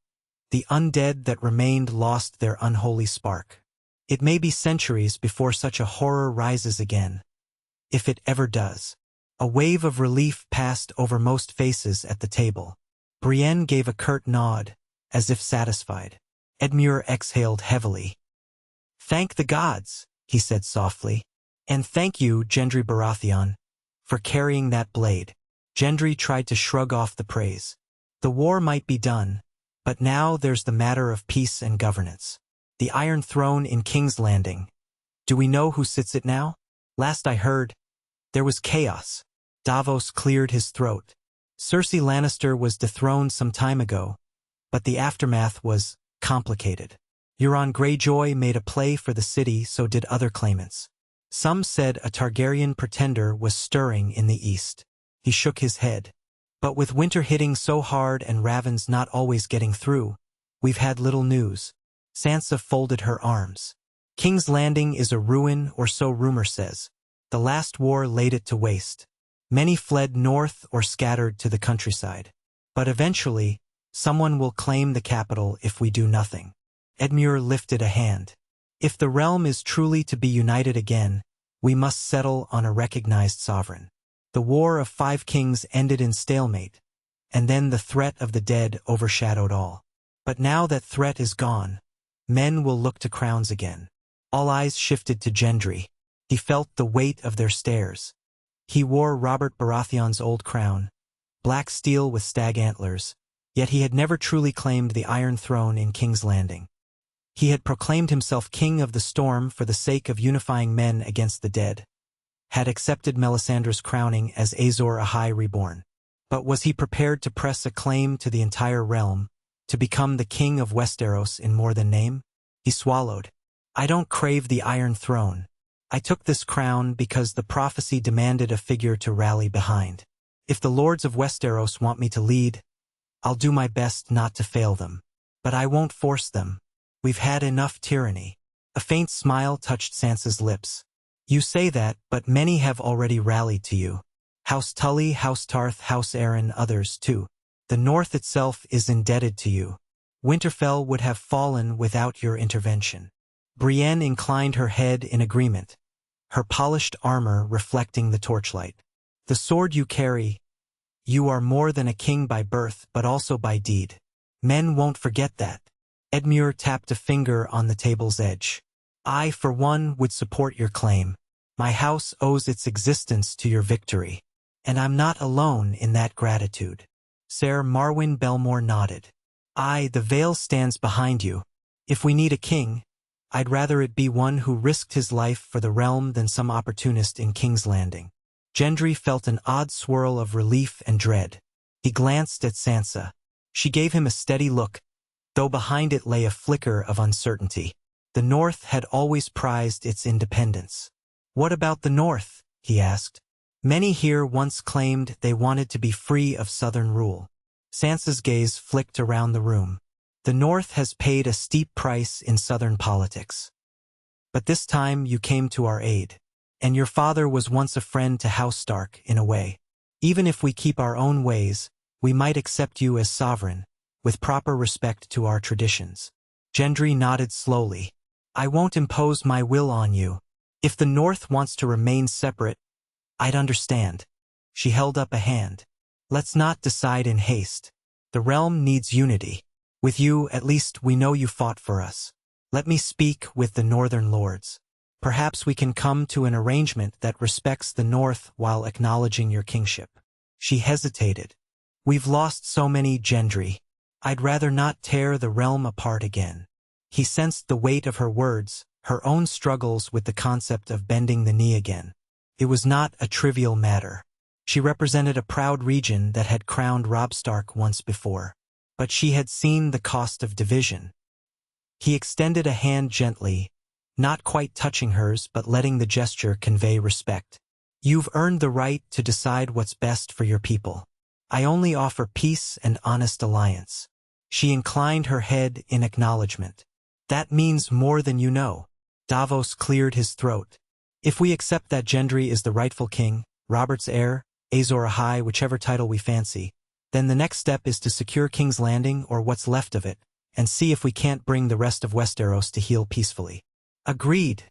the undead that remained lost their unholy spark. It may be centuries before such a horror rises again, if it ever does." A wave of relief passed over most faces at the table. Brienne gave a curt nod, as if satisfied. Edmure exhaled heavily. "Thank the gods," he said softly. And thank you, Gendry Baratheon, for carrying that blade. Gendry tried to shrug off the praise. The war might be done, but now there's the matter of peace and governance. The Iron Throne in King's Landing. Do we know who sits it now? Last I heard, there was chaos. Davos cleared his throat. Cersei Lannister was dethroned some time ago, but the aftermath was complicated. Euron Greyjoy made a play for the city, so did other claimants. Some said a Targaryen pretender was stirring in the east. He shook his head. But with winter hitting so hard and ravens not always getting through, we've had little news. Sansa folded her arms. King's Landing is a ruin, or so rumor says. The last war laid it to waste. Many fled north or scattered to the countryside. But eventually, someone will claim the capital if we do nothing. Edmure lifted a hand. If the realm is truly to be united again, we must settle on a recognized sovereign. The War of Five Kings ended in stalemate, and then the threat of the dead overshadowed all. But now that threat is gone, men will look to crowns again. All eyes shifted to Gendry. He felt the weight of their stares. He wore Robert Baratheon's old crown, black steel with stag antlers, yet he had never truly claimed the Iron Throne in King's Landing. He had proclaimed himself King of the Storm for the sake of unifying men against the dead, had accepted Melisandre's crowning as Azor Ahai reborn. But was he prepared to press a claim to the entire realm, to become the King of Westeros in more than name? He swallowed. I don't crave the Iron Throne. I took this crown because the prophecy demanded a figure to rally behind. If the lords of Westeros want me to lead, I'll do my best not to fail them. But I won't force them. We've had enough tyranny. A faint smile touched Sansa's lips. You say that, but many have already rallied to you. House Tully, House Tarth, House Arryn, others too. The North itself is indebted to you. Winterfell would have fallen without your intervention. Brienne inclined her head in agreement, her polished armor reflecting the torchlight. The sword you carry, you are more than a king by birth but also by deed. Men won't forget that. Edmure tapped a finger on the table's edge. I, for one, would support your claim. My house owes its existence to your victory. And I'm not alone in that gratitude. Ser Marwyn Belmore nodded. Aye, the Vale stands behind you. If we need a king, I'd rather it be one who risked his life for the realm than some opportunist in King's Landing. Gendry felt an odd swirl of relief and dread. He glanced at Sansa. She gave him a steady look, though behind it lay a flicker of uncertainty. The North had always prized its independence. What about the North? He asked. Many here once claimed they wanted to be free of Southern rule. Sansa's gaze flicked around the room. The North has paid a steep price in Southern politics. But this time you came to our aid. And your father was once a friend to House Stark, in a way. Even if we keep our own ways, we might accept you as sovereign, with proper respect to our traditions. Gendry nodded slowly. I won't impose my will on you. If the North wants to remain separate, I'd understand. She held up a hand. Let's not decide in haste. The realm needs unity. With you, at least, we know you fought for us. Let me speak with the Northern Lords. Perhaps we can come to an arrangement that respects the North while acknowledging your kingship. She hesitated. We've lost so many, Gendry. I'd rather not tear the realm apart again. He sensed the weight of her words, her own struggles with the concept of bending the knee again. It was not a trivial matter. She represented a proud region that had crowned Robb Stark once before. But she had seen the cost of division. He extended a hand gently, not quite touching hers but letting the gesture convey respect. You've earned the right to decide what's best for your people. I only offer peace and honest alliance. She inclined her head in acknowledgement. That means more than you know. Davos cleared his throat. If we accept that Gendry is the rightful king, Robert's heir, Azor Ahai, whichever title we fancy, then the next step is to secure King's Landing or what's left of it, and see if we can't bring the rest of Westeros to heal peacefully. Agreed,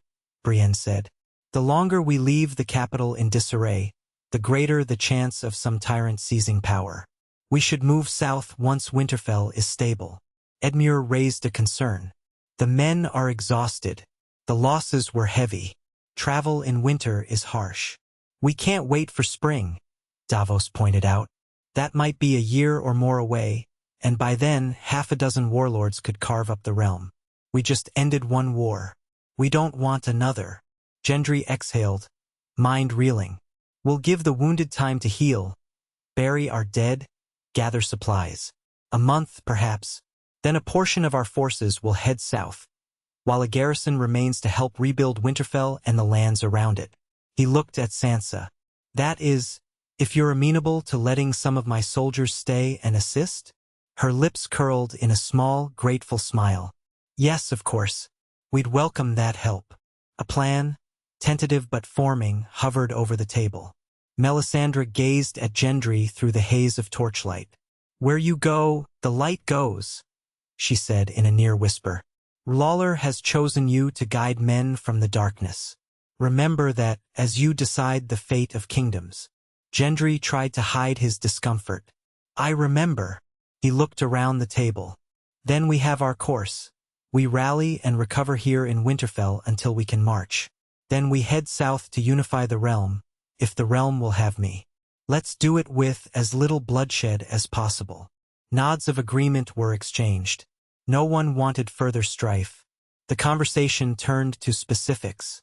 Brienne said. The longer we leave the capital in disarray, the greater the chance of some tyrant seizing power. We should move south once Winterfell is stable. Edmure raised a concern. The men are exhausted. The losses were heavy. Travel in winter is harsh. We can't wait for spring, Davos pointed out. That might be a year or more away, and by then half a dozen warlords could carve up the realm. We just ended one war. We don't want another. Gendry exhaled, mind reeling. We'll give the wounded time to heal, bury our dead, gather supplies. A month, perhaps. Then a portion of our forces will head south, while a garrison remains to help rebuild Winterfell and the lands around it. He looked at Sansa. That is, if you're amenable to letting some of my soldiers stay and assist? Her lips curled in a small, grateful smile. Yes, of course. We'd welcome that help. A plan, tentative but forming, hovered over the table. Melisandre gazed at Gendry through the haze of torchlight. Where you go, the light goes, she said in a near whisper. Lawler has chosen you to guide men from the darkness. Remember that as you decide the fate of kingdoms. Gendry tried to hide his discomfort. I remember. He looked around the table. Then we have our course. We rally and recover here in Winterfell until we can march. Then we head south to unify the realm, if the realm will have me. Let's do it with as little bloodshed as possible. Nods of agreement were exchanged. No one wanted further strife. The conversation turned to specifics.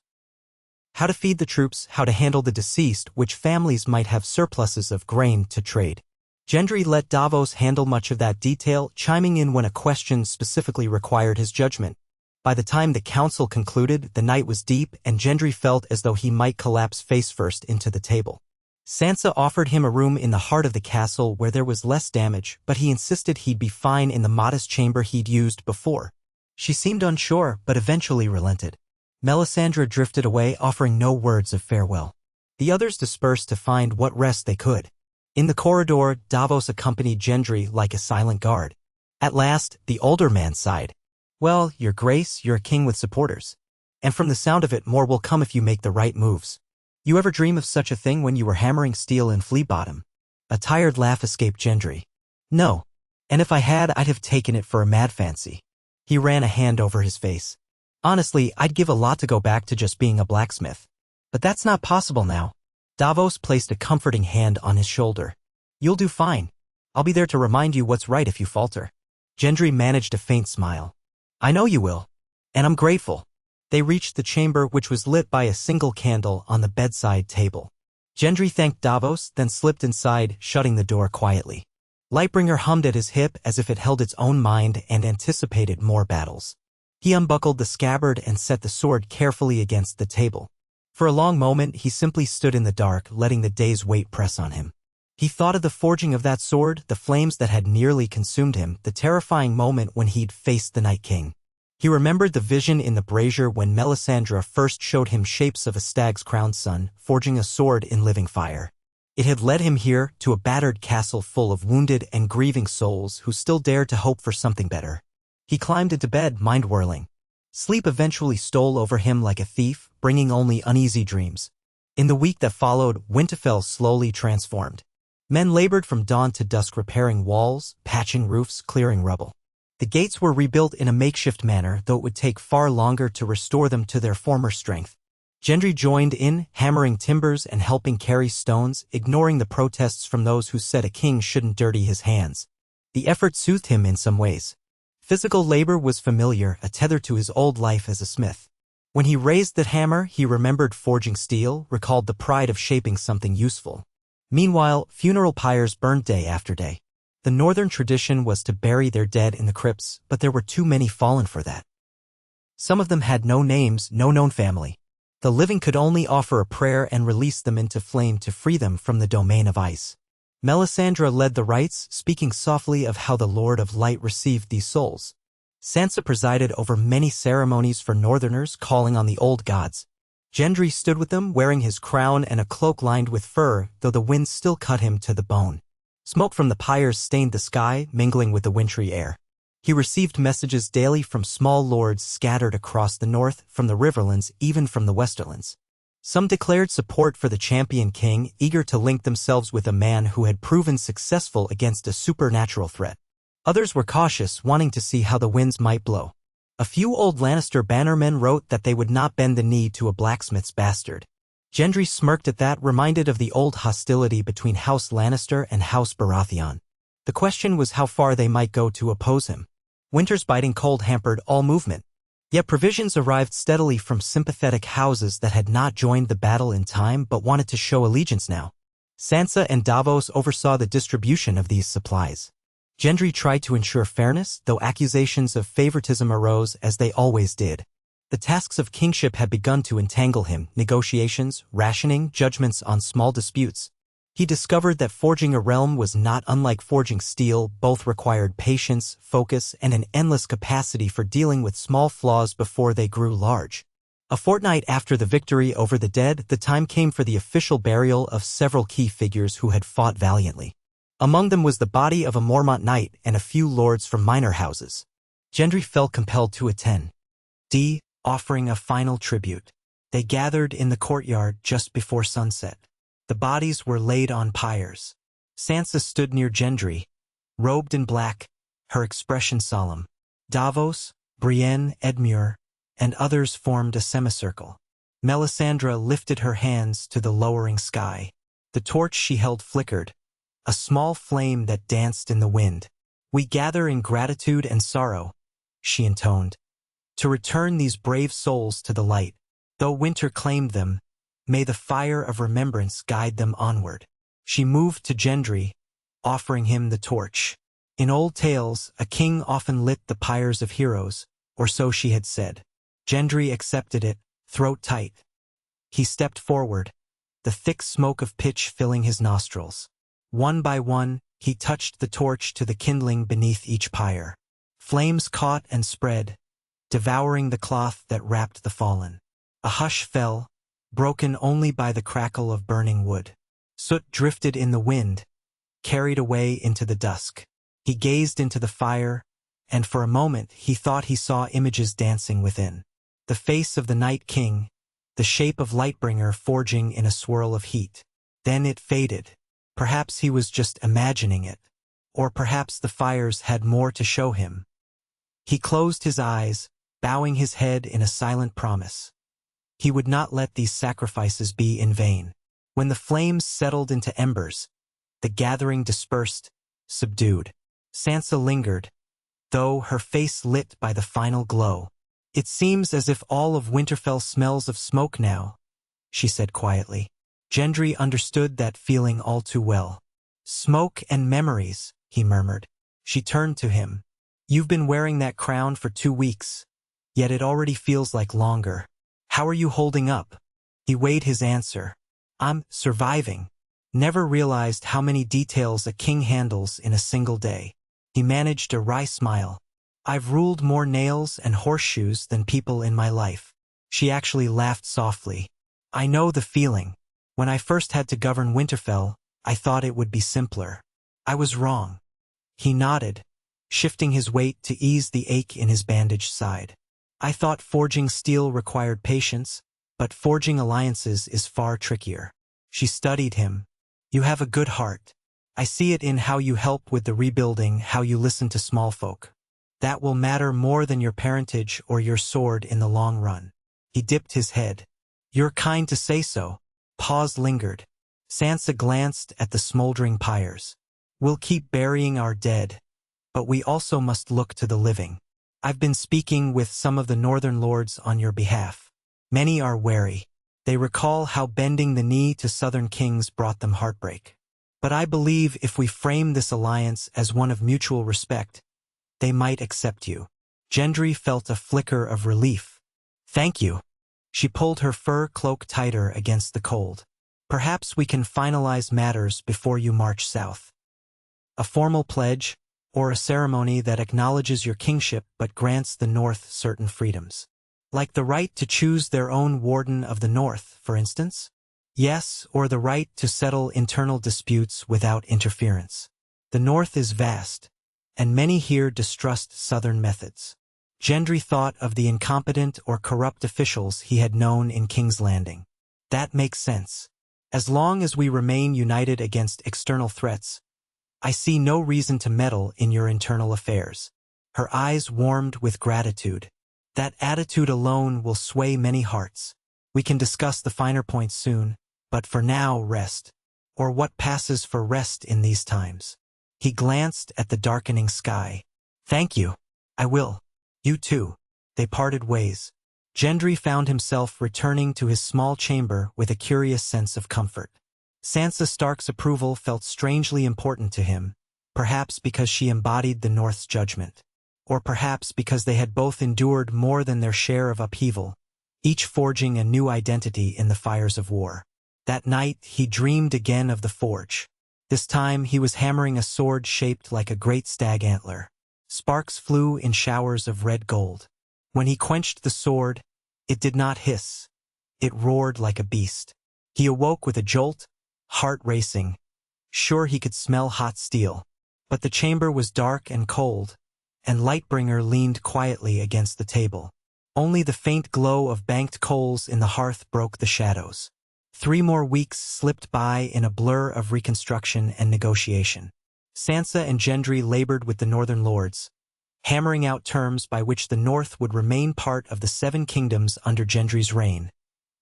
How to feed the troops, how to handle the deceased, which families might have surpluses of grain to trade. Gendry let Davos handle much of that detail, chiming in when a question specifically required his judgment. By the time the council concluded, the night was deep, and Gendry felt as though he might collapse face-first into the table. Sansa offered him a room in the heart of the castle where there was less damage, but he insisted he'd be fine in the modest chamber he'd used before. She seemed unsure, but eventually relented. Melisandre drifted away, offering no words of farewell. The others dispersed to find what rest they could. In the corridor, Davos accompanied Gendry like a silent guard. At last, the older man sighed. Well, Your Grace, you're a king with supporters. And from the sound of it, more will come if you make the right moves. You ever dream of such a thing when you were hammering steel in Flea Bottom? A tired laugh escaped Gendry. No. And if I had, I'd have taken it for a mad fancy. He ran a hand over his face. Honestly, I'd give a lot to go back to just being a blacksmith. But that's not possible now. Davos placed a comforting hand on his shoulder. You'll do fine. I'll be there to remind you what's right if you falter. Gendry managed a faint smile. I know you will. And I'm grateful. They reached the chamber, which was lit by a single candle on the bedside table. Gendry thanked Davos, then slipped inside, shutting the door quietly. Lightbringer hummed at his hip as if it held its own mind and anticipated more battles. He unbuckled the scabbard and set the sword carefully against the table. For a long moment, he simply stood in the dark, letting the day's weight press on him. He thought of the forging of that sword, the flames that had nearly consumed him, the terrifying moment when he'd faced the Night King. He remembered the vision in the brazier when Melisandre first showed him shapes of a stag's crowned son, forging a sword in living fire. It had led him here, to a battered castle full of wounded and grieving souls who still dared to hope for something better. He climbed into bed, mind-whirling. Sleep eventually stole over him like a thief, bringing only uneasy dreams. In the week that followed, Winterfell slowly transformed. Men labored from dawn to dusk repairing walls, patching roofs, clearing rubble. The gates were rebuilt in a makeshift manner, though it would take far longer to restore them to their former strength. Gendry joined in, hammering timbers and helping carry stones, ignoring the protests from those who said a king shouldn't dirty his hands. The effort soothed him in some ways. Physical labor was familiar, a tether to his old life as a smith. When he raised that hammer, he remembered forging steel, recalled the pride of shaping something useful. Meanwhile, funeral pyres burned day after day. The northern tradition was to bury their dead in the crypts, but there were too many fallen for that. Some of them had no names, no known family. The living could only offer a prayer and release them into flame to free them from the domain of ice. Melisandre led the rites, speaking softly of how the Lord of Light received these souls. Sansa presided over many ceremonies for northerners, calling on the old gods. Gendry stood with them, wearing his crown and a cloak lined with fur, though the wind still cut him to the bone. Smoke from the pyres stained the sky, mingling with the wintry air. He received messages daily from small lords scattered across the north, from the Riverlands, even from the Westerlands. Some declared support for the champion king, eager to link themselves with a man who had proven successful against a supernatural threat. Others were cautious, wanting to see how the winds might blow. A few old Lannister bannermen wrote that they would not bend the knee to a blacksmith's bastard. Gendry smirked at that, reminded of the old hostility between House Lannister and House Baratheon. The question was how far they might go to oppose him. Winter's biting cold hampered all movement. Yet provisions arrived steadily from sympathetic houses that had not joined the battle in time but wanted to show allegiance now. Sansa and Davos oversaw the distribution of these supplies. Gendry tried to ensure fairness, though accusations of favoritism arose as they always did. The tasks of kingship had begun to entangle him: negotiations, rationing, judgments on small disputes. He discovered that forging a realm was not unlike forging steel. Both required patience, focus, and an endless capacity for dealing with small flaws before they grew large. A fortnight after the victory over the dead, the time came for the official burial of several key figures who had fought valiantly. Among them was the body of a Mormont knight and a few lords from minor houses. Gendry felt compelled to attend, offering a final tribute. They gathered in the courtyard just before sunset. The bodies were laid on pyres. Sansa stood near Gendry, robed in black, her expression solemn. Davos, Brienne, Edmure, and others formed a semicircle. Melisandre lifted her hands to the lowering sky. The torch she held flickered, a small flame that danced in the wind. "We gather in gratitude and sorrow," she intoned, "to return these brave souls to the light. Though winter claimed them, may the fire of remembrance guide them onward." She moved to Gendry, offering him the torch. In old tales, a king often lit the pyres of heroes, or so she had said. Gendry accepted it, throat tight. He stepped forward, the thick smoke of pitch filling his nostrils. One by one, he touched the torch to the kindling beneath each pyre. Flames caught and spread, devouring the cloth that wrapped the fallen. A hush fell, broken only by the crackle of burning wood. Soot drifted in the wind, carried away into the dusk. He gazed into the fire, and for a moment he thought he saw images dancing within. The face of the Night King, the shape of Lightbringer forging in a swirl of heat. Then it faded. Perhaps he was just imagining it, or perhaps the fires had more to show him. He closed his eyes, bowing his head in a silent promise. He would not let these sacrifices be in vain. When the flames settled into embers, the gathering dispersed, subdued. Sansa lingered, though her face lit by the final glow. "It seems as if all of Winterfell smells of smoke now," she said quietly. Gendry understood that feeling all too well. "Smoke and memories," he murmured. She turned to him. "You've been wearing that crown for 2 weeks, yet it already feels like longer. How are you holding up?" He weighed his answer. "I'm surviving." Never realized how many details a king handles in a single day. He managed a wry smile. "I've ruled more nails and horseshoes than people in my life." She actually laughed softly. "I know the feeling. When I first had to govern Winterfell, I thought it would be simpler. I was wrong." He nodded, shifting his weight to ease the ache in his bandaged side. "I thought forging steel required patience, but forging alliances is far trickier." She studied him. "You have a good heart. I see it in how you help with the rebuilding, how you listen to small folk. That will matter more than your parentage or your sword in the long run." He dipped his head. "You're kind to say so." Pause lingered. Sansa glanced at the smoldering pyres. "We'll keep burying our dead, but we also must look to the living. I've been speaking with some of the northern lords on your behalf. Many are wary. They recall how bending the knee to southern kings brought them heartbreak. But I believe if we frame this alliance as one of mutual respect, they might accept you." Gendry felt a flicker of relief. "Thank you." She pulled her fur cloak tighter against the cold. "Perhaps we can finalize matters before you march south. A formal pledge, or a ceremony that acknowledges your kingship but grants the North certain freedoms. Like the right to choose their own warden of the North, for instance? Yes, or the right to settle internal disputes without interference. The North is vast, and many here distrust Southern methods." Gendry thought of the incompetent or corrupt officials he had known in King's Landing. "That makes sense. As long as we remain united against external threats, I see no reason to meddle in your internal affairs." Her eyes warmed with gratitude. That attitude alone will sway many hearts. We can discuss the finer points soon, but for now rest. Or what passes for rest in these times. He glanced at the darkening sky. Thank you. I will. You too. They parted ways. Gendry found himself returning to his small chamber with a curious sense of comfort. Sansa Stark's approval felt strangely important to him, perhaps because she embodied the North's judgment. Or perhaps because they had both endured more than their share of upheaval, each forging a new identity in the fires of war. That night he dreamed again of the forge. This time he was hammering a sword shaped like a great stag antler. Sparks flew in showers of red gold. When he quenched the sword, it did not hiss. It roared like a beast. He awoke with a jolt, heart racing. Sure, he could smell hot steel. But the chamber was dark and cold, and Lightbringer leaned quietly against the table. Only the faint glow of banked coals in the hearth broke the shadows. 3 more weeks slipped by in a blur of reconstruction and negotiation. Sansa and Gendry labored with the Northern Lords, hammering out terms by which the North would remain part of the 7 kingdoms under Gendry's reign,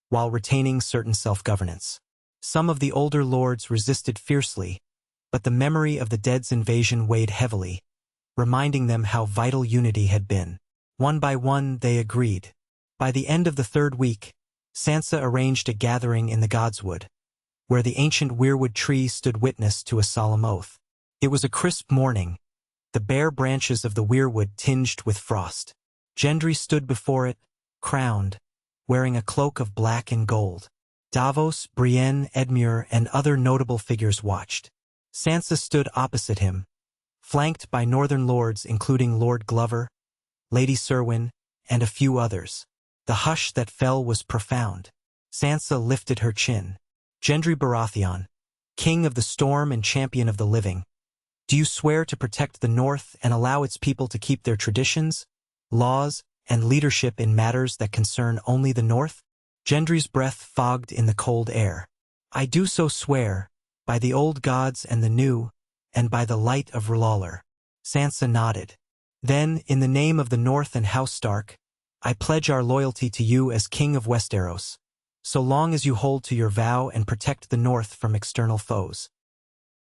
while retaining certain self-governance. Some of the older lords resisted fiercely, but the memory of the Dead's invasion weighed heavily, reminding them how vital unity had been. One by one they agreed. By the end of the 3rd week, Sansa arranged a gathering in the Godswood, where the ancient weirwood tree stood witness to a solemn oath. It was a crisp morning, the bare branches of the weirwood tinged with frost. Gendry stood before it, crowned, wearing a cloak of black and gold. Davos, Brienne, Edmure, and other notable figures watched. Sansa stood opposite him, flanked by Northern lords including Lord Glover, Lady Cerwyn, and a few others. The hush that fell was profound. Sansa lifted her chin. Gendry Baratheon, King of the Storm and Champion of the Living, do you swear to protect the North and allow its people to keep their traditions, laws, and leadership in matters that concern only the North? Gendry's breath fogged in the cold air. I do so swear, by the old gods and the new, and by the light of R'hllor. Sansa nodded. Then, in the name of the North and House Stark, I pledge our loyalty to you as King of Westeros, so long as you hold to your vow and protect the North from external foes.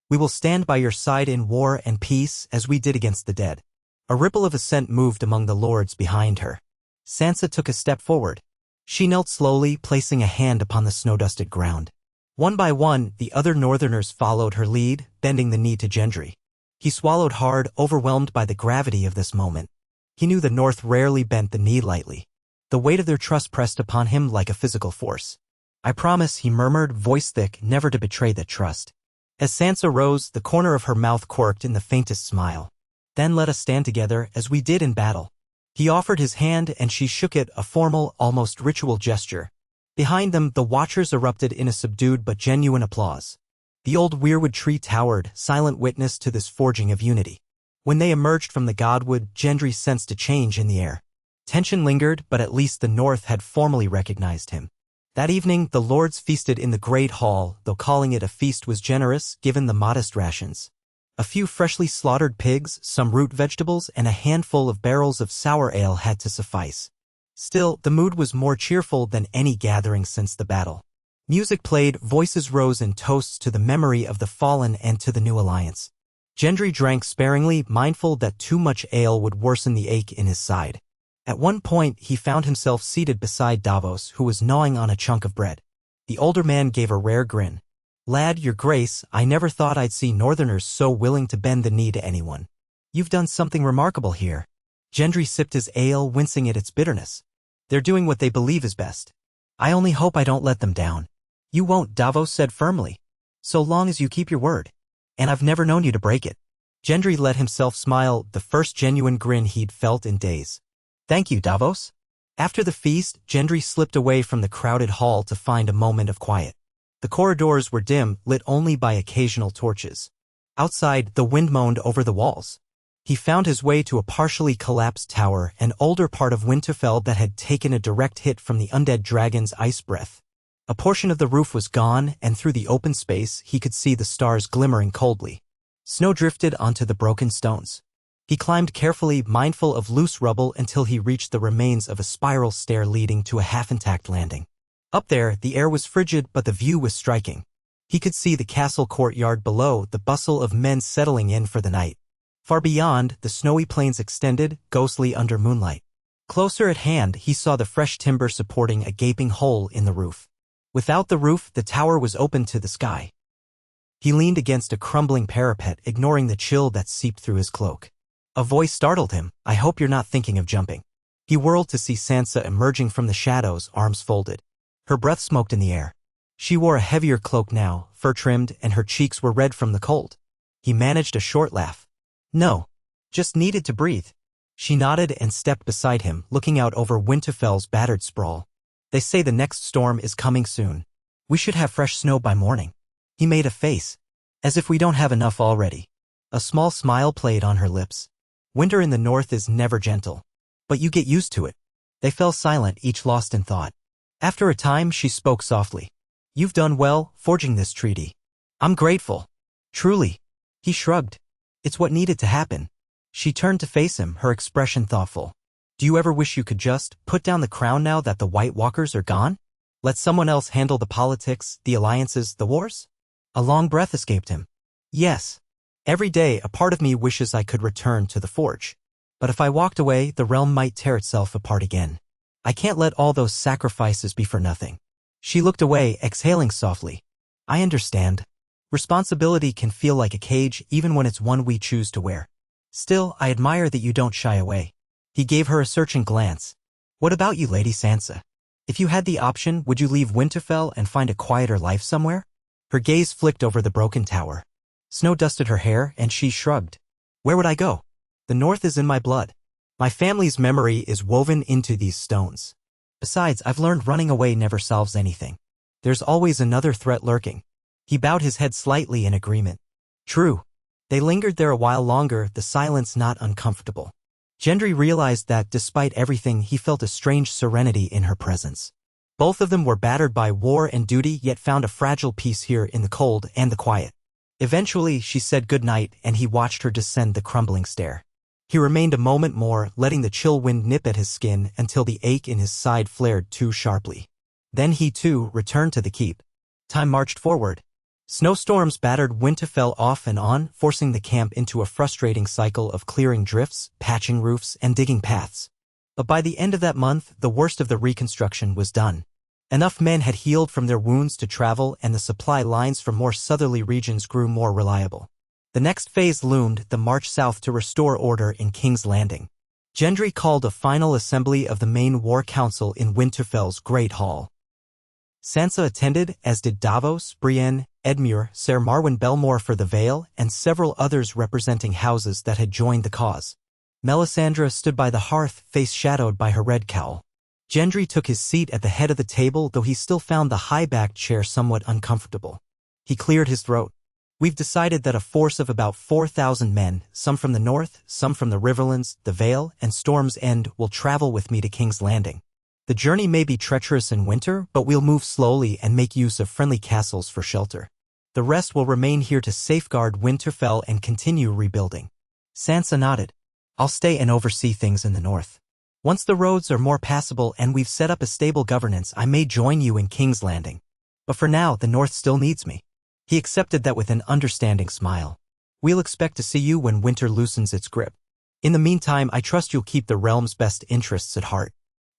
We will stand by your side in war and peace as we did against the Dead. A ripple of assent moved among the lords behind her. Sansa took a step forward. She knelt slowly, placing a hand upon the snow-dusted ground. One by one, the other Northerners followed her lead, bending the knee to Gendry. He swallowed hard, overwhelmed by the gravity of this moment. He knew the North rarely bent the knee lightly. The weight of their trust pressed upon him like a physical force. I promise, he murmured, voice thick, never to betray that trust. As Sansa rose, the corner of her mouth quirked in the faintest smile. Then let us stand together, as we did in battle. He offered his hand and she shook it, a formal, almost ritual gesture. Behind them, the watchers erupted in a subdued but genuine applause. The old weirwood tree towered, silent witness to this forging of unity. When they emerged from the Godwood, Gendry sensed a change in the air. Tension lingered, but at least the North had formally recognized him. That evening, the lords feasted in the Great Hall, though calling it a feast was generous, given the modest rations. A few freshly slaughtered pigs, some root vegetables, and a handful of barrels of sour ale had to suffice. Still, the mood was more cheerful than any gathering since the battle. Music played, voices rose in toasts to the memory of the fallen and to the new alliance. Gendry drank sparingly, mindful that too much ale would worsen the ache in his side. At one point, he found himself seated beside Davos, who was gnawing on a chunk of bread. The older man gave a rare grin. Lad, your grace, I never thought I'd see Northerners so willing to bend the knee to anyone. You've done something remarkable here. Gendry sipped his ale, wincing at its bitterness. They're doing what they believe is best. I only hope I don't let them down. You won't, Davos said firmly. So long as you keep your word. And I've never known you to break it. Gendry let himself smile, the first genuine grin he'd felt in days. Thank you, Davos. After the feast, Gendry slipped away from the crowded hall to find a moment of quiet. The corridors were dim, lit only by occasional torches. Outside, the wind moaned over the walls. He found his way to a partially collapsed tower, an older part of Winterfell that had taken a direct hit from the undead dragon's ice breath. A portion of the roof was gone, and through the open space he could see the stars glimmering coldly. Snow drifted onto the broken stones. He climbed carefully, mindful of loose rubble, until he reached the remains of a spiral stair leading to a half-intact landing. Up there, the air was frigid, but the view was striking. He could see the castle courtyard below, the bustle of men settling in for the night. Far beyond, the snowy plains extended, ghostly under moonlight. Closer at hand, he saw the fresh timber supporting a gaping hole in the roof. Without the roof, the tower was open to the sky. He leaned against a crumbling parapet, ignoring the chill that seeped through his cloak. A voice startled him. "I hope you're not thinking of jumping." He whirled to see Sansa emerging from the shadows, arms folded. Her breath smoked in the air. She wore a heavier cloak now, fur-trimmed, and her cheeks were red from the cold. He managed a short laugh. "No. Just needed to breathe." She nodded and stepped beside him, looking out over Winterfell's battered sprawl. "They say the next storm is coming soon. We should have fresh snow by morning." He made a face. "As if we don't have enough already." A small smile played on her lips. "Winter in the north is never gentle. But you get used to it." They fell silent, each lost in thought. After a time, she spoke softly. "You've done well, forging this treaty. I'm grateful. Truly." He shrugged. "It's what needed to happen." She turned to face him, her expression thoughtful. "Do you ever wish you could just put down the crown now that the White Walkers are gone? Let someone else handle the politics, the alliances, the wars?" A long breath escaped him. "Yes. Every day, a part of me wishes I could return to the forge. But if I walked away, the realm might tear itself apart again. I can't let all those sacrifices be for nothing." She looked away, exhaling softly. "I understand. Responsibility can feel like a cage, even when it's one we choose to wear. Still, I admire that you don't shy away." He gave her a searching glance. "What about you, Lady Sansa? If you had the option, would you leave Winterfell and find a quieter life somewhere?" Her gaze flicked over the broken tower. Snow dusted her hair, and she shrugged. "Where would I go? The north is in my blood. My family's memory is woven into these stones. Besides, I've learned running away never solves anything. There's always another threat lurking." He bowed his head slightly in agreement. "True." They lingered there a while longer, the silence not uncomfortable. Gendry realized that, despite everything, he felt a strange serenity in her presence. Both of them were battered by war and duty, yet found a fragile peace here in the cold and the quiet. Eventually, she said goodnight, and he watched her descend the crumbling stair. He remained a moment more, letting the chill wind nip at his skin until the ache in his side flared too sharply. Then he, too, returned to the keep. Time marched forward. Snowstorms battered Winterfell off and on, forcing the camp into a frustrating cycle of clearing drifts, patching roofs, and digging paths. But by the end of that month, the worst of the reconstruction was done. Enough men had healed from their wounds to travel, and the supply lines from more southerly regions grew more reliable. The next phase loomed, the march south to restore order in King's Landing. Gendry called a final assembly of the main war council in Winterfell's Great Hall. Sansa attended, as did Davos, Brienne, Edmure, Ser Marwyn Belmore for the Vale, and several others representing houses that had joined the cause. Melisandre stood by the hearth, face shadowed by her red cowl. Gendry took his seat at the head of the table, though he still found the high-backed chair somewhat uncomfortable. He cleared his throat. "We've decided that a force of about 4,000 men, some from the north, some from the Riverlands, the Vale, and Storm's End, will travel with me to King's Landing. The journey may be treacherous in winter, but we'll move slowly and make use of friendly castles for shelter. The rest will remain here to safeguard Winterfell and continue rebuilding." Sansa nodded. "I'll stay and oversee things in the north. Once the roads are more passable and we've set up a stable governance, I may join you in King's Landing. But for now, the north still needs me." He accepted that with an understanding smile. "We'll expect to see you when winter loosens its grip. In the meantime, I trust you'll keep the realm's best interests at heart."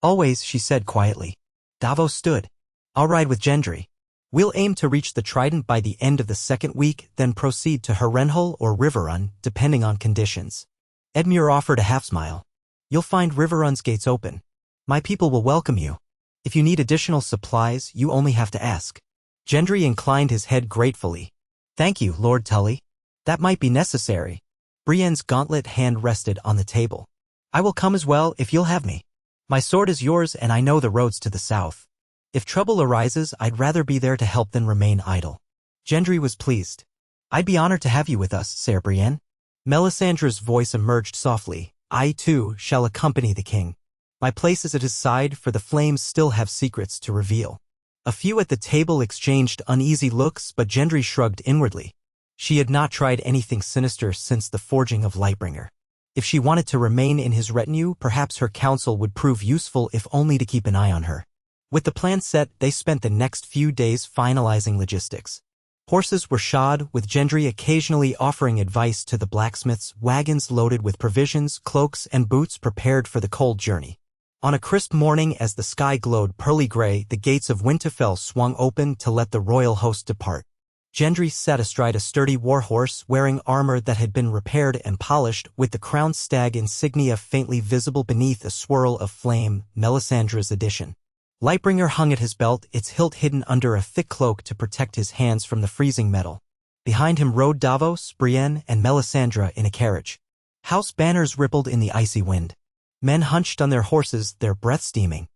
"Always," she said quietly. Davos stood. "I'll ride with Gendry. We'll aim to reach the Trident by the end of the second week, then proceed to Harrenhal or Riverrun, depending on conditions." Edmure offered a half-smile. "You'll find Riverrun's gates open. My people will welcome you. If you need additional supplies, you only have to ask." Gendry inclined his head gratefully. "Thank you, Lord Tully. That might be necessary." Brienne's gauntlet hand rested on the table. "I will come as well if you'll have me. My sword is yours and I know the roads to the south. If trouble arises, I'd rather be there to help than remain idle." Gendry was pleased. "I'd be honored to have you with us, Sir Brienne." Melisandre's voice emerged softly. "I, too, shall accompany the king. My place is at his side, for the flames still have secrets to reveal." A few at the table exchanged uneasy looks, but Gendry shrugged inwardly. She had not tried anything sinister since the forging of Lightbringer. If she wanted to remain in his retinue, perhaps her counsel would prove useful if only to keep an eye on her. With the plan set, they spent the next few days finalizing logistics. Horses were shod, with Gendry occasionally offering advice to the blacksmiths, wagons loaded with provisions, cloaks, and boots prepared for the cold journey. On a crisp morning, as the sky glowed pearly gray, the gates of Winterfell swung open to let the royal host depart. Gendry sat astride a sturdy warhorse, wearing armor that had been repaired and polished, with the crowned stag insignia faintly visible beneath a swirl of flame, Melisandre's edition. Lightbringer hung at his belt, its hilt hidden under a thick cloak to protect his hands from the freezing metal. Behind him rode Davos, Brienne, and Melisandre in a carriage. House banners rippled in the icy wind. Men hunched on their horses, their breath steaming.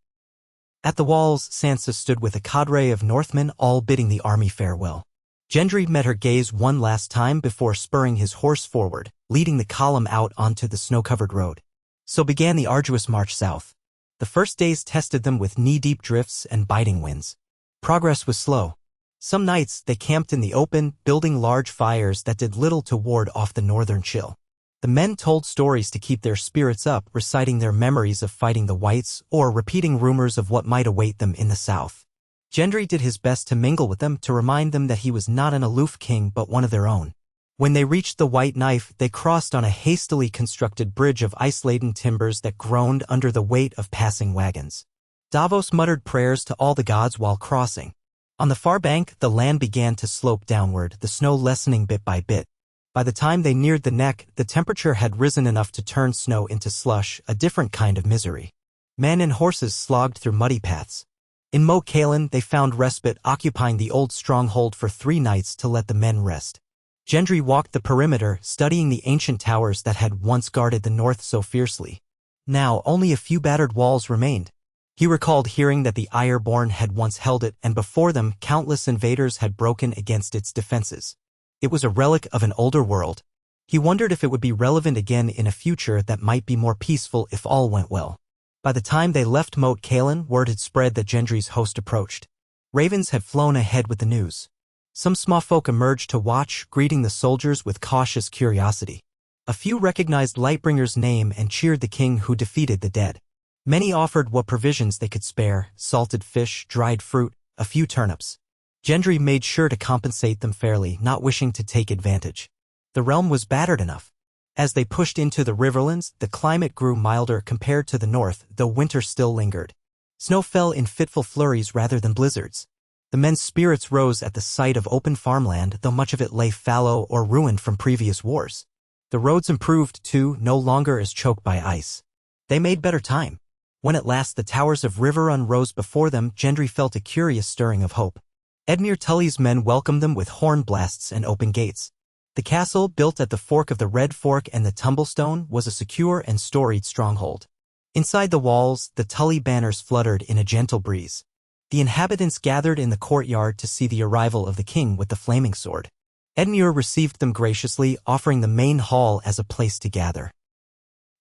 At the walls, Sansa stood with a cadre of Northmen, all bidding the army farewell. Gendry met her gaze one last time before spurring his horse forward, leading the column out onto the snow-covered road. So began the arduous march south. The first days tested them with knee-deep drifts and biting winds. Progress was slow. Some nights they camped in the open, building large fires that did little to ward off the northern chill. The men told stories to keep their spirits up, reciting their memories of fighting the Whites or repeating rumors of what might await them in the south. Gendry did his best to mingle with them, to remind them that he was not an aloof king but one of their own. When they reached the White Knife, they crossed on a hastily constructed bridge of ice-laden timbers that groaned under the weight of passing wagons. Davos muttered prayers to all the gods while crossing. On the far bank, the land began to slope downward, the snow lessening bit by bit. By the time they neared the neck, the temperature had risen enough to turn snow into slush, a different kind of misery. Men and horses slogged through muddy paths. In Moat Cailin, they found respite, occupying the old stronghold for 3 nights to let the men rest. Gendry walked the perimeter, studying the ancient towers that had once guarded the north so fiercely. Now only a few battered walls remained. He recalled hearing that the Ironborn had once held it, and before them countless invaders had broken against its defenses. It was a relic of an older world. He wondered if it would be relevant again in a future that might be more peaceful if all went well. By the time they left Moat Cailin, word had spread that Gendry's host approached. Ravens had flown ahead with the news. Some small folk emerged to watch, greeting the soldiers with cautious curiosity. A few recognized Lightbringer's name and cheered the king who defeated the dead. Many offered what provisions they could spare: salted fish, dried fruit, a few turnips. Gendry made sure to compensate them fairly, not wishing to take advantage. The realm was battered enough. As they pushed into the Riverlands, the climate grew milder compared to the north, though winter still lingered. Snow fell in fitful flurries rather than blizzards. The men's spirits rose at the sight of open farmland, though much of it lay fallow or ruined from previous wars. The roads improved, too, no longer as choked by ice. They made better time. When at last the towers of Riverrun rose before them, Gendry felt a curious stirring of hope. Edmure Tully's men welcomed them with horn blasts and open gates. The castle, built at the fork of the Red Fork and the Tumblestone, was a secure and storied stronghold. Inside the walls, the Tully banners fluttered in a gentle breeze. The inhabitants gathered in the courtyard to see the arrival of the king with the flaming sword. Edmure received them graciously, offering the main hall as a place to gather.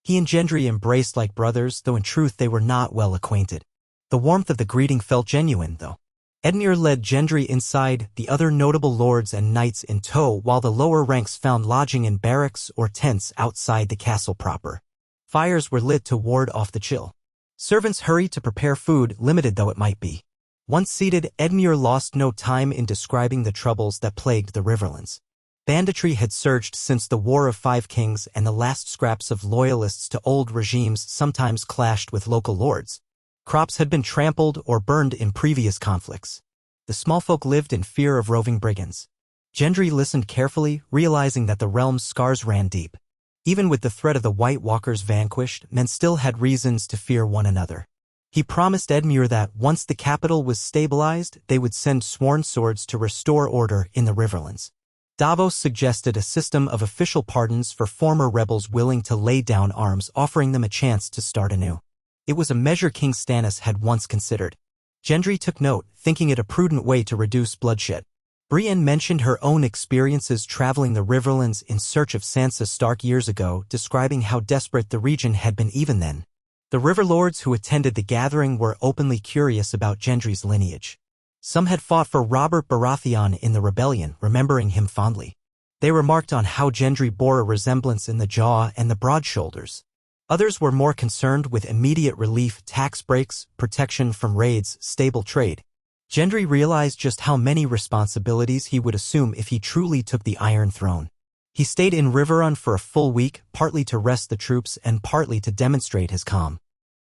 He and Gendry embraced like brothers, though in truth they were not well acquainted. The warmth of the greeting felt genuine, though. Edmure led Gendry inside, the other notable lords and knights in tow, while the lower ranks found lodging in barracks or tents outside the castle proper. Fires were lit to ward off the chill. Servants hurried to prepare food, limited though it might be. Once seated, Edmure lost no time in describing the troubles that plagued the Riverlands. Banditry had surged since the War of 5 Kings, and the last scraps of loyalists to old regimes sometimes clashed with local lords. Crops had been trampled or burned in previous conflicts. The small folk lived in fear of roving brigands. Gendry listened carefully, realizing that the realm's scars ran deep. Even with the threat of the White Walkers vanquished, men still had reasons to fear one another. He promised Edmure that, once the capital was stabilized, they would send sworn swords to restore order in the Riverlands. Davos suggested a system of official pardons for former rebels willing to lay down arms, offering them a chance to start anew. It was a measure King Stannis had once considered. Gendry took note, thinking it a prudent way to reduce bloodshed. Brienne mentioned her own experiences traveling the Riverlands in search of Sansa Stark years ago, describing how desperate the region had been even then. The Riverlords who attended the gathering were openly curious about Gendry's lineage. Some had fought for Robert Baratheon in the rebellion, remembering him fondly. They remarked on how Gendry bore a resemblance in the jaw and the broad shoulders. Others were more concerned with immediate relief, tax breaks, protection from raids, stable trade. Gendry realized just how many responsibilities he would assume if he truly took the Iron Throne. He stayed in Riverrun for a full week, partly to rest the troops and partly to demonstrate his calm.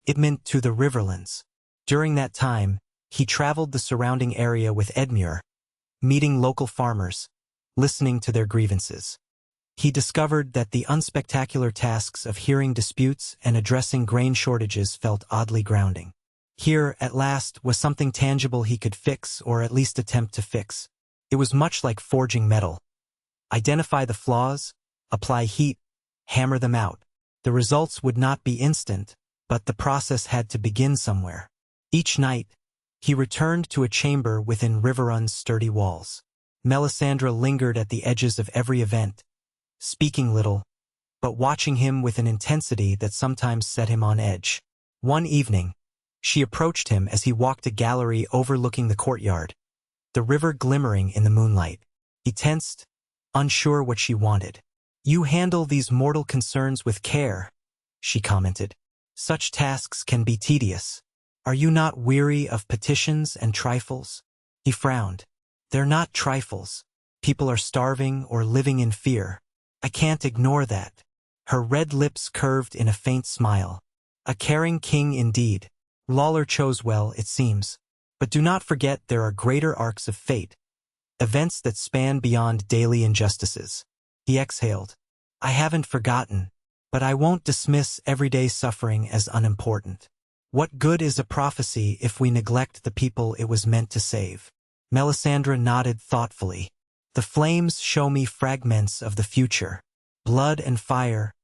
It meant to the Riverlands. During that time, he traveled the surrounding area with Edmure, meeting local farmers, listening to their grievances. He discovered that the unspectacular tasks of hearing disputes and addressing grain shortages felt oddly grounding. Here, at last, was something tangible he could fix, or at least attempt to fix. It was much like forging metal. Identify the flaws, apply heat, hammer them out. The results would not be instant, but the process had to begin somewhere. Each night, he returned to a chamber within Riverrun's sturdy walls. Melisandre lingered at the edges of every event, speaking little, but watching him with an intensity that sometimes set him on edge. One evening, she approached him as he walked a gallery overlooking the courtyard, the river glimmering in the moonlight. He tensed, unsure what she wanted. "You handle these mortal concerns with care," she commented. "Such tasks can be tedious. Are you not weary of petitions and trifles?" He frowned. "They're not trifles. People are starving or living in fear. I can't ignore that." Her red lips curved in a faint smile. "A caring king indeed. Lawler chose well, it seems. But do not forget there are greater arcs of fate, events that span beyond daily injustices." He exhaled. "I haven't forgotten, but I won't dismiss everyday suffering as unimportant. What good is a prophecy if we neglect the people it was meant to save?" Melisandre nodded thoughtfully. "The flames show me fragments of the future. Blood and fire,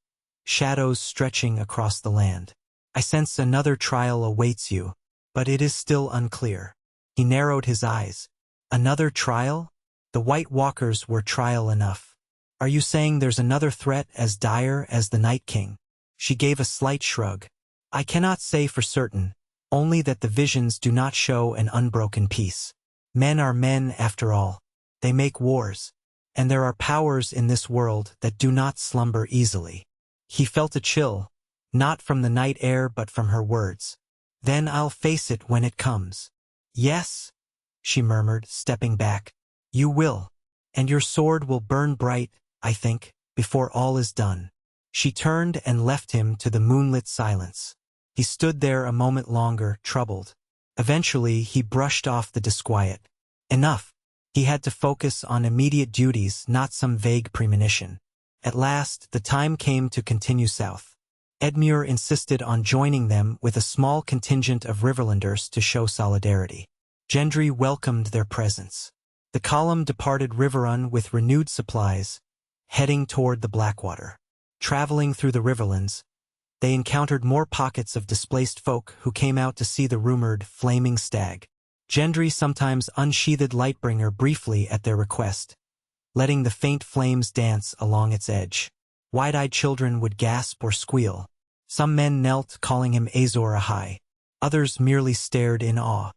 shadows stretching across the land. I sense another trial awaits you, but it is still unclear." He narrowed his eyes. "Another trial? The White Walkers were trial enough. Are you saying there's another threat as dire as the Night King?" She gave a slight shrug. "I cannot say for certain, only that the visions do not show an unbroken peace. Men are men after all. They make wars, and there are powers in this world that do not slumber easily." He felt a chill, not from the night air but from her words. "Then I'll face it when it comes." "Yes," she murmured, stepping back. "You will. And your sword will burn bright, I think, before all is done." She turned and left him to the moonlit silence. He stood there a moment longer, troubled. Eventually, he brushed off the disquiet. Enough. He had to focus on immediate duties, not some vague premonition. At last, the time came to continue south. Edmure insisted on joining them with a small contingent of Riverlanders to show solidarity. Gendry welcomed their presence. The column departed Riverrun with renewed supplies, heading toward the Blackwater. Traveling through the Riverlands, they encountered more pockets of displaced folk who came out to see the rumored flaming stag. Gendry sometimes unsheathed Lightbringer briefly at their request, letting the faint flames dance along its edge. Wide-eyed children would gasp or squeal. Some men knelt, calling him Azor Ahai. Others merely stared in awe.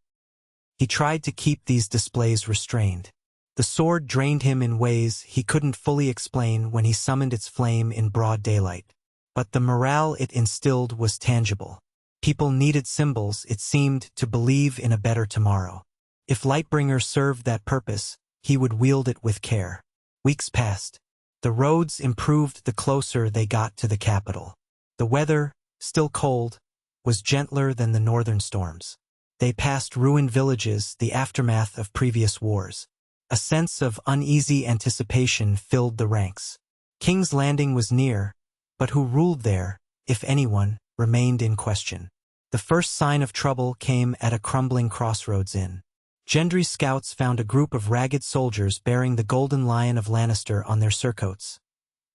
He tried to keep these displays restrained. The sword drained him in ways he couldn't fully explain when he summoned its flame in broad daylight. But the morale it instilled was tangible. People needed symbols, it seemed, to believe in a better tomorrow. If Lightbringer served that purpose, he would wield it with care. Weeks passed. The roads improved the closer they got to the capital. The weather, still cold, was gentler than the northern storms. They passed ruined villages, the aftermath of previous wars. A sense of uneasy anticipation filled the ranks. King's Landing was near, but who ruled there, if anyone, remained in question. The first sign of trouble came at a crumbling crossroads inn. Gendry's scouts found a group of ragged soldiers bearing the Golden Lion of Lannister on their surcoats.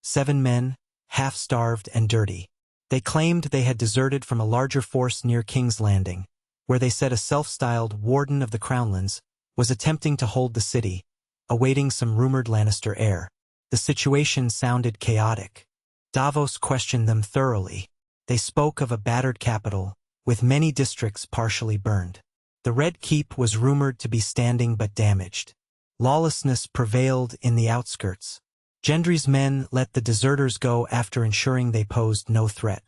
7 men, half-starved and dirty. They claimed they had deserted from a larger force near King's Landing, where they said a self-styled Warden of the Crownlands was attempting to hold the city, awaiting some rumored Lannister heir. The situation sounded chaotic. Davos questioned them thoroughly. They spoke of a battered capital, with many districts partially burned. The Red Keep was rumored to be standing but damaged. Lawlessness prevailed in the outskirts. Gendry's men let the deserters go after ensuring they posed no threat.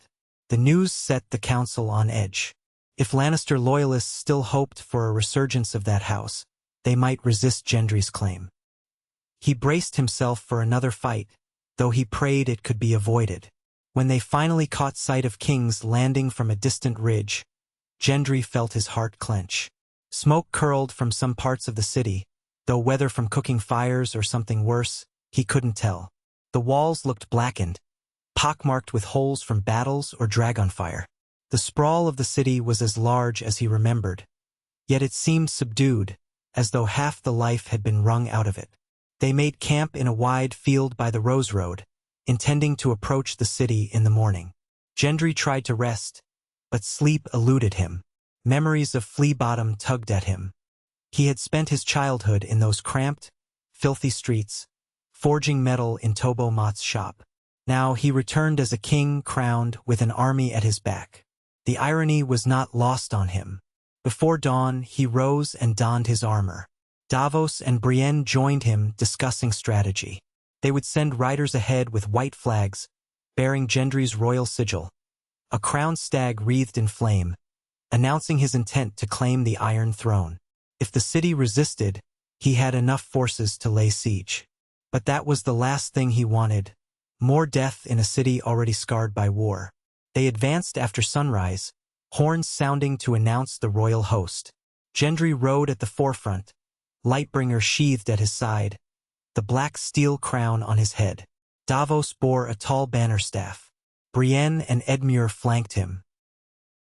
The news set the council on edge. If Lannister loyalists still hoped for a resurgence of that house, they might resist Gendry's claim. He braced himself for another fight, though he prayed it could be avoided. When they finally caught sight of King's Landing from a distant ridge, Gendry felt his heart clench. Smoke curled from some parts of the city, though whether from cooking fires or something worse, he couldn't tell. The walls looked blackened, pockmarked with holes from battles or dragon fire. The sprawl of the city was as large as he remembered, yet it seemed subdued, as though half the life had been wrung out of it. They made camp in a wide field by the Rose Road, intending to approach the city in the morning. Gendry tried to rest, but sleep eluded him. Memories of Flea Bottom tugged at him. He had spent his childhood in those cramped, filthy streets, forging metal in Tobo Mott's shop. Now he returned as a king crowned with an army at his back. The irony was not lost on him. Before dawn, he rose and donned his armor. Davos and Brienne joined him, discussing strategy. They would send riders ahead with white flags, bearing Gendry's royal sigil, a crowned stag wreathed in flame, announcing his intent to claim the Iron Throne. If the city resisted, he had enough forces to lay siege. But that was the last thing he wanted: more death in a city already scarred by war. They advanced after sunrise, horns sounding to announce the royal host. Gendry rode at the forefront, Lightbringer sheathed at his side, the black steel crown on his head. Davos bore a tall banner staff. Brienne and Edmure flanked him.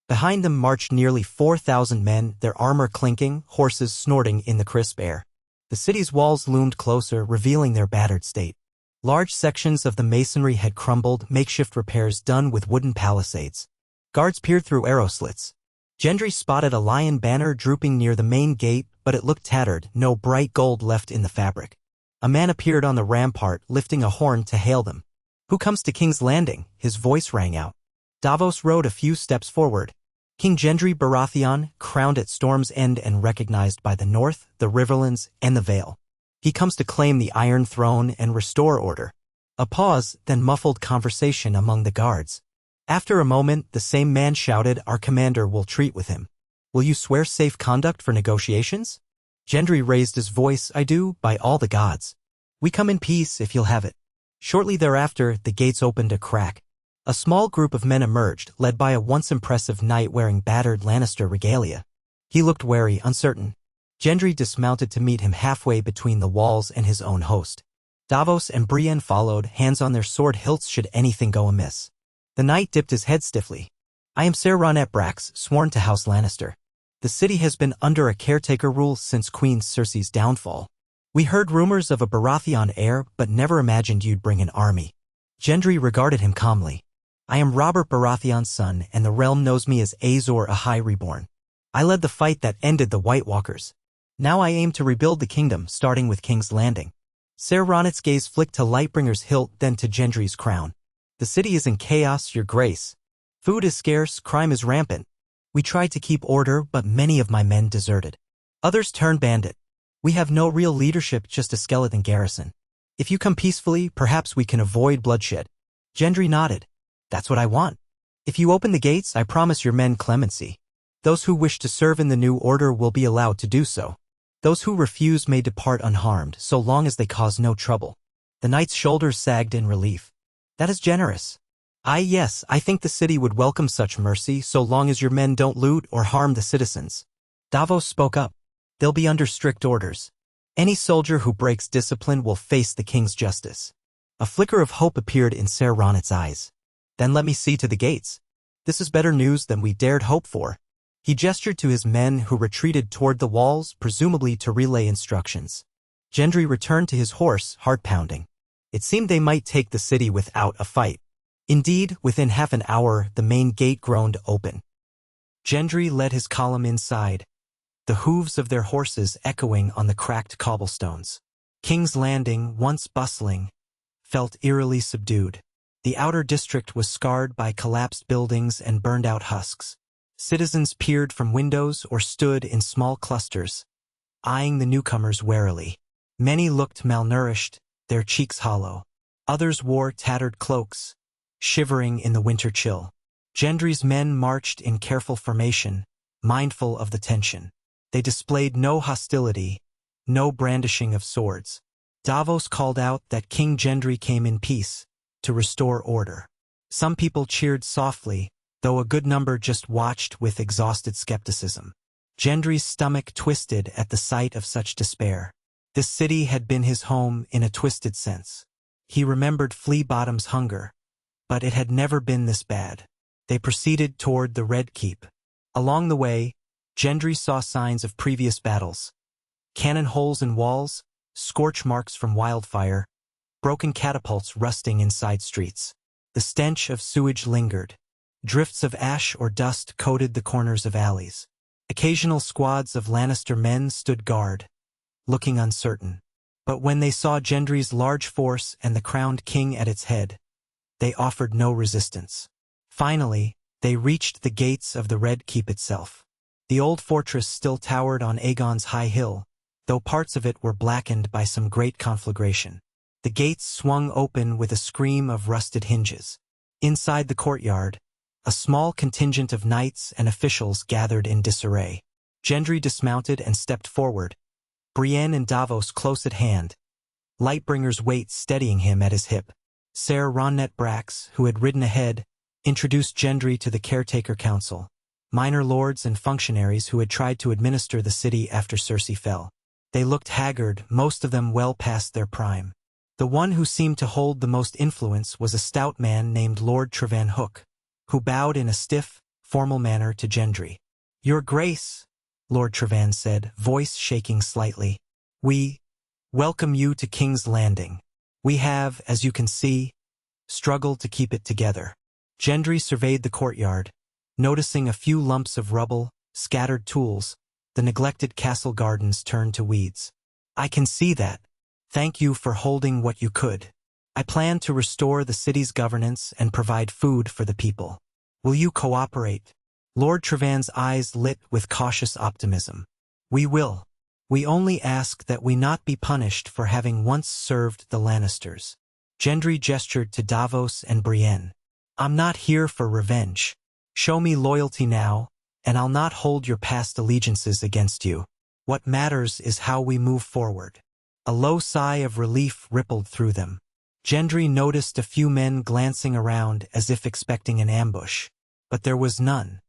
Behind them marched nearly 4,000 men, their armor clinking, horses snorting in the crisp air. The city's walls loomed closer, revealing their battered state. Large sections of the masonry had crumbled, makeshift repairs done with wooden palisades. Guards peered through arrow slits. Gendry spotted a lion banner drooping near the main gate, but it looked tattered, no bright gold left in the fabric. A man appeared on the rampart, lifting a horn to hail them. "Who comes to King's Landing?" his voice rang out. Davos rode a few steps forward. King Gendry Baratheon, crowned at Storm's End and recognized by the North, the Riverlands, and the Vale. He comes to claim the Iron Throne and restore order. A pause, then muffled conversation among the guards. After a moment, the same man shouted, "Our commander will treat with him. Will you swear safe conduct for negotiations?" Gendry raised his voice, "I do, by all the gods. We come in peace if you'll have it." Shortly thereafter, the gates opened a crack. A small group of men emerged, led by a once impressive knight wearing battered Lannister regalia. He looked wary, uncertain. Gendry dismounted to meet him halfway between the walls and his own host. Davos and Brienne followed, hands on their sword hilts should anything go amiss. The knight dipped his head stiffly. "I am Ser Ronnet Brax, sworn to House Lannister. The city has been under a caretaker rule since Queen Cersei's downfall. We heard rumors of a Baratheon heir, but never imagined you'd bring an army." Gendry regarded him calmly. "I am Robert Baratheon's son, and the realm knows me as Azor Ahai Reborn. I led the fight that ended the White Walkers. Now I aim to rebuild the kingdom, starting with King's Landing." Ser Ronnet's gaze flicked to Lightbringer's hilt, then to Gendry's crown. "The city is in chaos, your grace. Food is scarce, crime is rampant. We tried to keep order, but many of my men deserted. Others turned bandit. We have no real leadership, just a skeleton garrison. If you come peacefully, perhaps we can avoid bloodshed." Gendry nodded. "That's what I want. If you open the gates, I promise your men clemency. Those who wish to serve in the new order will be allowed to do so. Those who refuse may depart unharmed, so long as they cause no trouble." The knight's shoulders sagged in relief. "That is generous. Yes, I think the city would welcome such mercy, so long as your men don't loot or harm the citizens." Davos spoke up. "They'll be under strict orders. Any soldier who breaks discipline will face the king's justice." A flicker of hope appeared in Ser Ronnet's eyes. "Then let me see to the gates. This is better news than we dared hope for." He gestured to his men who retreated toward the walls, presumably to relay instructions. Gendry returned to his horse, heart-pounding. It seemed they might take the city without a fight. Indeed, within half an hour, the main gate groaned open. Gendry led his column inside, the hooves of their horses echoing on the cracked cobblestones. King's Landing, once bustling, felt eerily subdued. The outer district was scarred by collapsed buildings and burned-out husks. Citizens peered from windows or stood in small clusters, eyeing the newcomers warily. Many looked malnourished, their cheeks hollow. Others wore tattered cloaks, shivering in the winter chill. Gendry's men marched in careful formation, mindful of the tension. They displayed no hostility, no brandishing of swords. Davos called out that King Gendry came in peace, to restore order. Some people cheered softly, though a good number just watched with exhausted skepticism. Gendry's stomach twisted at the sight of such despair. This city had been his home in a twisted sense. He remembered Flea Bottom's hunger, but it had never been this bad. They proceeded toward the Red Keep. Along the way, Gendry saw signs of previous battles. Cannon holes in walls, scorch marks from wildfire, broken catapults rusting in side streets. The stench of sewage lingered. Drifts of ash or dust coated the corners of alleys. Occasional squads of Lannister men stood guard, looking uncertain. But when they saw Gendry's large force and the crowned king at its head, they offered no resistance. Finally, they reached the gates of the Red Keep itself. The old fortress still towered on Aegon's high hill, though parts of it were blackened by some great conflagration. The gates swung open with a scream of rusted hinges. Inside the courtyard, a small contingent of knights and officials gathered in disarray. Gendry dismounted and stepped forward, Brienne and Davos close at hand, Lightbringer's weight steadying him at his hip. Ser Ronnet Brax, who had ridden ahead, introduced Gendry to the Caretaker Council, minor lords and functionaries who had tried to administer the city after Cersei fell. They looked haggard, most of them well past their prime. The one who seemed to hold the most influence was a stout man named Lord Trevan Hook, who bowed in a stiff, formal manner to Gendry. "Your Grace," Lord Trevan said, voice shaking slightly, "we welcome you to King's Landing. We have, as you can see, struggled to keep it together." Gendry surveyed the courtyard, noticing a few lumps of rubble, scattered tools, the neglected castle gardens turned to weeds. "I can see that. Thank you for holding what you could. I plan to restore the city's governance and provide food for the people. Will you cooperate?" Lord Trevan's eyes lit with cautious optimism. "We will. We only ask that we not be punished for having once served the Lannisters." Gendry gestured to Davos and Brienne. "I'm not here for revenge. Show me loyalty now, and I'll not hold your past allegiances against you. What matters is how we move forward." A low sigh of relief rippled through them. Gendry noticed a few men glancing around as if expecting an ambush, but there was none.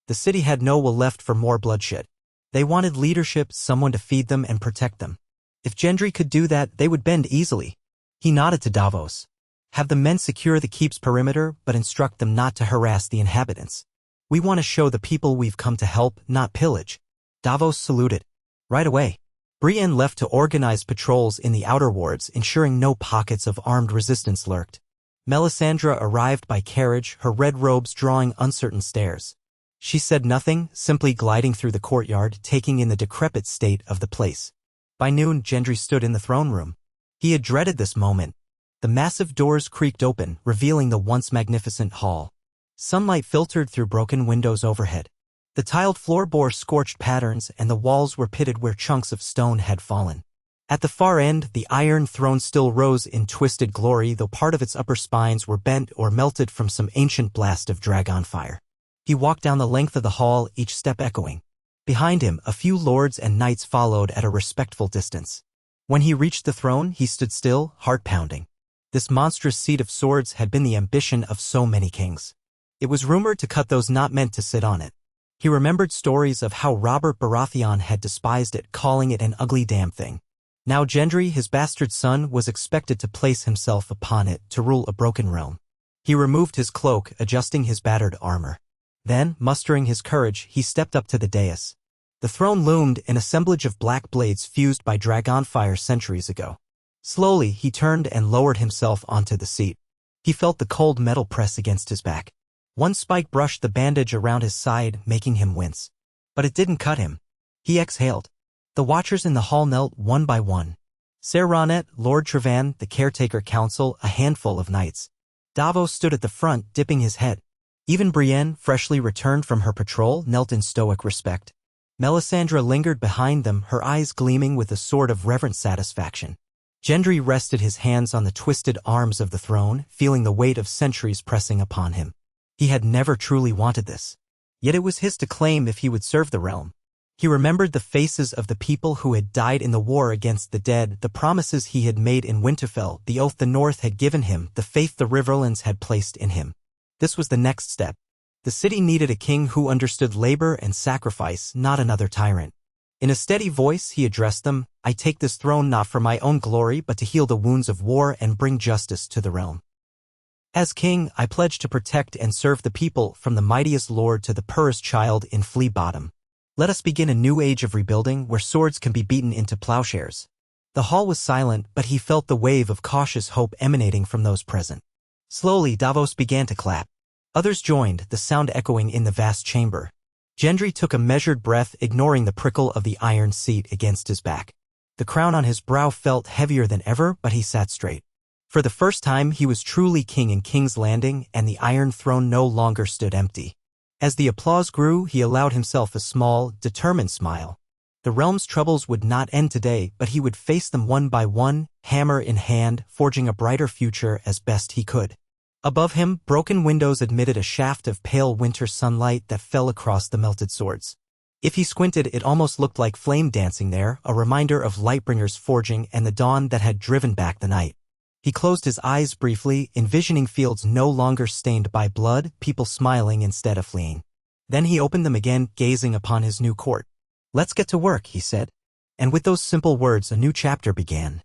The city had no will left for more bloodshed. They wanted leadership, someone to feed them and protect them. If Gendry could do that, they would bend easily. He nodded to Davos. "Have the men secure the keep's perimeter, but instruct them not to harass the inhabitants. We want to show the people we've come to help, not pillage." Davos saluted. "Right away." Brienne left to organize patrols in the outer wards, ensuring no pockets of armed resistance lurked. Melisandre arrived by carriage, her red robes drawing uncertain stares. She said nothing, simply gliding through the courtyard, taking in the decrepit state of the place. By noon, Gendry stood in the throne room. He had dreaded this moment. The massive doors creaked open, revealing the once magnificent hall. Sunlight filtered through broken windows overhead. The tiled floor bore scorched patterns, and the walls were pitted where chunks of stone had fallen. At the far end, the Iron Throne still rose in twisted glory, though part of its upper spines were bent or melted from some ancient blast of dragon fire. He walked down the length of the hall, each step echoing. Behind him, a few lords and knights followed at a respectful distance. When he reached the throne, he stood still, heart pounding. This monstrous seat of swords had been the ambition of so many kings. It was rumored to cut those not meant to sit on it. He remembered stories of how Robert Baratheon had despised it, calling it an ugly damn thing. Now Gendry, his bastard son, was expected to place himself upon it to rule a broken realm. He removed his cloak, adjusting his battered armor. Then, mustering his courage, he stepped up to the dais. The throne loomed, an assemblage of black blades fused by dragonfire centuries ago. Slowly, he turned and lowered himself onto the seat. He felt the cold metal press against his back. One spike brushed the bandage around his side, making him wince. But it didn't cut him. He exhaled. The watchers in the hall knelt one by one. Ser Ronnet, Lord Trevan, the Caretaker Council, a handful of knights. Davos stood at the front, dipping his head. Even Brienne, freshly returned from her patrol, knelt in stoic respect. Melisandre lingered behind them, her eyes gleaming with a sort of reverent satisfaction. Gendry rested his hands on the twisted arms of the throne, feeling the weight of centuries pressing upon him. He had never truly wanted this. Yet it was his to claim if he would serve the realm. He remembered the faces of the people who had died in the war against the dead, the promises he had made in Winterfell, the oath the North had given him, the faith the Riverlands had placed in him. This was the next step. The city needed a king who understood labor and sacrifice, not another tyrant. In a steady voice he addressed them, "I take this throne not for my own glory but to heal the wounds of war and bring justice to the realm. As king, I pledge to protect and serve the people from the mightiest lord to the poorest child in Flea Bottom. Let us begin a new age of rebuilding where swords can be beaten into plowshares." The hall was silent, but he felt the wave of cautious hope emanating from those present. Slowly Davos began to clap. Others joined, the sound echoing in the vast chamber. Gendry took a measured breath, ignoring the prickle of the iron seat against his back. The crown on his brow felt heavier than ever, but he sat straight. For the first time he was truly king in King's Landing, and the Iron Throne no longer stood empty. As the applause grew, he allowed himself a small, determined smile. The realm's troubles would not end today, but he would face them one by one, hammer in hand, forging a brighter future as best he could. Above him, broken windows admitted a shaft of pale winter sunlight that fell across the melted swords. If he squinted, it almost looked like flame dancing there, a reminder of Lightbringer's forging and the dawn that had driven back the night. He closed his eyes briefly, envisioning fields no longer stained by blood, people smiling instead of fleeing. Then he opened them again, gazing upon his new court. "Let's get to work," he said. And with those simple words a new chapter began.